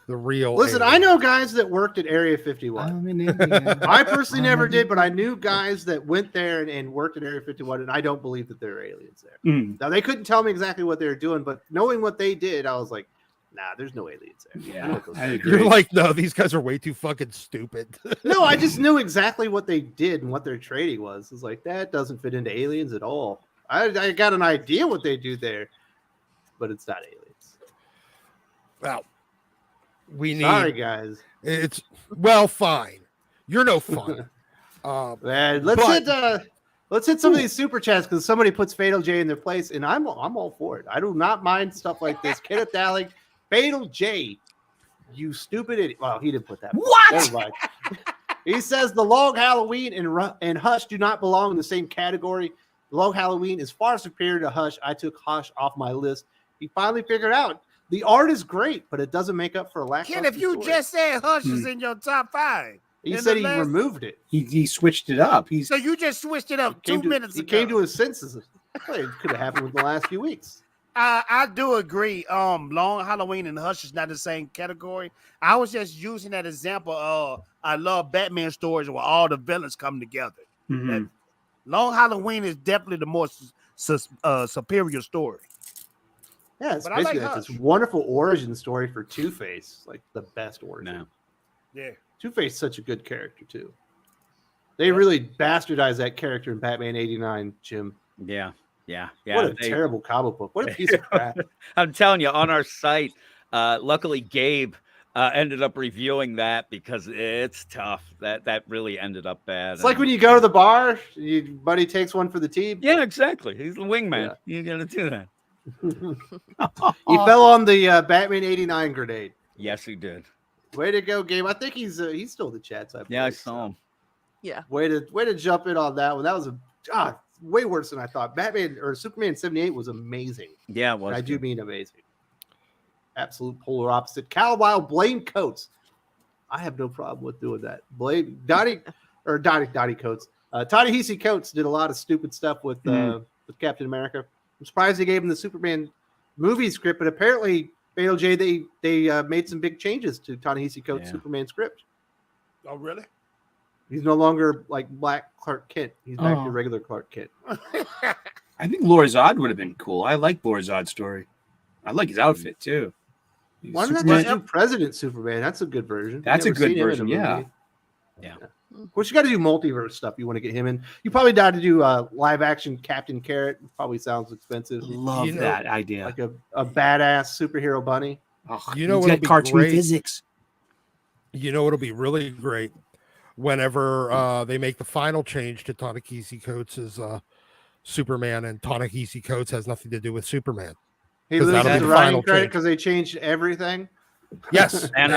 The real. Listen, alien. I know guys that worked at Area 51. I'm an Indian. I personally never did, but I knew guys that went there and worked at Area 51, and I don't believe that there are aliens there. Mm. Now, they couldn't tell me exactly what they were doing, but knowing what they did, I was like, nah, there's no aliens there. Yeah, I agree. You're like, no, these guys are way too fucking stupid. No, I just knew exactly what they did and what their trading was. It's like, that doesn't fit into aliens at all. I got an idea what they do there, but it's not aliens. Well, we need. Sorry, guys. It's well, fine. You're no fun. Man, let's hit some of these super chats because somebody puts Fatal J in their place, and I'm all for it. I do not mind stuff like this. Kenneth Dowling, Fatal J, you stupid idiot. Well, he didn't put that. What? Never mind. He says the Long Halloween and Hush do not belong in the same category. The Long Halloween is far superior to Hush. I took Hush off my list. He finally figured out the art is great, but it doesn't make up for a lack. Ken, if you just said Hush is in your top 5. he said he removed it. He switched it up. So you just switched it up 2 minutes He ago. came to his senses. Well, it could have happened within the last few weeks. I do agree. Long Halloween and Hush is not the same category. I was just using that example. I love Batman stories where all the villains come together. Mhm. Long Halloween is definitely the more superior story. Yeah, it's But I like basically Hush. this wonderful origin story for Two-Face, like the best origin. No. Yeah. Two-Face is such a good character too. They really bastardized that character in Batman '89, Jim. Yeah. What a terrible comic book. What a piece of crap. I'm telling you, on our site, luckily Gabe ended up reviewing that because it's tough. That really ended up bad. It's like when you go to the bar, your buddy takes one for the team. Yeah, exactly. He's the wingman. You got to do that. He fell on the Batman '89 grenade. Yes, he did. Way to go, Gabe. I think he's still in the chat. Yeah, I saw him. Yeah. Way to jump in on that one. That was way worse than I thought. Batman or Superman '78 was amazing. Yeah, it was. And I do mean amazing. Absolute polar opposite. Cal Wild, blame Coates. I have no problem with doing that. Blame Dottie Coates. Ta-Nehisi Coates did a lot of stupid stuff with Captain America. I'm surprised they gave him the Superman movie script, but apparently, Fatal J, they made some big changes to Ta-Nehisi Coates' Superman script. Oh, really? He's no longer like Black Clark Kent. He's back to regular Clark Kent. I think Lord Zod would have been cool. I like Lord Zod's story. I like his outfit too. Why don't Superman- they just do President Superman? That's a good version. That's a Never good seen him in version, a yeah. movie. Yeah. Of course, you got to do multiverse stuff. You want to get him in. You probably got to do live action Captain Carrot. Probably sounds expensive. Love that idea. Like a badass superhero bunny. Oh, You know he's what'll got be cartoon great? physics. You know it'll be really great whenever they make the final change to Ta-Nehisi Coates' Superman, and Ta-Nehisi Coates has nothing to do with Superman. He 'Cause loses that'll be the the writing final credit change. because they changed everything. Yes, And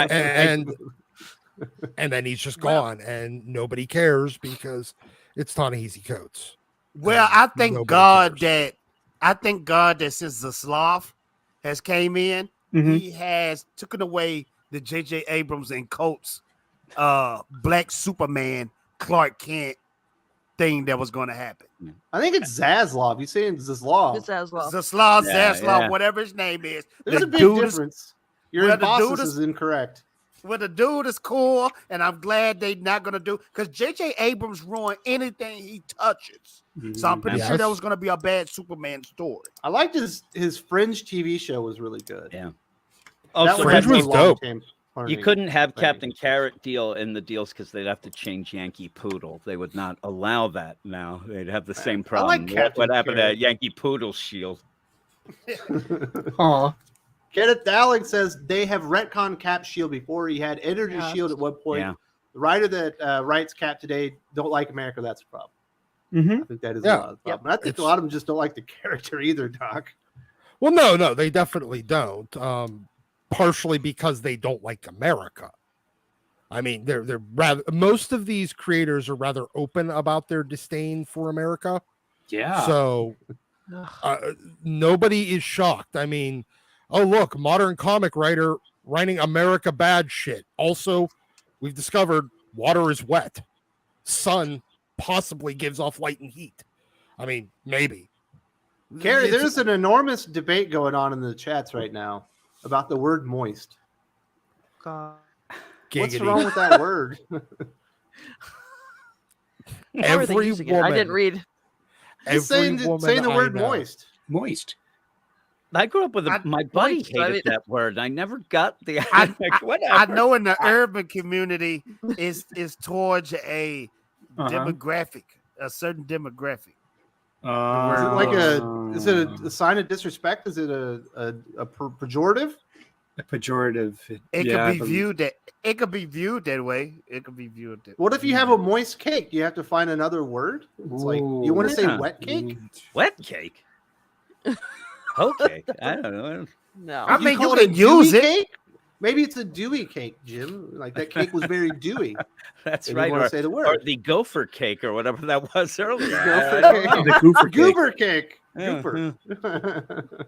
and then he's just gone, and nobody cares because it's Ta-Nehisi Coates. Well, I thank Nobody God cares. that since Zaslav has came in, he has taken away the J.J. Abrams and Coates Black Superman Clark Kent thing that was going to happen. I think it's Zaslav. You saying Zaslav? It's Zaslav. Zaslav, Yeah, Zaslav, yeah. whatever his name is. There's the a big dude is- difference. Your Well, the dude bosses is- is incorrect. Well, the dude is cool, and I'm glad they're not going to do because J.J. Abrams ruined anything he touches. So I'm pretty sure that was going to be a bad Superman story. I liked his Fringe TV show was really good. Yeah. That Also, one had Fringe was more dope. long-term you learning. couldn't have Learning. Captain Carrot deal in the deals because they'd have to change Yankee Poodle. They would not allow that now. They'd have the same I like problem. Captain What happened to Carrot. Yankee Poodle's shield? Aw. Kenneth Dowling says they have retconned Cap's shield before. He had Energy Yeah. Shield at one point. Yeah. The writer that writes Cap today don't like America. That's a problem. Mm-hmm. I think that is Yeah. a lot of the problem. And I think It's- a lot of them just don't like the character either, Doc. Well, no, they definitely don't. Partially because they don't like America. I mean, they're rather, most of these creators are rather open about their disdain for America. Yeah. So nobody is shocked. I mean, oh look, modern comic writer writing America bad shit. Also, we've discovered water is wet. Sun possibly gives off light and heat. I mean, maybe. Carrie, It's- there's an enormous debate going on in the chats right now about the word moist. God. What's Giggity. wrong with that word? How are they Every using it? woman. I didn't read. Just saying the I word know. moist. Moist. I grew up with my buddy moist, hated I mean- that word. I never got the whatever. I know in the urban community is towards a demographic, a certain demographic. Is it like is it a sign of disrespect? Is it a pejorative? A pejorative. It yeah, could be viewed that it could be viewed that way. It could be viewed that. What if you have a moist cake? You have to find another word. It's like you want to say Yeah. wet cake. Wet cake. Hoe cake. I don't know. No. I mean, call you it can a dewy use it. Cake? Maybe it's a dewy cake, Jim. Like that cake was very dewy. That's And right. You want Or, to say the or word. the gopher cake or whatever that was earlier. Gopher I cake. don't know. The goofer cake. Goober cake. Yeah, Gooper.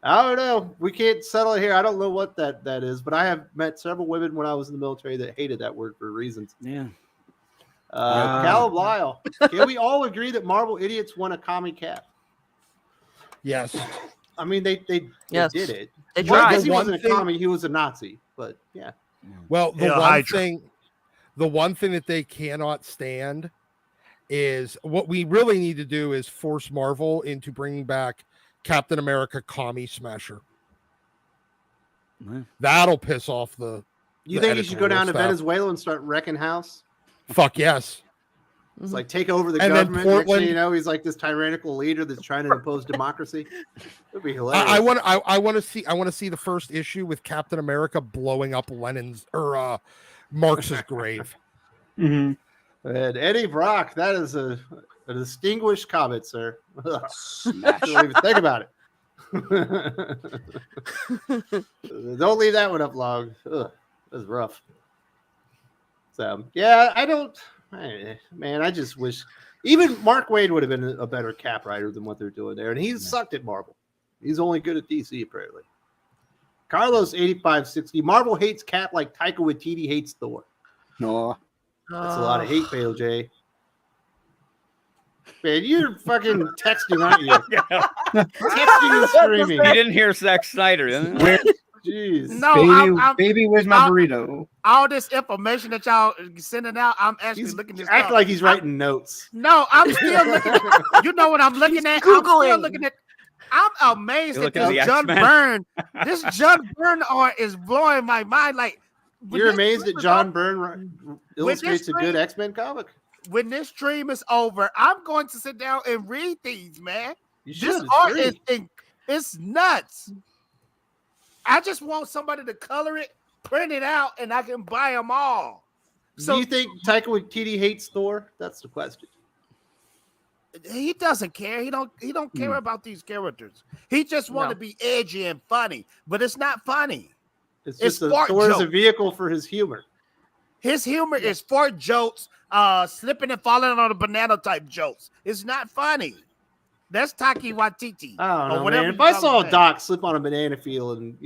I don't know. We can't settle it here. I don't know what that is, but I have met several women when I was in the military that hated that word for reasons. Yeah. Caleb Lyle. Can we all agree that Marvel idiots want a commie cap? Yes. I mean, they Yes. did it. They Well, I tried. guess he One wasn't a thing- commie. He was a Nazi. But yeah. Well, the Hail one Hydra. thing that they cannot stand is what we really need to do is force Marvel into bringing back Captain America Commie Smasher. Well. That'll piss off the You the think he should go down to editorial staff. Venezuela and start wrecking house? Fuck yes. It's like take over the And then government. Next thing Portland- you know, he's like this tyrannical leader that's trying to impose democracy. It'd be hilarious. I want to see the first issue with Captain America blowing up Lenin's or Marx's grave. Mm-hmm. And Eddie Brock, that is a distinguished comment, sir. Ugh. Don't even think about it. Don't leave that one up long. Ugh, that's rough. So yeah, I just wish even Mark Waid would have been a better cap writer than what they're doing there, and he's sucked at Marvel. He's only good at DC apparently. Carlos 8560. Marvel hates Cap like Taika Waititi hates Thor. No. That's a lot of hate, Fail J. Man, you're fucking texting, aren't you? Texting and screaming. You didn't hear Zack Snyder. Where, Jeez. No, I'm baby, where's my burrito? all this information that y'all sending out. I'm actually He's looking this act up. like he's writing notes. No, I'm still looking at, you know what I'm looking at? I'm still Googling. looking at. I'm amazed You're that looking this at the John X-Men. Byrne, this John Byrne art is blowing my mind. Like when You're this amazed stream that is John over- Byrne illustrates a good X-Men comic? When this stream is over, I'm going to sit down and read these, man. You should. This It's art free. it's nuts. I just want somebody to color it, print it out, and I can buy them all. So Do you think Taika Waititi hates Thor? That's the question. he doesn't care. He don't care about these characters. He just want to be edgy and funny, but it's not funny. It's It's just fart Thor is a joke. vehicle for his humor. His humor is fart jokes, slipping and falling on a banana type jokes. It's not funny. That's Taika Waititi. I don't know, whatever man. If you I call saw his name. Doc slip on a banana field and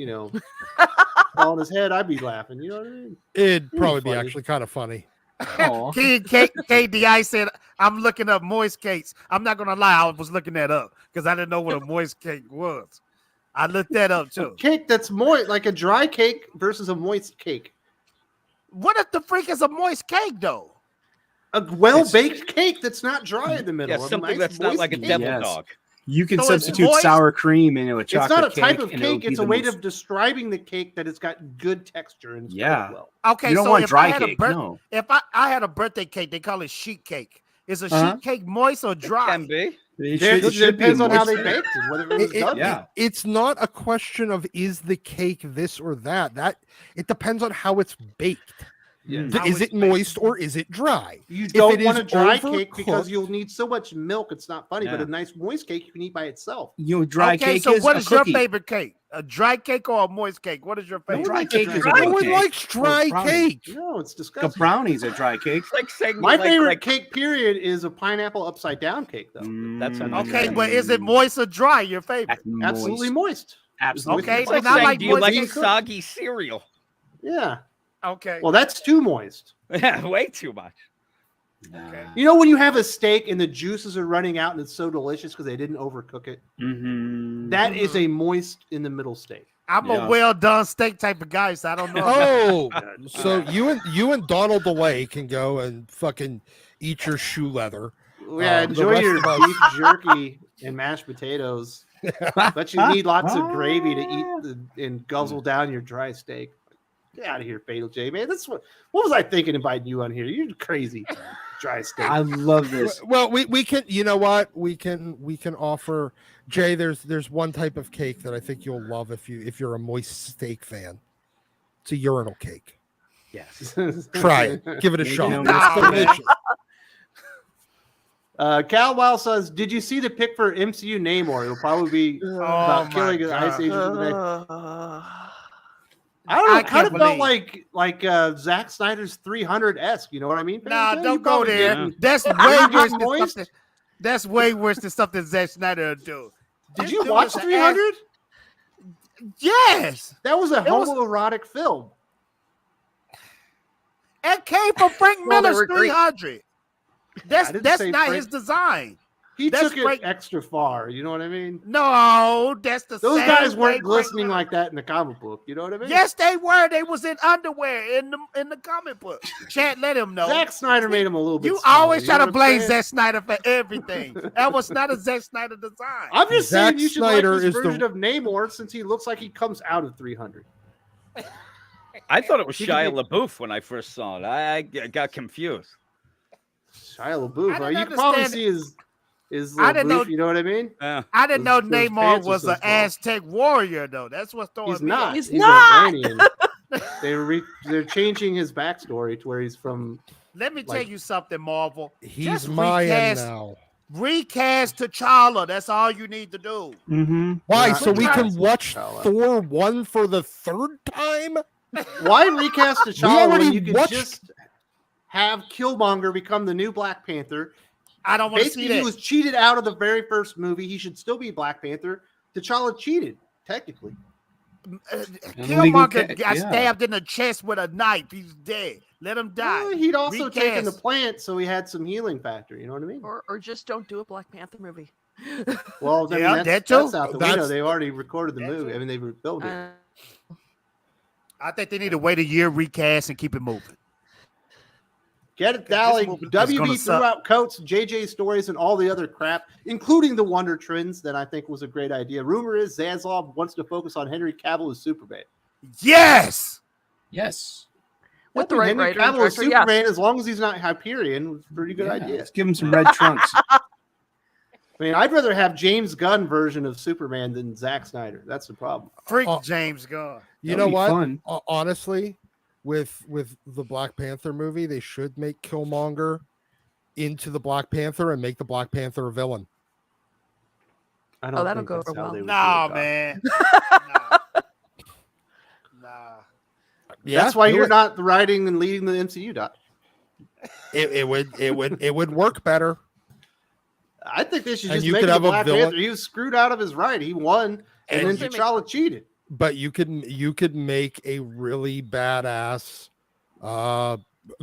fall on his head, I'd be laughing. You know what I mean? It'd probably be funny. actually kind of funny. Aw. KDI said, I'm looking up moist cakes. I'm not going to lie. I was looking that up because I didn't know what a moist cake was. I looked that up too. Cake that's moist, like a dry cake versus a moist cake. What if the freak is a moist cake though? A well-baked cake that's not dry in the middle. Yeah, A something nice that's not moist like a cake. devil Yes. dog. You can So it's substitute moist? sour cream into a It's chocolate not a type cake, of and it'll cake. be It's a the way most- of describing the cake that it's got good texture and Yeah. well. Okay, You don't so want if dry I had cake. No. if I had a birthday cake, they call it sheet cake. Is a Uh-huh. sheet cake moist or dry? Can be. It It should be depends on how moist. they baked it, whether it was done. yeah. It's not a question of is the cake this or that. That it depends on how it's baked. Yeah. How Is it's it moist or is it dry? You If don't it want is a dry cake because overcooked- you'll need so much milk. It's not funny, but Yeah. a nice moist cake you can eat by itself. You know, dry Okay, cake so is what a is your cookie. favorite cake? A dry cake or a moist cake? What is your favorite? dry cake is a No good one cake. likes dry brownie. cake. No, it's The disgusting. brownies are dry cakes. It's like saying My like, favorite like, cake, period, is a pineapple upside down cake, though. That's Okay, Mm. but is it moist or dry? Your favorite? That's Absolutely moist. Absolutely. Okay, it's like then I saying, like do you moist like cake. soggy cereal? Yeah. Okay. Well, that's too moist. Yeah, way too much. Okay. You know when you have a steak and the juices are running out and it's so delicious because they didn't overcook it? Mm-hmm. That is a moist in the middle steak. I'm Yeah. a well done steak type of guy, so I don't know. Oh, so you and Donald DeLay can go and fucking eat your shoe leather. Yeah, The enjoy rest your of us- beef jerky and mashed potatoes. But you need lots of gravy to eat and guzzle down your dry steak. Get out of here, Fatal J, man. That's what was I thinking inviting you on here? You're crazy. Dry steak. I love this. Well, we can. You know what? We can offer Jay. There's one type of cake that I think you'll love if you're a moist steak fan. It's a urinal cake. Yes. Try it. Give it a Make shot. no It's mistake. delicious. Cal Wild says, "Did you see the pick for MCU Namor? It'll probably be about killing the Ice Age of the next." I don't know. I It kind of can't felt like Zack Snyder's 300-esque. You know what I mean? Nah, Fatal J? don't You go probably there. didn't. That's you way get worse than moist? something. That's way worse than something Zack Snyder would do. Did This you dude watch is an 300? Yes. That was a It was- homoerotic film. It came from Frank Well, they Miller's were great. 300. I That's didn't that's say not Frank- his design. He That's took it Frank- extra far. You know what I mean? No, that's the Those same guys way weren't Frank glistening Miller- like that in the comic book. You know what I mean? Yes, they were. They was in underwear in the comic book. Chad, let him know. Zack Snyder made him a little bit. You smaller, always try know to what I'm blame saying? Zack Snyder for everything. That was not a Zack Snyder design. I'm just Zack saying you should Snyder like this is the- version of Namor since he looks like he comes out of 300. I thought it was He could Shia be- LaBeouf when I first saw it. I got confused. Shia LaBeouf. I didn't You can probably understand- see his I didn't know- LaBeouf, you know what I mean? Yeah. I didn't know Those Namor pants are was so an small. Aztec warrior, though. That's what's throwing He's me not. off. He's He's not. Iranian. They're changing his backstory to where he's from. Let me tell Like- you something, Marvel. He's Just Mayan recast- now. Recast T'Challa. That's all you need to do. Mm-hmm. Why? Not So we can recast watch T'Challa. Thor 1 for the third time? Why recast T'Challa already when you can watched- just have Killmonger become the new Black Panther? I don't want to see Basically, he that. was cheated out of the very first movie. He should still be Black Panther. T'Challa cheated, technically. Illegal Killmonger ca- got yeah. stabbed in the chest with a knife. He's dead. Let him die. Well, he'd also taken the Recast. plant, so he had some healing factor. You know what I mean? Or just don't do a Black Panther movie. Well, I mean, Yeah, that's that too. out the That's- window. They already recorded the That movie. too. I mean, they were building it. Uh, I think they need to wait a year, recast, and keep it moving. Get it, this Dally. movie is WB gonna threw suck. out Coates, JJ stories, and all the other crap, including the Wonder Twins that I think was a great idea. Rumor is Zaslav wants to focus on Henry Cavill as Superman. Yes. Yes. with the I right think writer Henry and Cavill as director, yes. Superman, as long as he's not Hyperion, was a pretty good Yeah, idea. Let's give him some red trunks. I mean, I'd rather have James Gunn version of Superman than Zack Snyder. That's the problem. Freak Oh. James Gunn. You That'd know be what? fun. Honestly, with the Black Panther movie, they should make Killmonger into the Black Panther and make the Black Panther a villain. I don't that'll think go that's over how well. they would Nah, do it, Doc. man. Nah. Yeah, That's why do you're it. not writing and leading the MCU, Doc. It would work better. I think they should And just you make could it a have a Black villain- Panther. He was screwed out of his right. He won, and then And- T'Challa cheated. But you could make a really badass,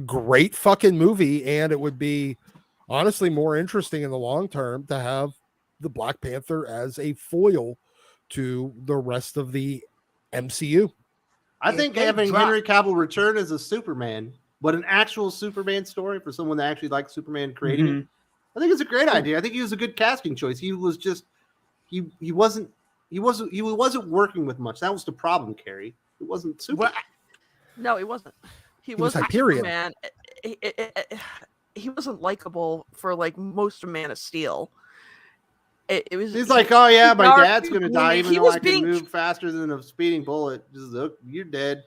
great fucking movie, and it would be honestly more interesting in the long term to have the Black Panther as a foil to the rest of the MCU. I If think they having drop- Henry Cavill return as a Superman, but an actual Superman story for someone that actually likes Superman creating it, I think it's a great idea. I think he was a good casting choice. He was just he wasn't working with much. That was the problem, Carrie. It wasn't super. Well, No, he wasn't. He was wasn't Hyperion. Superman. He wasn't likable for like most of Man of Steel. It was. He's like, oh yeah, my dark, dad's gonna die, even he though was I being- can move faster than a speeding bullet. Just look, you're dead.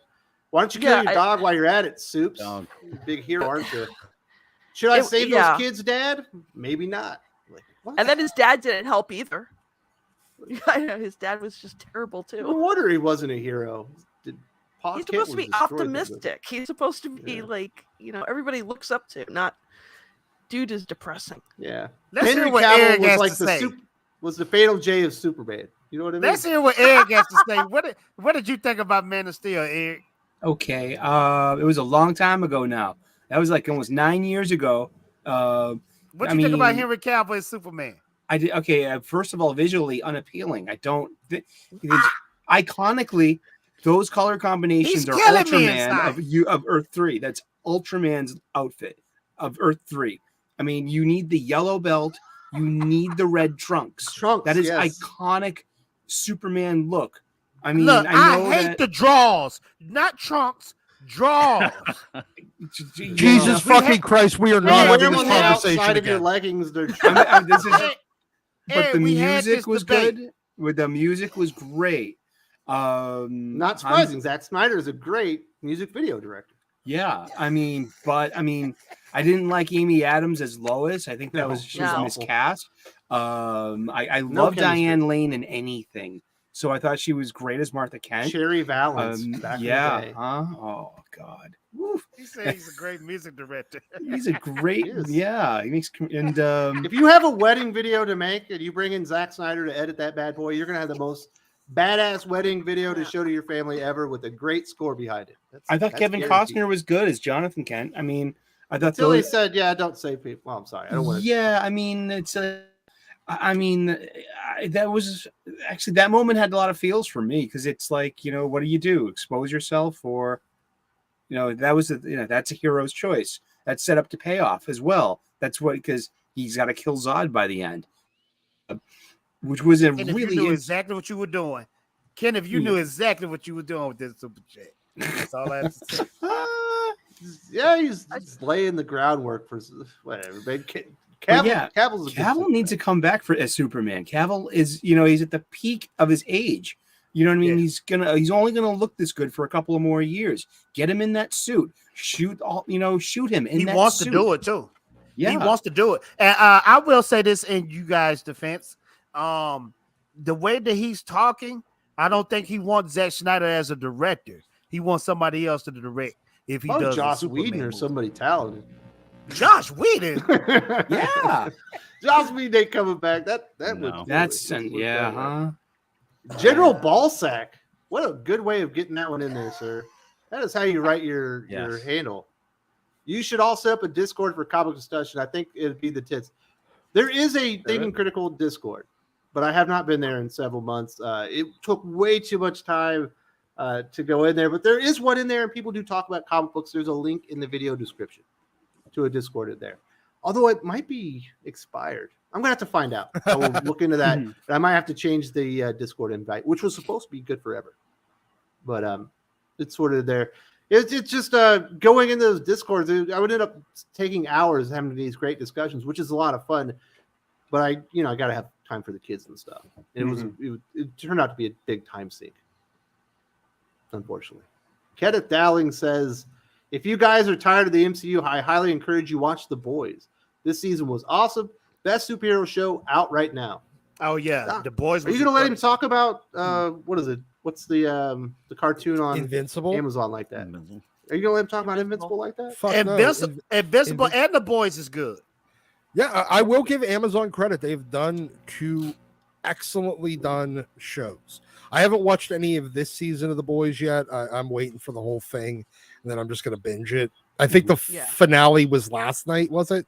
Why don't you kill Yeah, your dog while you're at it, Soups? Dog. You're a big hero, aren't you? Should I It- save yeah. those kids, Dad? Maybe not. Like, what? And then his dad didn't help either. I know his dad was just terrible No too. wonder he wasn't a hero. Pa He's Kent supposed to was be destroyed them. optimistic. He's supposed to be Yeah. like, everybody looks up to. Not, dude is depressing. Yeah. let's Henry hear what Cavill Eric was has like to the say. was the fatal J of Superman. You know what I mean? Let's hear what Eric has to say. What did you think about Man of Steel, Eric? Okay. It was a long time ago now. That was like almost 9 years ago. What I do you think about mean- Henry Cavill as Superman? I did okay. First of all, visually unappealing. I don't. iconically, those color combinations are Ultraman of Earth 3. That's Ultraman's outfit of Earth 3. I mean, you need the yellow belt, you need the red trunks. That is iconic Superman look. I mean, look, I hate the draws, not trunks. Draws. Jesus fucking Christ, we are not having this conversation of your leggings. But the music was good. The music was great. Not surprising. Zack Snyder is a great music video director. Yeah, I mean, I didn't like Amy Adams as Lois. I think she was miscast. I love Diane Lane in anything. So I thought she was great as Martha Kent. Cherry Valance. Yeah. Oh God. Woof. He said he's a great music director. He's a great. Yeah. He makes and if you have a wedding video to make and you bring in Zack Snyder to edit that bad boy, you're gonna have the most badass wedding video to show to your family ever with a great score behind it. I thought Kevin Costner was good as Jonathan Kent. I mean, I thought until he said, "Yeah, don't say people." Well, I'm sorry, I don't want to. Yeah, I mean, it's that was actually that moment had a lot of feels for me because it's like, what do you do? Expose yourself, or that was that's a hero's choice. That's set up to pay off as well. That's what, because he's got to kill Zod by the end, which was a really. If you knew exactly what you were doing, Ken. If you knew exactly what you were doing with this super chat, that's all I have to say. Yeah, he's laying the groundwork for whatever. Cavill needs to come back as Superman. Cavill is, he's at the peak of his age. You know what I mean? Yeah. He's only gonna look this good for a couple of more years. Get him in that suit. Shoot him in that suit. He wants to do it too. Yeah, he wants to do it. And I will say this in you guys' defense. The way that he's talking, I don't think he wants Zack Snyder as a director. He wants somebody else to direct. If he does Joss Whedon or somebody talented. Josh Whedon. Yeah. Joss Whedon ain't coming back. General Ballsack. What a good way of getting that one in there, sir. That is how you write your handle. You should all set up a Discord for comic discussion. I think it'd be the tits. There is a Thinking Critical Discord, but I have not been there in several months. It took way too much time to go in there, but there is one in there, and people do talk about comic books. There's a link in the video description to a Discord in there, although it might be expired. I'm gonna have to find out. I will look into that. But I might have to change the Discord invite, which was supposed to be good forever, but it's sort of there. It's just going into those Discords. I would end up taking hours having these great discussions, which is a lot of fun. But I got to have time for the kids and stuff. It turned out to be a big time sink, unfortunately. Kenneth Dowling says, if you guys are tired of the MCU, I highly encourage you watch The Boys. This season was awesome. Best superhero show out right now. Oh yeah, The Boys. Are you gonna let him talk about what is it? What's the cartoon on Invincible? Amazon like that? Are you gonna let him talk about Invincible like that? Invincible and The Boys is good. Yeah, I will give Amazon credit. They've done 2 excellently done shows. I haven't watched any of this season of The Boys yet. I'm waiting for the whole thing, and then I'm just going to binge it. I think the finale was last night, was it?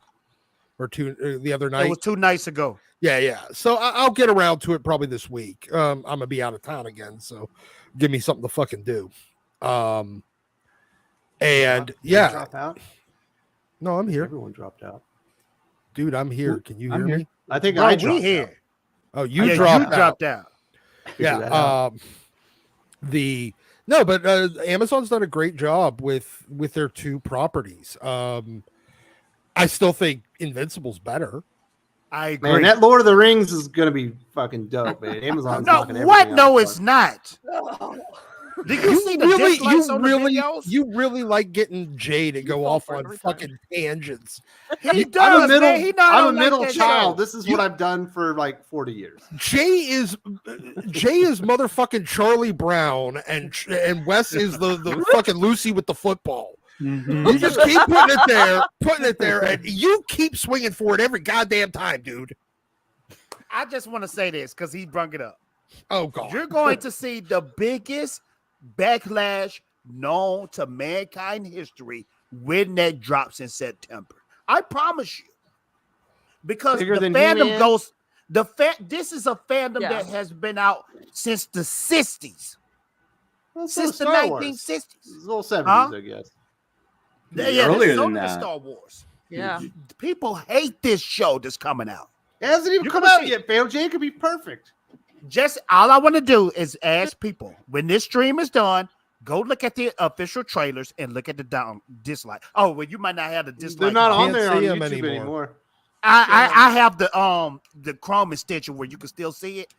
Or the other night? It was 2 nights ago. Yeah. So I'll get around to it probably this week. I'm going to be out of town again, so give me something to fucking do. And drop out? No, I'm here. Everyone dropped out. Dude, I'm here. Can you hear me? I think I dropped here. Out. Oh, you dropped out. Yeah. Amazon's done a great job with their 2 properties. I still think Invincible's better. I agree. Man, that Lord of the Rings is gonna be fucking dope, man. Amazon's knocking everything out. No, it's not. Did you see the dislikes on the videos? You really like getting Jay to go off on fucking tangents. He does. I'm a middle child. This is what I've done for like 40 years. Jay is motherfucking Charlie Brown, and Wes is the fucking Lucy with the football. You just keep putting it there, and you keep swinging for it every goddamn time, dude. I just want to say this because he brought it up. Oh God, you're going to see the biggest backlash known to mankind history when that drops in September. I promise you, because the This is a fandom Yeah. that has been out since the 60s. Well, so Since the Star Wars. 1960s. It's a little 70s, Huh? I guess. Yeah, Earlier this is than older than that. Star Wars. Yeah. People hate this show that's coming out. It hasn't even You're come gonna out see- yet, Fail J. It could be perfect. Just all I want to do is ask people when this stream is done, go look at the official trailers and look at the dislike. Oh, well, you might not have the dislike. They're not on Can't there on see 'em YouTube anymore. anymore. I have the Chrome extension where you can still see it.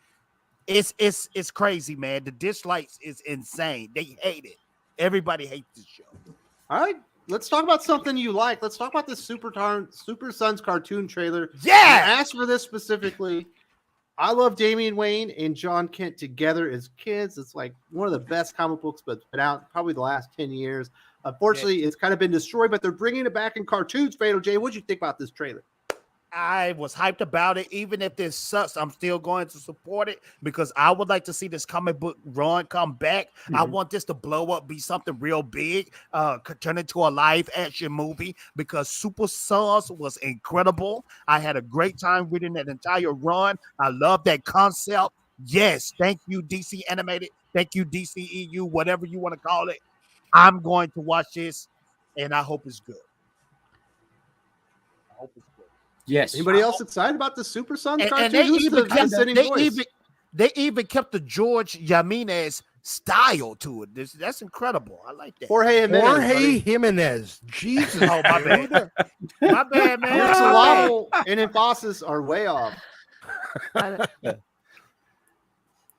It's crazy, man. The dislikes is insane. They hate it. Everybody hates this show. All right, let's talk about something you like. Let's talk about this Super Sons cartoon trailer. Yeah. I asked for this specifically. I love Damian Wayne and John Kent together as kids. It's like one of the best comic books that's been out probably the last 10 years. Unfortunately, it's kind of been destroyed, but they're bringing it back in cartoons. Fatal J, what'd you think about this trailer? I was hyped about it. Even if this sucks, I'm still going to support it because I would like to see this comic book run come back. I want this to blow up, be something real big, turn into a live action movie because Super Sons was incredible. I had a great time reading that entire run. I love that concept. Yes, thank you, DC Animated. Thank you, DCEU, whatever you want to call it. I'm going to watch this, and I hope it's good. I hope it's good. Yes. Anybody else excited about the Super Sons And cartoon? they Who's even the kept dissenting voice? they even kept the George Jimenez style to it. That's incredible. I like that. Jorge Jimenez. Jorge buddy. Jimenez. Jesus. Oh, my bad. My bad, man. Your syllable and emphasis are way off.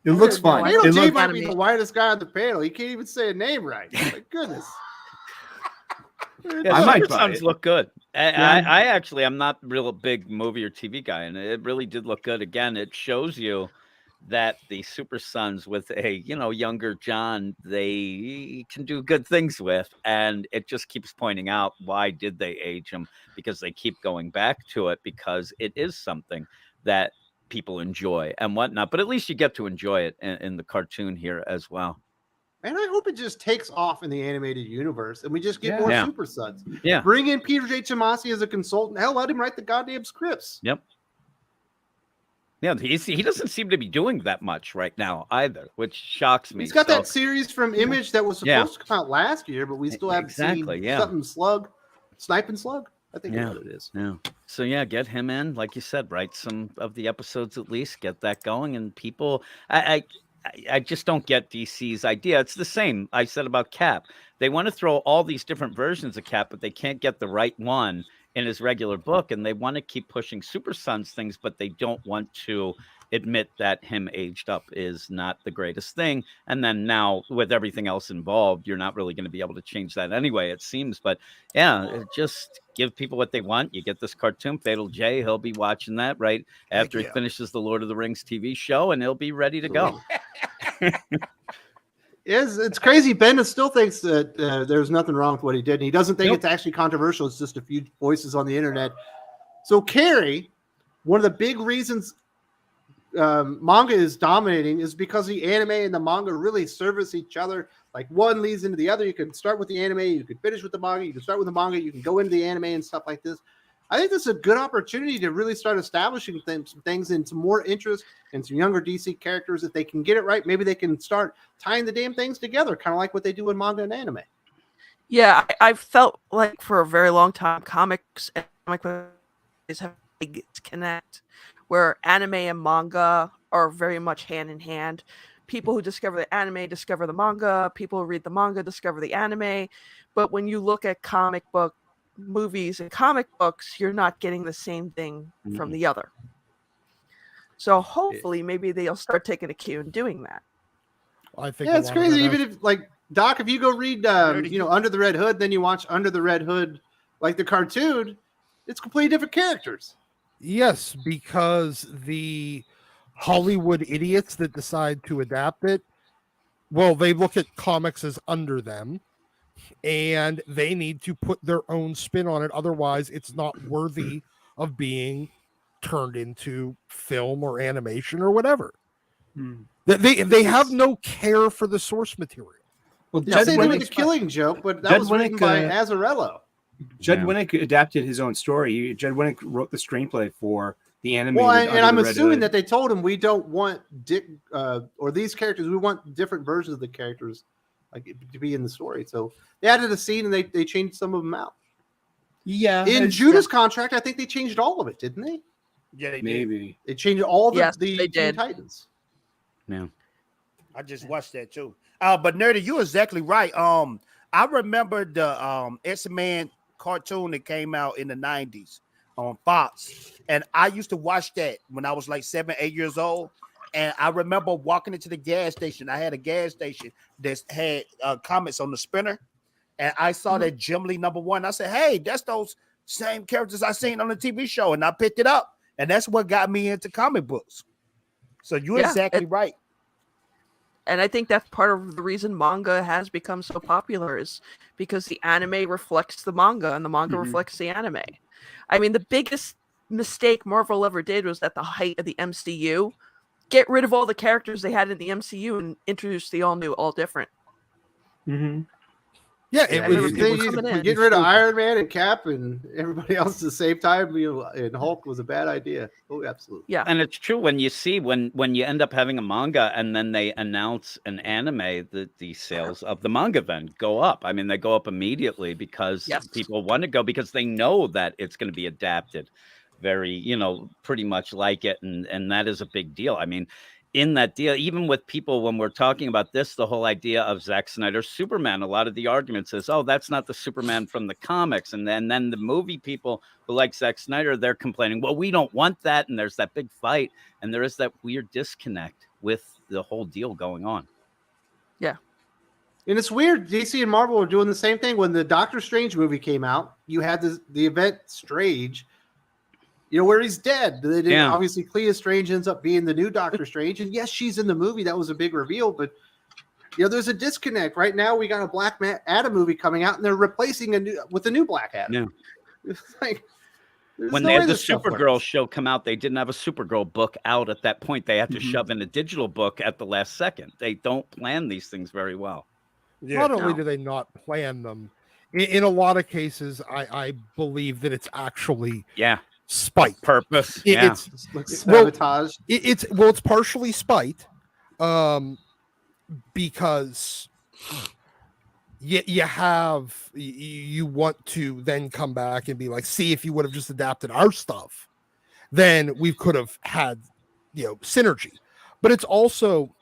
It looks fun. Fatal It J looks, might be the whitest guy on the panel. He can't even say a name right. My goodness. Yeah, I might Super buy Sons it. look good. Yeah. I actually am not real big movie or TV guy, and it really did look good. Again, it shows you that the Super Sons with a younger John, they can do good things with, and it just keeps pointing out why did they age him, because they keep going back to it because it is something that people enjoy and whatnot. But at least you get to enjoy it in the cartoon here as well. And I hope it just takes off in the animated universe and we just get more Yeah. Super Sons. Yeah. Bring in Peter J. Tomasi as a consultant. Hell, let him write the goddamn scripts. Yep. Yeah, he doesn't seem to be doing that much right now either, which shocks me. He's got So- that series from Image that was supposed to come out last year, but we still haven't Exactly, seen yeah. something Snipe and Slug. I think Yeah. that's what it is. Yeah. So yeah, get him in, like you said, write some of the episodes at least, get that going, and people. I just don't get DC's idea. It's the same I said about Cap. They want to throw all these different versions of Cap, but they can't get the right one in his regular book, and they want to keep pushing Super Sons things, but they don't want to admit that him aged up is not the greatest thing. And then now with everything else involved, you're not really going to be able to change that anyway, it seems. But yeah, just give people what they want. You get this cartoon, Fatal J, he'll be watching that right after he finishes the Lord of the Rings TV show, and he'll be ready to go. It's crazy. Ben still thinks that there's nothing wrong with what he did. And he doesn't think Nope. it's actually controversial. It's just a few voices on the internet. So Carrie, one of the big reasons manga is dominating is because the anime and the manga really service each other. Like one leads into the other. You can start with the anime, you can finish with the manga, you can start with the manga, you can go into the anime and stuff like this. I think this is a good opportunity to really start establishing some things and some more interest in some younger DC characters. If they can get it right, maybe they can start tying the damn things together, kind of like what they do in manga and anime. Yeah, I've felt like for a very long time, comics and comic books have a big connect, where anime and manga are very much hand in hand. People who discover the anime discover the manga. People who read the manga discover the anime. But when you look at comic book movies and comic books, you're not getting the same thing from the other. So hopefully, maybe they'll start taking a cue and doing that. I think Yeah, it's crazy. Even if, like, Doc, if you go read, Under the Red Hood, then you watch Under the Red Hood, like the cartoon, it's completely different characters. Yes, because the Hollywood idiots that decide to adapt it, well, they look at comics as under them, and they need to put their own spin on it. Otherwise, it's not worthy of being turned into film or animation or whatever. They have no care for the source material. Well, Yeah, they do with the Killing Joke, but that Judd was written Winnick, by Azzarello. Judd Winnick adapted his own story. Judd Winnick wrote the screenplay for the animated. Well, and Under I'm the Red assuming Hood. that they told him we don't want Dick or these characters. We want different versions of the characters like to be in the story. So they added a scene and they changed some of them out. Yeah. In Judah's contract, I think they changed all of it, didn't they? Yeah, they did. Maybe. They changed all the, Yes, the they Teen did. Titans. Yeah. I just watched that too. But Nerdy, you're exactly right. I remember the X-Men cartoon that came out in the 90s on Fox, and I used to watch that when I was like 7, 8 years old. And I remember walking into the gas station. I had a gas station that had comics on the spinner, and I saw that Jim Lee #1. I said, "Hey, that's those same characters I seen on the TV show," and I picked it up, and that's what got me into comic books. So you're Yeah, exactly right. And I think that's part of the reason manga has become so popular is because the anime reflects the manga and the manga reflects the anime. I mean, the biggest mistake Marvel ever did was at the height of the MCU, get rid of all the characters they had in the MCU and introduce the all new, all different. Mm-hmm. Yeah, Yeah, it was coming in. getting rid of Iron Man and Cap and everybody else at the same time, and Hulk was a bad idea. Oh, absolutely. Yeah. And it's true when you see when you end up having a manga and then they announce an anime, the sales of the manga then go up. I mean, they go up immediately because people want to go because they know that it's going to be adapted very, pretty much like it. And that is a big deal. I mean, in that deal, even with people, when we're talking about this, the whole idea of Zack Snyder's Superman, a lot of the argument says, oh, that's not the Superman from the comics. And then the movie people who like Zack Snyder, they're complaining, well, we don't want that. And there's that big fight. And there is that weird disconnect with the whole deal going on. Yeah. And it's weird. DC and Marvel are doing the same thing. When the Doctor Strange movie came out, you had the event Strange, where he's dead. They didn't, obviously, Clea Strange ends up being the new Doctor Strange. And yes, she's in the movie. That was a big reveal. But, there's a disconnect. Right now, we got a Black Adam movie coming out, and they're replacing with a new Black Adam. Yeah. It's like, when they had the Supergirl show come out, they didn't have a Supergirl book out at that point. They had to shove in a digital book at the last second. They don't plan these things very well. Yeah. Not only do they not plan them, in a lot of cases, I believe that it's actually spite, purpose. It's sabotage. It's partially spite, because you want to then come back and be like, see, if you would have just adapted our stuff, then we could have had synergy. But it's also,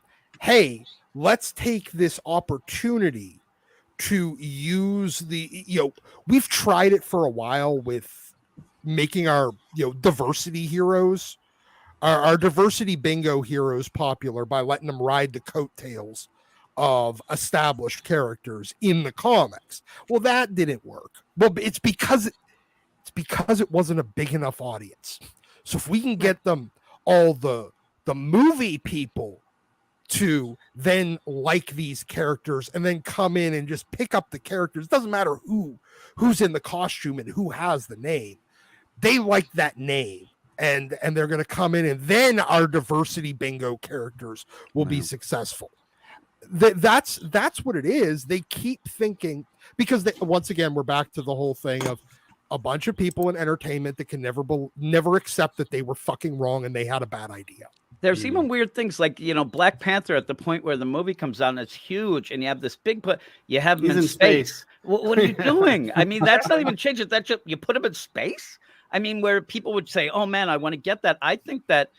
hey, let's take this opportunity to use we've tried it for a while with making our diversity heroes, our diversity bingo heroes popular by letting them ride the coattails of established characters in the comics. Well, that didn't work. Well, it's because it wasn't a big enough audience. So if we can get them all the movie people to then like these characters and then come in and just pick up the characters, it doesn't matter who's in the costume and who has the name. They like that name, and they're going to come in, and then our diversity bingo characters will be successful. That's what it is. They keep thinking, because once again, we're back to the whole thing of a bunch of people in entertainment that can never accept that they were fucking wrong and they had a bad idea. There's even weird things like, Black Panther at the point where the movie comes out and it's huge and you have this big you have him in space. What are you doing? I mean, that's not even changing. That's just, you put him in space. I mean, where people would say, oh man, I want to get that. I think that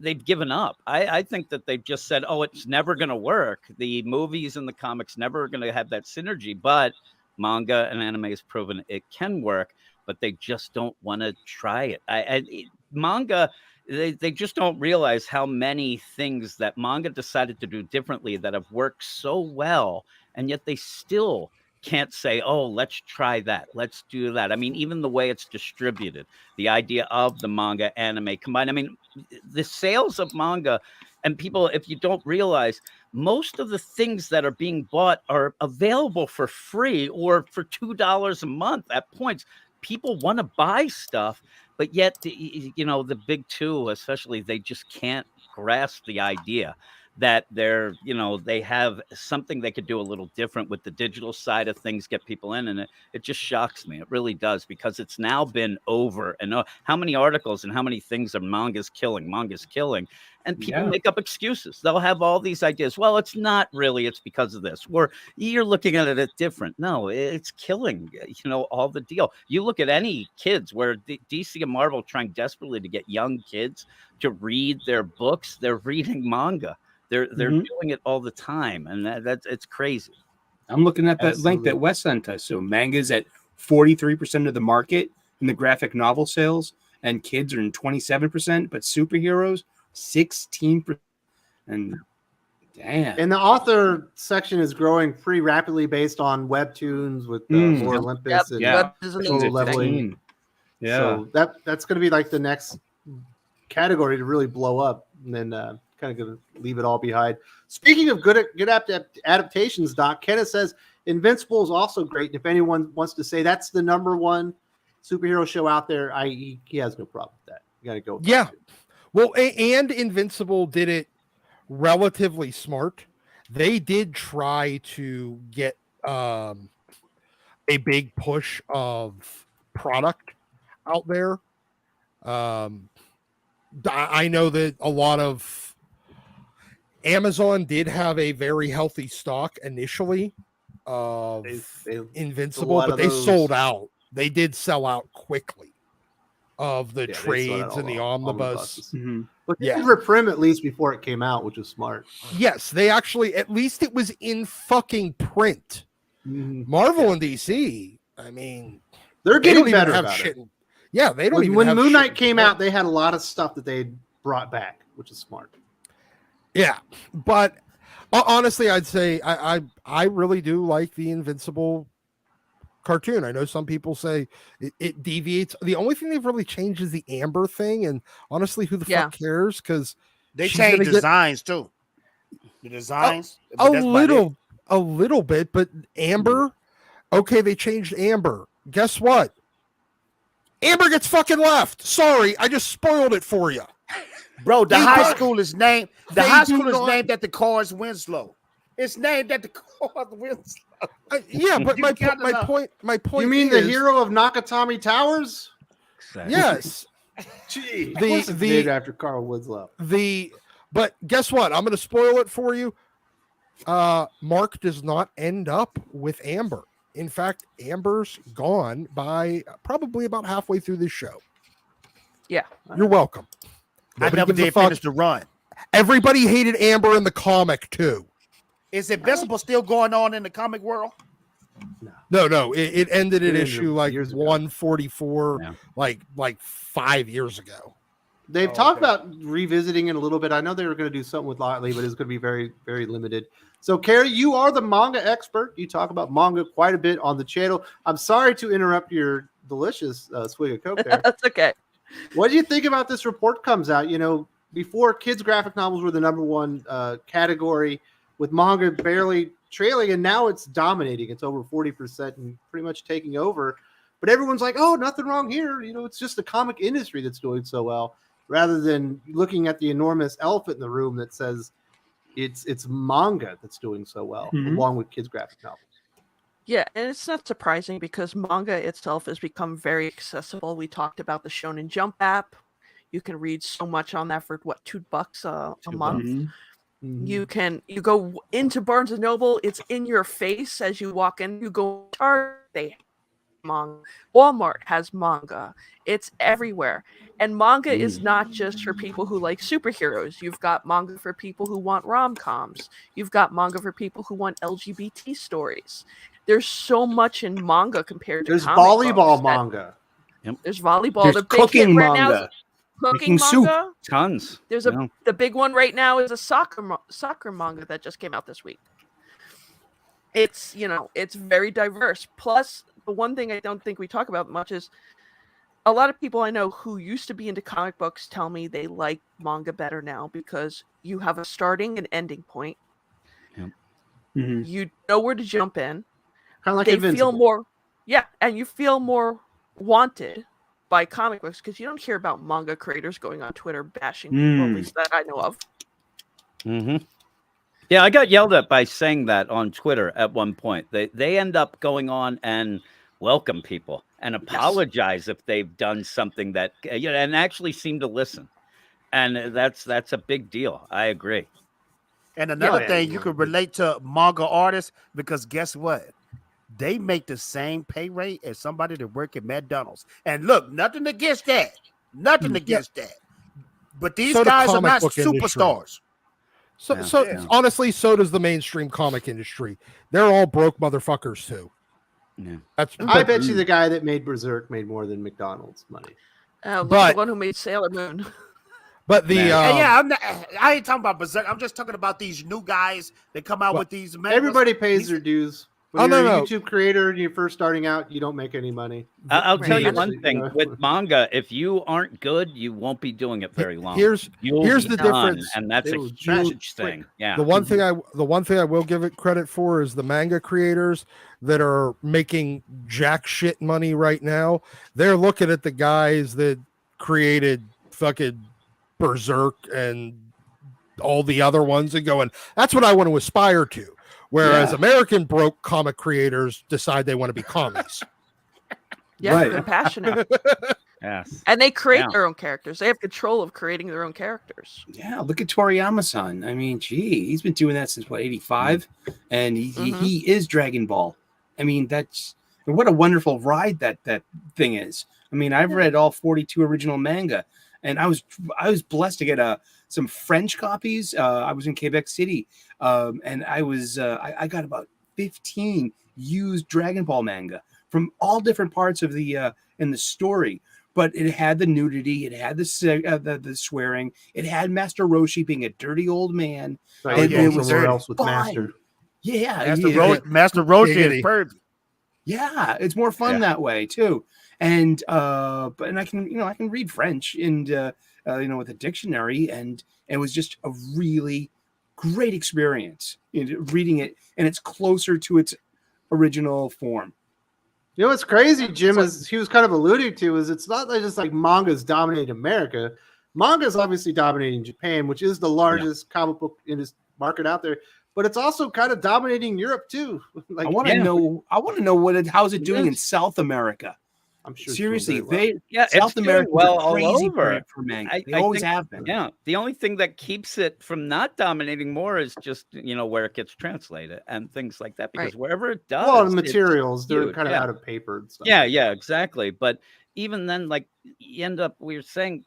they've given up. I think that they've just said, oh, it's never going to work. The movies and the comics never going to have that synergy, but manga and anime has proven it can work, but they just don't want to try it. Manga, they just don't realize how many things that manga decided to do differently that have worked so well, and yet they still can't say, oh, let's try that. Let's do that. I mean, even the way it's distributed, the idea of the manga anime combined. I mean, the sales of manga, and people, if you don't realize, most of the things that are being bought are available for free or for $2 a month at points. People want to buy stuff, but yet, the big two, especially, they just can't grasp the idea that they're, they have something they could do a little different with the digital side of things, get people in. And it just shocks me. It really does, because it's now been over. And how many articles and how many things are manga's killing. And people make up excuses. They'll have all these ideas. Well, it's not really, it's because of this. Or you're looking at it different. No, it's killing, all the deal. You look at any kids where DC and Marvel trying desperately to get young kids to read their books. They're reading manga. They're doing it all the time. And that's it's crazy. I'm looking at that link that Wes sent us. So manga's at 43% of the market in the graphic novel sales, and kids are in 27%, but superheroes 16%. And damn. And the author section is growing pretty rapidly based on webtoons with more Olympus and Solo Leveling. Yeah. So that's going to be like the next category to really blow up, and then kind of going to leave it all behind. Speaking of good adaptations, Doc, Kenneth says Invincible is also great. And if anyone wants to say that's the number one superhero show out there, he has no problem with that. You got to go. Yeah. Well, and Invincible did it relatively smart. They did try to get a big push of product out there. I know that a lot of Amazon did have a very healthy stock initially of Invincible, but they sold out. They did sell out quickly of the trades and the omnibus. But they did reprim at least before it came out, which is smart. Yes, they actually, at least it was in fucking print. Marvel and DC, I mean, they're getting better about shit. it. Yeah, they don't even when have Moon Knight shit. came out, they had a lot of stuff that they brought back, which is smart. Yeah, but honestly, I'd say I really do like the Invincible cartoon. I know some people say it deviates. The only thing they've really changed is the Amber thing, and honestly, who the fuck cares? Because they changed designs too. The designs a little bit, but Amber. Okay, they changed Amber. Guess what? Amber gets fucking left. Sorry, I just spoiled it for you. Bro, the high school is named named after Cars Winslow. It's named after Cars Winslow. Yeah, but my point. You mean the hero of Nakatomi Towers? Exactly. Yes. Gee, the named after Carl Winslow. But guess what? I'm going to spoil it for you. Mark does not end up with Amber. In fact, Amber's gone by probably about halfway through this show. Yeah. You're welcome. I never did finish the run. Everybody hated Amber in the comic, too. Is Invincible still going on in the comic world? No. It ended at issue like 144, like 5 years ago. They've talked about revisiting it a little bit. I know they were going to do something with Lotley, but it's going to be very, very limited. So, Carrie, you are the manga expert. You talk about manga quite a bit on the channel. I'm sorry to interrupt your delicious swig of Coke there. That's okay. What do you think about this report comes out? Before kids' graphic novels were the number one category, with manga barely trailing, and now it's dominating. It's over 40% and pretty much taking over. But everyone's like, oh, nothing wrong here. It's just the comic industry that's doing so well, rather than looking at the enormous elephant in the room that says it's manga that's doing so well, along with kids' graphic novels. Yeah, and it's not surprising because manga itself has become very accessible. We talked about the Shonen Jump app. You can read so much on that for $2 a month. You go into Barnes and Noble, it's in your face as you walk in. You go to Target, they have manga. Walmart has manga. It's everywhere. And manga is not just for people who like superheroes. You've got manga for people who want rom-coms. You've got manga for people who want LGBT stories. There's so much in manga compared to There's comic volleyball books manga. There's volleyball. There's the big cooking hit right manga. now is cooking Making soup. manga. Tons. There's the big one right now is a soccer manga that just came out this week. It's it's very diverse. Plus, the one thing I don't think we talk about much is a lot of people I know who used to be into comic books tell me they like manga better now because you have a starting and ending point. You know where to jump in. Kind of like they Invincible. feel more, and you feel more wanted by comic books because you don't hear about manga creators going on Twitter bashing people, at least that I know of. Yeah, I got yelled at by saying that on Twitter at one point. They end up going on and welcome people and apologize if they've done something that and actually seem to listen. And that's a big deal. I agree. And another thing, you can relate to manga artists because guess what? They make the same pay rate as somebody that work at McDonald's. And look, nothing against that. Nothing against that. But these guys are not superstars. Honestly, so does the mainstream comic industry. They're all broke motherfuckers too. Yeah. I bet you the guy that made Berserk made more than McDonald's money. But the one who made Sailor Moon. But the I ain't talking about Berserk. I'm just talking about these new guys that come out with these. Everybody pays their dues. When you're a YouTube creator and you're first starting out, you don't make any money. I'll tell you one thing with manga: if you aren't good, you won't be doing it very long. Here's the difference, and that's a huge thing. Yeah. The one thing I will give it credit for is the manga creators that are making jack shit money right now. They're looking at the guys that created fucking Berserk and all the other ones and going, "That's what I want to aspire to." Whereas American broke comic creators decide they want to be commies. Yeah, they're passionate. Yes. And they create their own characters. They have control of creating their own characters. Yeah, look at Toriyama-san. I mean, gee, he's been doing that since, 85? And he is Dragon Ball. I mean, what a wonderful ride that thing is. I mean, I've read all 42 original manga. And I was blessed to get some French copies. I was in Quebec City, and I got about 15 used Dragon Ball manga from all different parts of the in the story. But it had the nudity, it had the swearing, it had Master Roshi being a dirty old man. And it was somewhere else with Master. Yeah, Master Roshi is perfect. Yeah, it's more fun that way too. And I can read French and with a dictionary, and it was just a really great experience reading it, and it's closer to its original form. You know what's crazy, Jim, is he was kind of alluding to is it's not just like manga's dominating America. Manga is obviously dominating Japan, which is the largest comic book market out there. But it's also kind of dominating Europe too. I want to know how's it doing in South America. I'm sure. Seriously, South America crazy for manga. They always have been. Yeah, the only thing that keeps it from not dominating more is just where it gets translated and things like that. Because wherever it does, well, the materials they're kind of out of paper and stuff. Yeah, exactly. But even then, like you end up, we were saying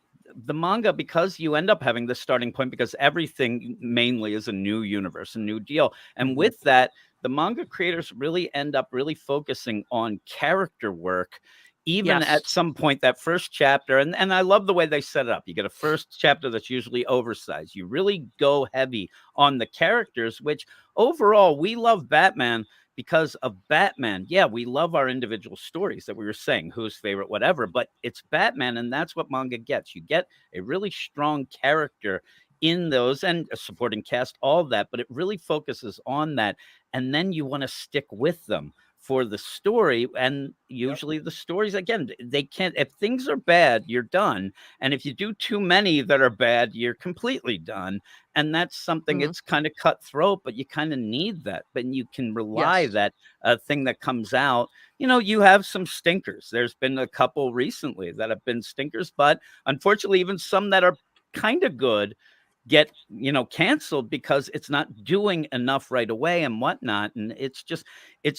the manga, because you end up having the starting point because everything mainly is a new universe, a new deal, and with that, the manga creators really end up really focusing on character work. Even at some point, that first chapter, and I love the way they set it up. You get a first chapter that's usually oversized. You really go heavy on the characters, which overall, we love Batman because of Batman. Yeah, we love our individual stories that we were saying, who's favorite, whatever, but it's Batman, and that's what manga gets. You get a really strong character in those and a supporting cast, all of that, but it really focuses on that, and then you want to stick with them for the story. And usually the stories, again, they can't, if things are bad, you're done. And if you do too many that are bad, you're completely done. And that's something, it's kind of cutthroat, but you kind of need that. But you can rely that thing that comes out, you have some stinkers. There's been a couple recently that have been stinkers, but unfortunately, even some that are kind of good get canceled because it's not doing enough right away and whatnot. And it's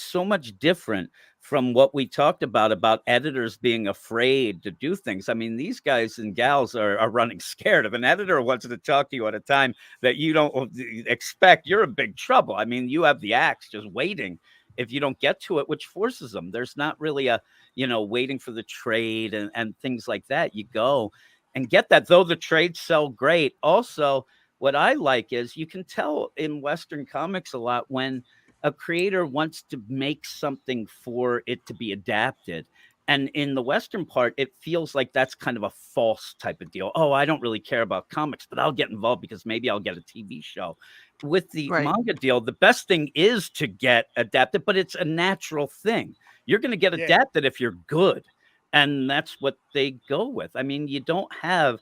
so much different from what we talked about editors being afraid to do things. I mean, these guys and gals are running scared. If an editor wants to talk to you at a time that you don't expect, you're in big trouble. I mean, you have the axe just waiting if you don't get to it, which forces them. There's not really a waiting for the trade and things like that. You go and get that, though the trades sell great. Also, what I like is you can tell in Western comics a lot when a creator wants to make something for it to be adapted. And in the Western part, it feels like that's kind of a false type of deal. Oh, I don't really care about comics, but I'll get involved because maybe I'll get a TV show. With the manga deal, the best thing is to get adapted, but it's a natural thing. You're going to get adapted if you're good. And that's what they go with. I mean, you don't have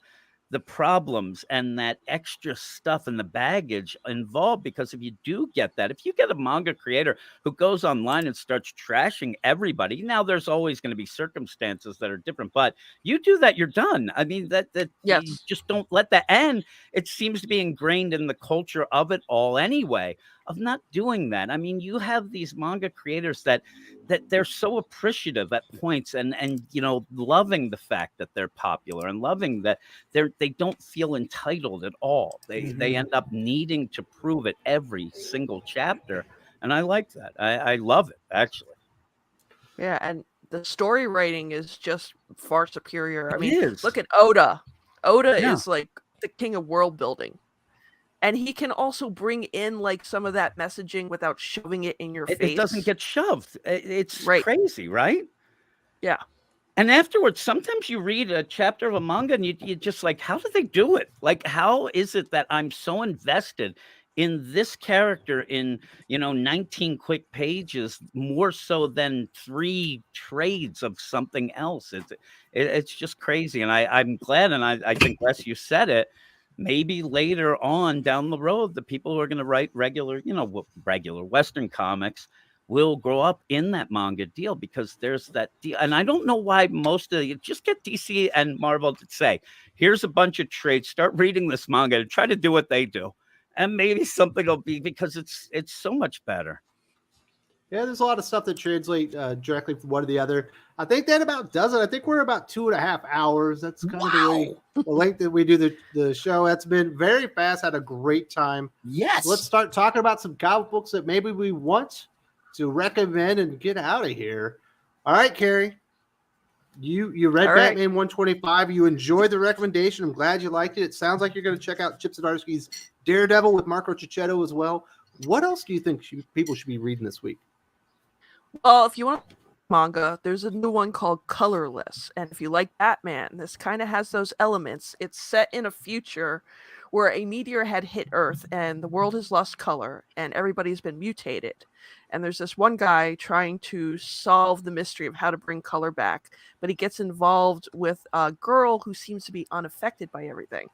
the problems and that extra stuff and the baggage involved. Because if you do get that, if you get a manga creator who goes online and starts trashing everybody, now there's always going to be circumstances that are different, but you do that, you're done. I mean, that you Yes. just don't let that end. It seems to be ingrained in the culture of it all anyway, of not doing that. I mean, you have these manga creators that they're so appreciative at points and you know, loving the fact that they're popular and loving that they don't feel entitled at all. They end up needing to prove it every single chapter, and I like that. I love it, actually. Yeah, and the story writing is just far superior. I It mean, is. look at Oda. Oda Yeah. is like the king of world building. And he can also bring in like some of that messaging without shoving it in your face. It doesn't get shoved. It's Right. crazy, right? Yeah. And afterwards, sometimes you read a chapter of a manga and you just like, how did they do it? Like, how is it that I'm so invested in this character in, you know, 19 quick pages, more so than 3 trades of something else? It's just crazy. And I'm glad, and I think, Wes, you said it, maybe later on down the road, the people who are going to write regular, you know, regular Western comics will grow up in that manga deal, because there's that deal. And I don't know why most of you just get DC and Marvel to say, here's a bunch of trades, start reading this manga and try to do what they do. And maybe something will be, because it's so much better. Yeah, there's a lot of stuff that translate directly from one to the other. I think that about does it. I think we're about 2.5 hours. That's kind of the length that we do the show. That's been very fast. Had a great time. Yes. Let's start talking about some comic books that maybe we want to recommend and get out of here. All right, Carrie. You read All right. Batman 125. You enjoyed the recommendation. I'm glad you liked it. It sounds like you're going to check out Chip Zdarsky's Daredevil with Marco Cicchetto as well. What else do you think people should be reading this week? Well, if you want manga, there's a new one called Colorless. And if you like Batman, this kind of has those elements. It's set in a future where a meteor had hit Earth and the world has lost color and everybody's been mutated. And there's this one guy trying to solve the mystery of how to bring color back, but he gets involved with a girl who seems to be unaffected by everything.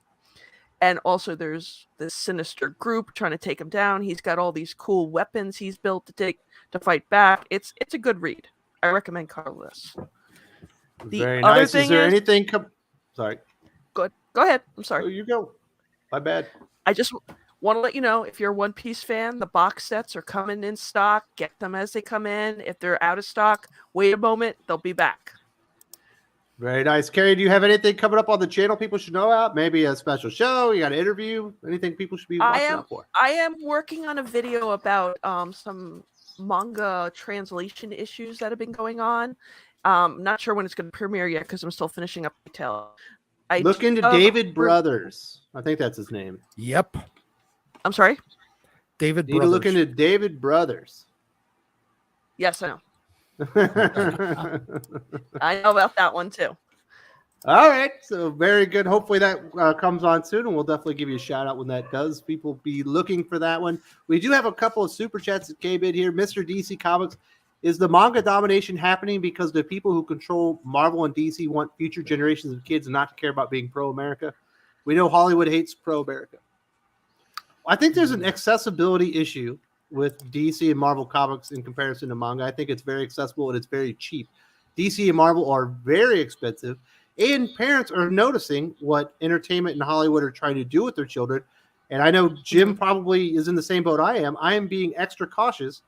And also there's this sinister group trying to take him down. He's got all these cool weapons he's built to fight back. It's a good read. I recommend Colorless. The Very other nice. thing Is there is- anything? Sorry. Good. Go ahead. I'm Oh, sorry. you go. My bad. I just want to let you know, if you're a One Piece fan, the box sets are coming in stock. Get them as they come in. If they're out of stock, wait a moment. They'll be back. Very nice. Carrie, do you have anything coming up on the channel people should know about? Maybe a special show? You got an interview? Anything people should be watching out for? I am working on a video about some manga translation issues that have been going on. Not sure when it's going to premiere yet because I'm still finishing up detail. Look into David Brothers. I think that's his name. Yep. I'm sorry? David Need to Brothers. look into David Brothers. Yes, I know. I know about that one too. All right. So very good. Hopefully that comes on soon, and we'll definitely give you a shout out when that does. People be looking for that one. We do have a couple of super chats that came in here. Mr. DC Comics, is the manga domination happening because the people who control Marvel and DC want future generations of kids not to care about being pro-America? We know Hollywood hates pro-America. I think there's an accessibility issue with DC and Marvel comics in comparison to manga. I think it's very accessible and it's very cheap. DC and Marvel are very expensive, and parents are noticing what entertainment and Hollywood are trying to do with their children. And I know Jim probably is in the same boat I am. I am being extra cautious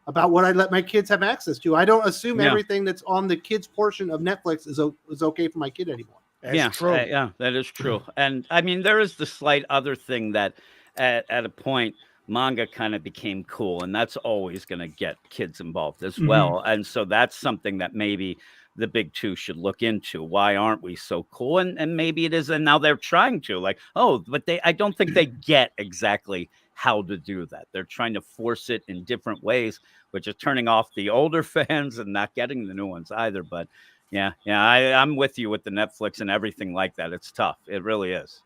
about what I let my kids have access to. I don't assume everything that's on the kids' portion of Netflix is okay for my kid anymore. That's true. Yeah, that is true. And I mean, there is the slight other thing that at a point, manga kind of became cool, and that's always going to get kids involved as well. And so that's something that maybe the big two should look into. Why aren't we so cool? And maybe it is, and now they're trying to, like, but I don't think they get exactly how to do that. They're trying to force it in different ways, which is turning off the older fans and not getting the new ones either. But yeah, I'm with you with the Netflix and everything like that. It's tough. It really is.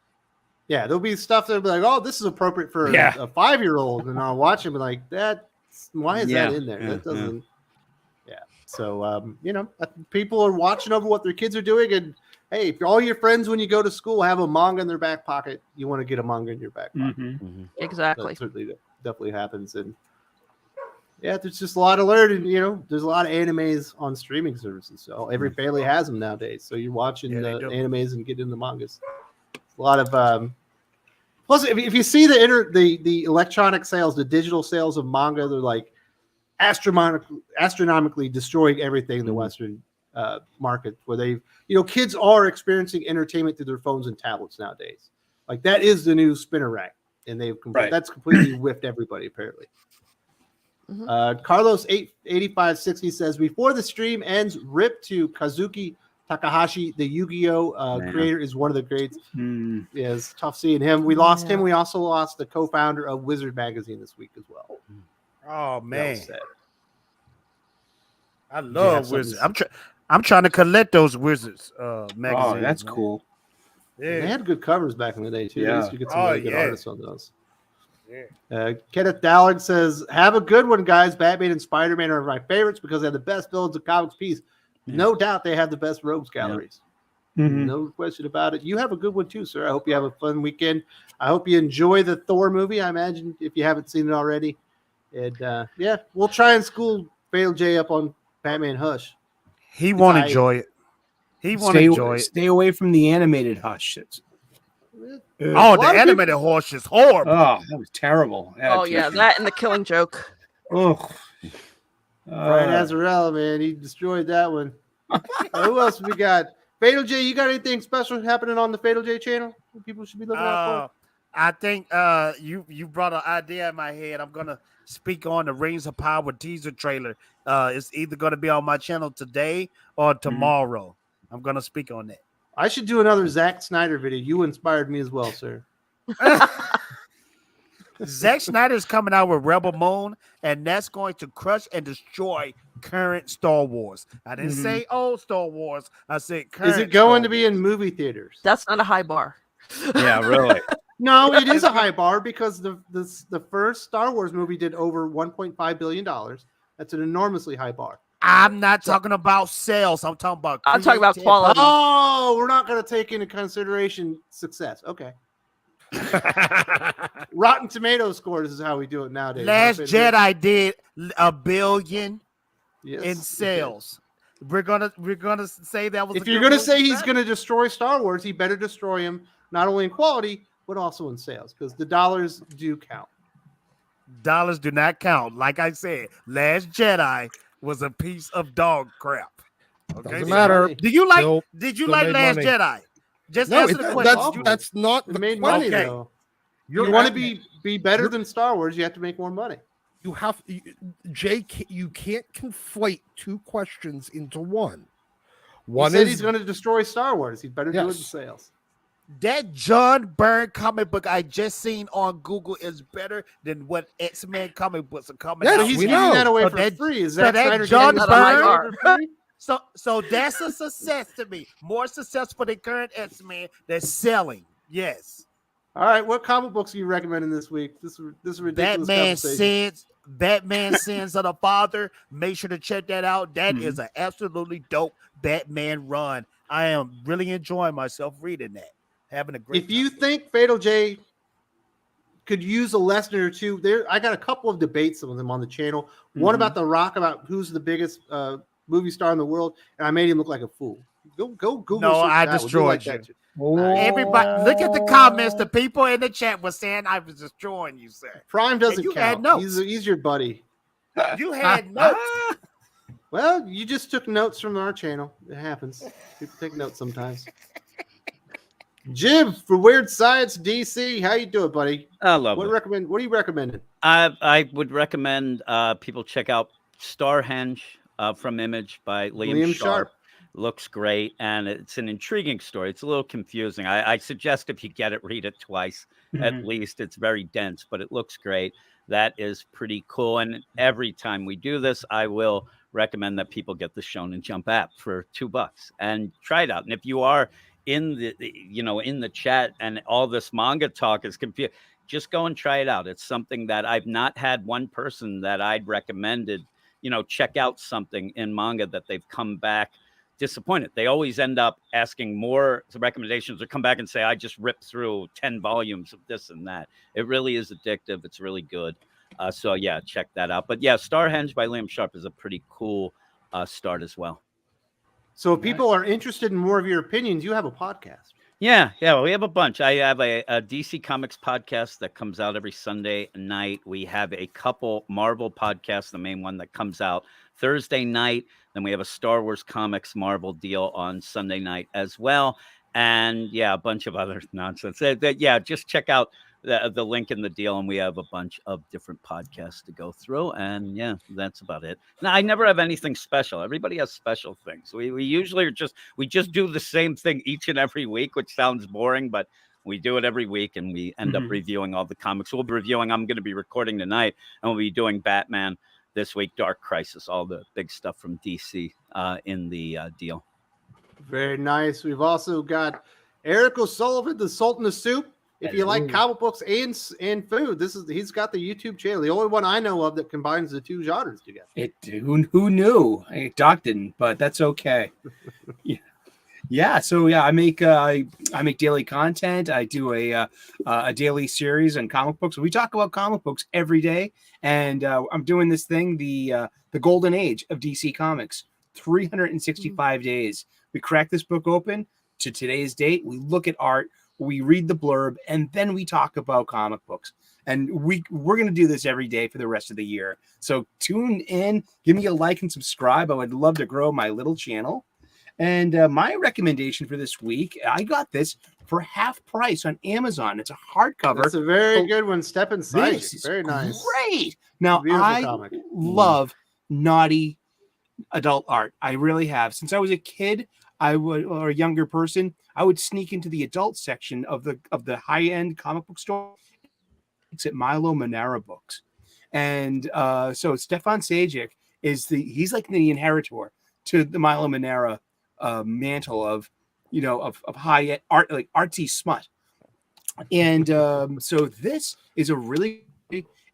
Yeah, there'll be stuff that'll be like, oh, this is appropriate for a 5-year-old, and I'll watch it and be like, why is that in there? That doesn't. Yeah. So people are watching over what their kids are doing, and hey, if all your friends when you go to school have a manga in their back pocket, you want to get a manga in your back pocket. Mm-hmm. Exactly. That certainly definitely happens. And yeah, there's just a lot of learning. You know, there's a lot of animes on streaming services. So every family has them nowadays. So you're watching the animes and getting the mangas. A lot of plus, if you see the electronic sales, the digital sales of manga, they're like astronomically destroying everything in the Western market. Where they, kids are experiencing entertainment through their phones and tablets nowadays. Like that is the new spinner rack, and that's completely whiffed everybody apparently. Carlos 88560 says, before the stream ends, rip to Kazuki Takahashi, the Yu-Gi-Oh creator, is one of the greats. Yeah, it's tough seeing him. We lost him. We also lost the co-founder of Wizard Magazine this week as well. Oh man, sad. I love Wizards. I'm trying to collect those Wizards magazines. Oh, that's cool. Yeah. They had good covers back in the day too. Yeah. They used to get some really good artists on those. Kenneth Dallard says, have a good one, guys. Batman and Spider-Man are my favorites because they have the best villains of comics piece. No doubt they have the best rogues galleries. No question about it. You have a good one too, sir. I hope you have a fun weekend. I hope you enjoy the Thor movie. I imagine if you haven't seen it already. And we'll try and school Fail J up on Batman Hush. He won't enjoy it. He won't enjoy it. Stay away from the animated Hush. The animated horse is horrible. Oh, that was terrible. That and the Killing Joke. Oh, Brian Azarella, man, he destroyed that one. Who else we got? Fatal J, you got anything special happening on the Fatal J channel? People should be looking out for. I think you brought an idea in my head. I'm gonna speak on the Rings of Power teaser trailer. It's either gonna be on my channel today or tomorrow. I'm gonna speak on that. I should do another Zack Snyder video. You inspired me as well, sir. Zack Snyder's coming out with Rebel Moon, and that's going to crush and destroy current Star Wars. I didn't say old Star Wars. I said current. Is it going to be in movie theaters? That's not a high bar. Yeah, really. No, it is a high bar because the first Star Wars movie did over $1.5 billion. That's an enormously high bar. I'm not talking about sales. I'm talking about quality. Oh, we're not going to take into consideration success. Okay. Rotten Tomatoes scores is how we do it nowadays. Last Jedi did $1 billion in sales. We're gonna say that was. If you're gonna say he's gonna destroy Star Wars, he better destroy him not only in quality but also in sales, because the dollars do count. Dollars do not count. Like I said, Last Jedi was a piece of dog crap. Okay, doesn't matter. Did you like Still Last money. Jedi? Just No, answer the question. that's not the made question. money though. You want to be better than Star Wars, you have to make more money. You have you can't conflate two questions into one. One he said he's going to destroy Star Wars. He better do it in sales. That John Byrne comic book I just seen on Google is better than what X-Men comic books are coming out. So he's giving that away for free. Is that John Byrne? So that's a success to me. More successful than current X-Men. They're selling. Yes. All right. What comic books are you recommending this week? This is ridiculous. Batman Sins of the Father. Make sure to check that out. That is an absolutely dope Batman run. I am really enjoying myself reading that. Having a great time. You think Fatal J could use a lesson or two, I got a couple of debates with him on the channel. One about The Rock, about who's the biggest movie star in the world, and I made him look like a fool. Go Google. No, I destroyed you. Everybody, look at the comments. The people in the chat were saying I was destroying you, sir. Prime doesn't count. He's your buddy. You had notes. Well, you just took notes from our channel. It happens. People take notes sometimes. Jim for Weird Science DC, how you doing, buddy? I love it. What are you recommending? I would recommend people check out Starhenge from Image by Liam Sharp. Looks great, and it's an intriguing story. It's a little confusing. I suggest if you get it, read it twice at least. It's very dense, but it looks great. That is pretty cool. And every time we do this, I will recommend that people get the Shonen Jump app for $2 and try it out. And if you are in the chat and all this manga talk is confused, just go and try it out. It's something that I've not had one person that I'd recommended, check out something in manga that they've come back disappointed. They always end up asking more recommendations or come back and say, I just ripped through 10 volumes of this and that. It really is addictive. It's really good. So yeah, check that out. But yeah, Starhenge by Liam Sharp is a pretty cool start as well. So if people are interested in more of your opinions, you have a podcast. Yeah, we have a bunch. I have a DC Comics podcast that comes out every Sunday night. We have a couple Marvel podcasts, the main one that comes out Thursday night. Then we have a Star Wars Comics Marvel deal on Sunday night as well. And yeah, a bunch of other nonsense. Yeah, just check out the link in the deal, and we have a bunch of different podcasts to go through. And yeah, that's about it. Now, I never have anything special. Everybody has special things. We usually we just do the same thing each and every week, which sounds boring, but we do it every week, and we end up reviewing all the comics. We'll be reviewing. I'm going to be recording tonight, and we'll be doing Batman this week, Dark Crisis, all the big stuff from DC in the deal. Very nice. We've also got Eric O'Sullivan, the Sultan of Soup. If you like comic books and food, he's got the YouTube channel, the only one I know of that combines the two genres together. Who knew? Doc didn't, but that's okay. Yeah. So yeah, I make daily content. I do a daily series on comic books. We talk about comic books every day, and I'm doing this thing, the golden age of DC Comics, 365 days. We crack this book open to today's date. We look at art. We read the blurb, and then we talk about comic books. And we're going to do this every day for the rest of the year. So tune in, give me a like and subscribe. I would love to grow my little channel. And my recommendation for this week, I got this for half price on Amazon. It's a hardcover. It's a very good one. Step inside. Very nice. Great. Now, I love naughty adult art. I really have. Since I was a kid, or a younger person, I would sneak into the adult section of the high-end comic book store. It's at Milo Manara Books. And so Stefan Sajic he's like the inheritor to the Milo Manara mantle of high-end art, like artsy smut. And so this is a really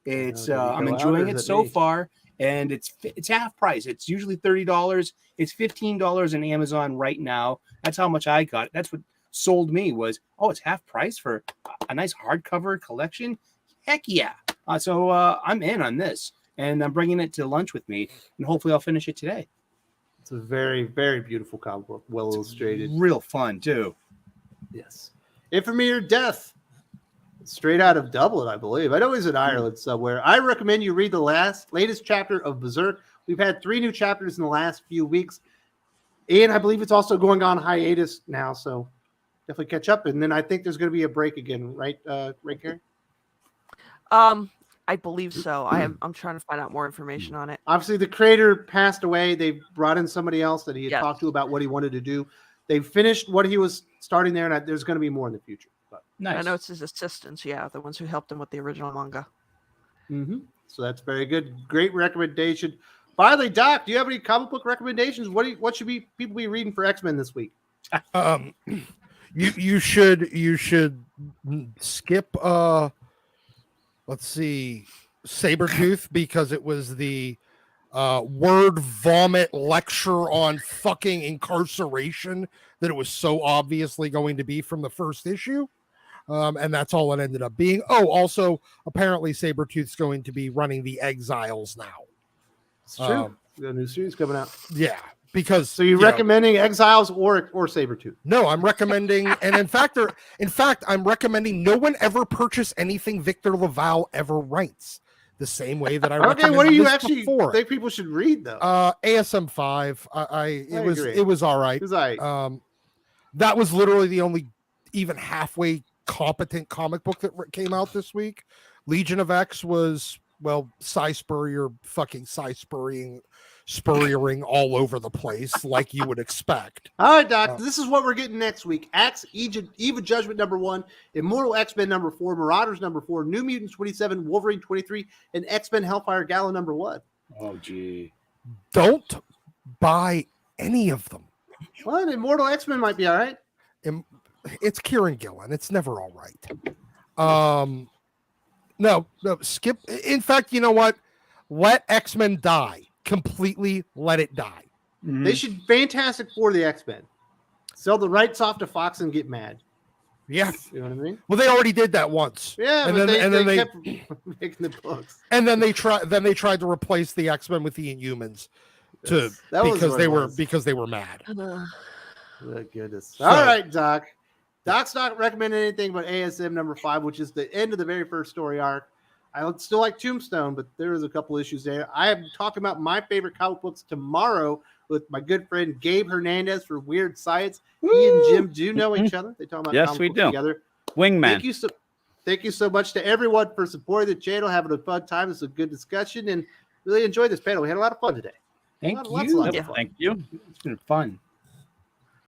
I'm enjoying it so far. And it's half price. It's usually $30. It's $15 on Amazon right now. That's how much I got. That's what sold me was, it's half price for a nice hardcover collection. Heck yeah. So I'm in on this, and I'm bringing it to lunch with me, and hopefully I'll finish it today. It's a very, very beautiful comic book, well illustrated. Real fun, too. Yes. Infamy or Death. Straight out of Dublin, I believe. I know he's in Ireland somewhere. I recommend you read the latest chapter of Berserk. We've had 3 new chapters in the last few weeks. And I believe it's also going on hiatus now, so definitely catch up. And then I think there's going to be a break again, right, Carrie? I believe so. I'm trying to find out more information on it. Obviously, the creator passed away. They brought in somebody else that he had talked to about what he wanted to do. They finished what he was starting there, and there's going to be more in the future. But nice. I know it's his assistants, the ones who helped him with the original manga. So that's very good. Great recommendation. Finally, Doc, do you have any comic book recommendations? What should people be reading for X-Men this week? You should skip let's see, Sabretooth, because it was the word vomit lecture on fucking incarceration that it was so obviously going to be from the first issue. And that's all it ended up being. Also, apparently Sabretooth's going to be running the Exiles now. It's true. We got a new series coming out. Yeah, because so you're recommending Exiles or Sabretooth? No, I'm recommending, and in fact, I'm recommending no one ever purchase anything Victor Laval ever writes. The same way that I recommend. What do you actually think people should read though? ASM 5. It was all right. It was all right. That was literally the only even halfway competent comic book that came out this week. Legion of X was, Cy Spurrier fucking spurriering all over the place like you would expect. All right, Doc, this is what we're getting next week. Axe Eva Judgment #1, Immortal X-Men #4, Marauders #4, New Mutants 27, Wolverine 23, and X-Men Hellfire Gala #1. Oh, gee. Don't buy any of them. Well, Immortal X-Men might be all right. It's Kieran Gillen. It's never all right. No, skip. In fact, you know what? Let X-Men die. Completely let it die. They should Fantastic Four the X-Men. Sell the rights off to Fox and get mad. Yeah. You know what I mean? Well, they already did that once. Yeah, and but then they kept making the books. And then they tried to replace the X-Men with the Inhumans because they were mad. Oh, goodness. All right, Doc. Doc's not recommending anything but ASM number 5, which is the end of the very first story arc. I would still like Tombstone, but there is a couple issues there. I am talking about my favorite comic books tomorrow with my good friend Gabe Hernandez for Weird Science. He and Jim do know each other. They talk about yes, comic we books do. Together. Wingman. Thank you so much to everyone for supporting the channel, having a fun time. This is a good discussion, and really enjoyed this panel. We had a lot of fun today. Thank Lots you. of fun. Thank you. It's been fun.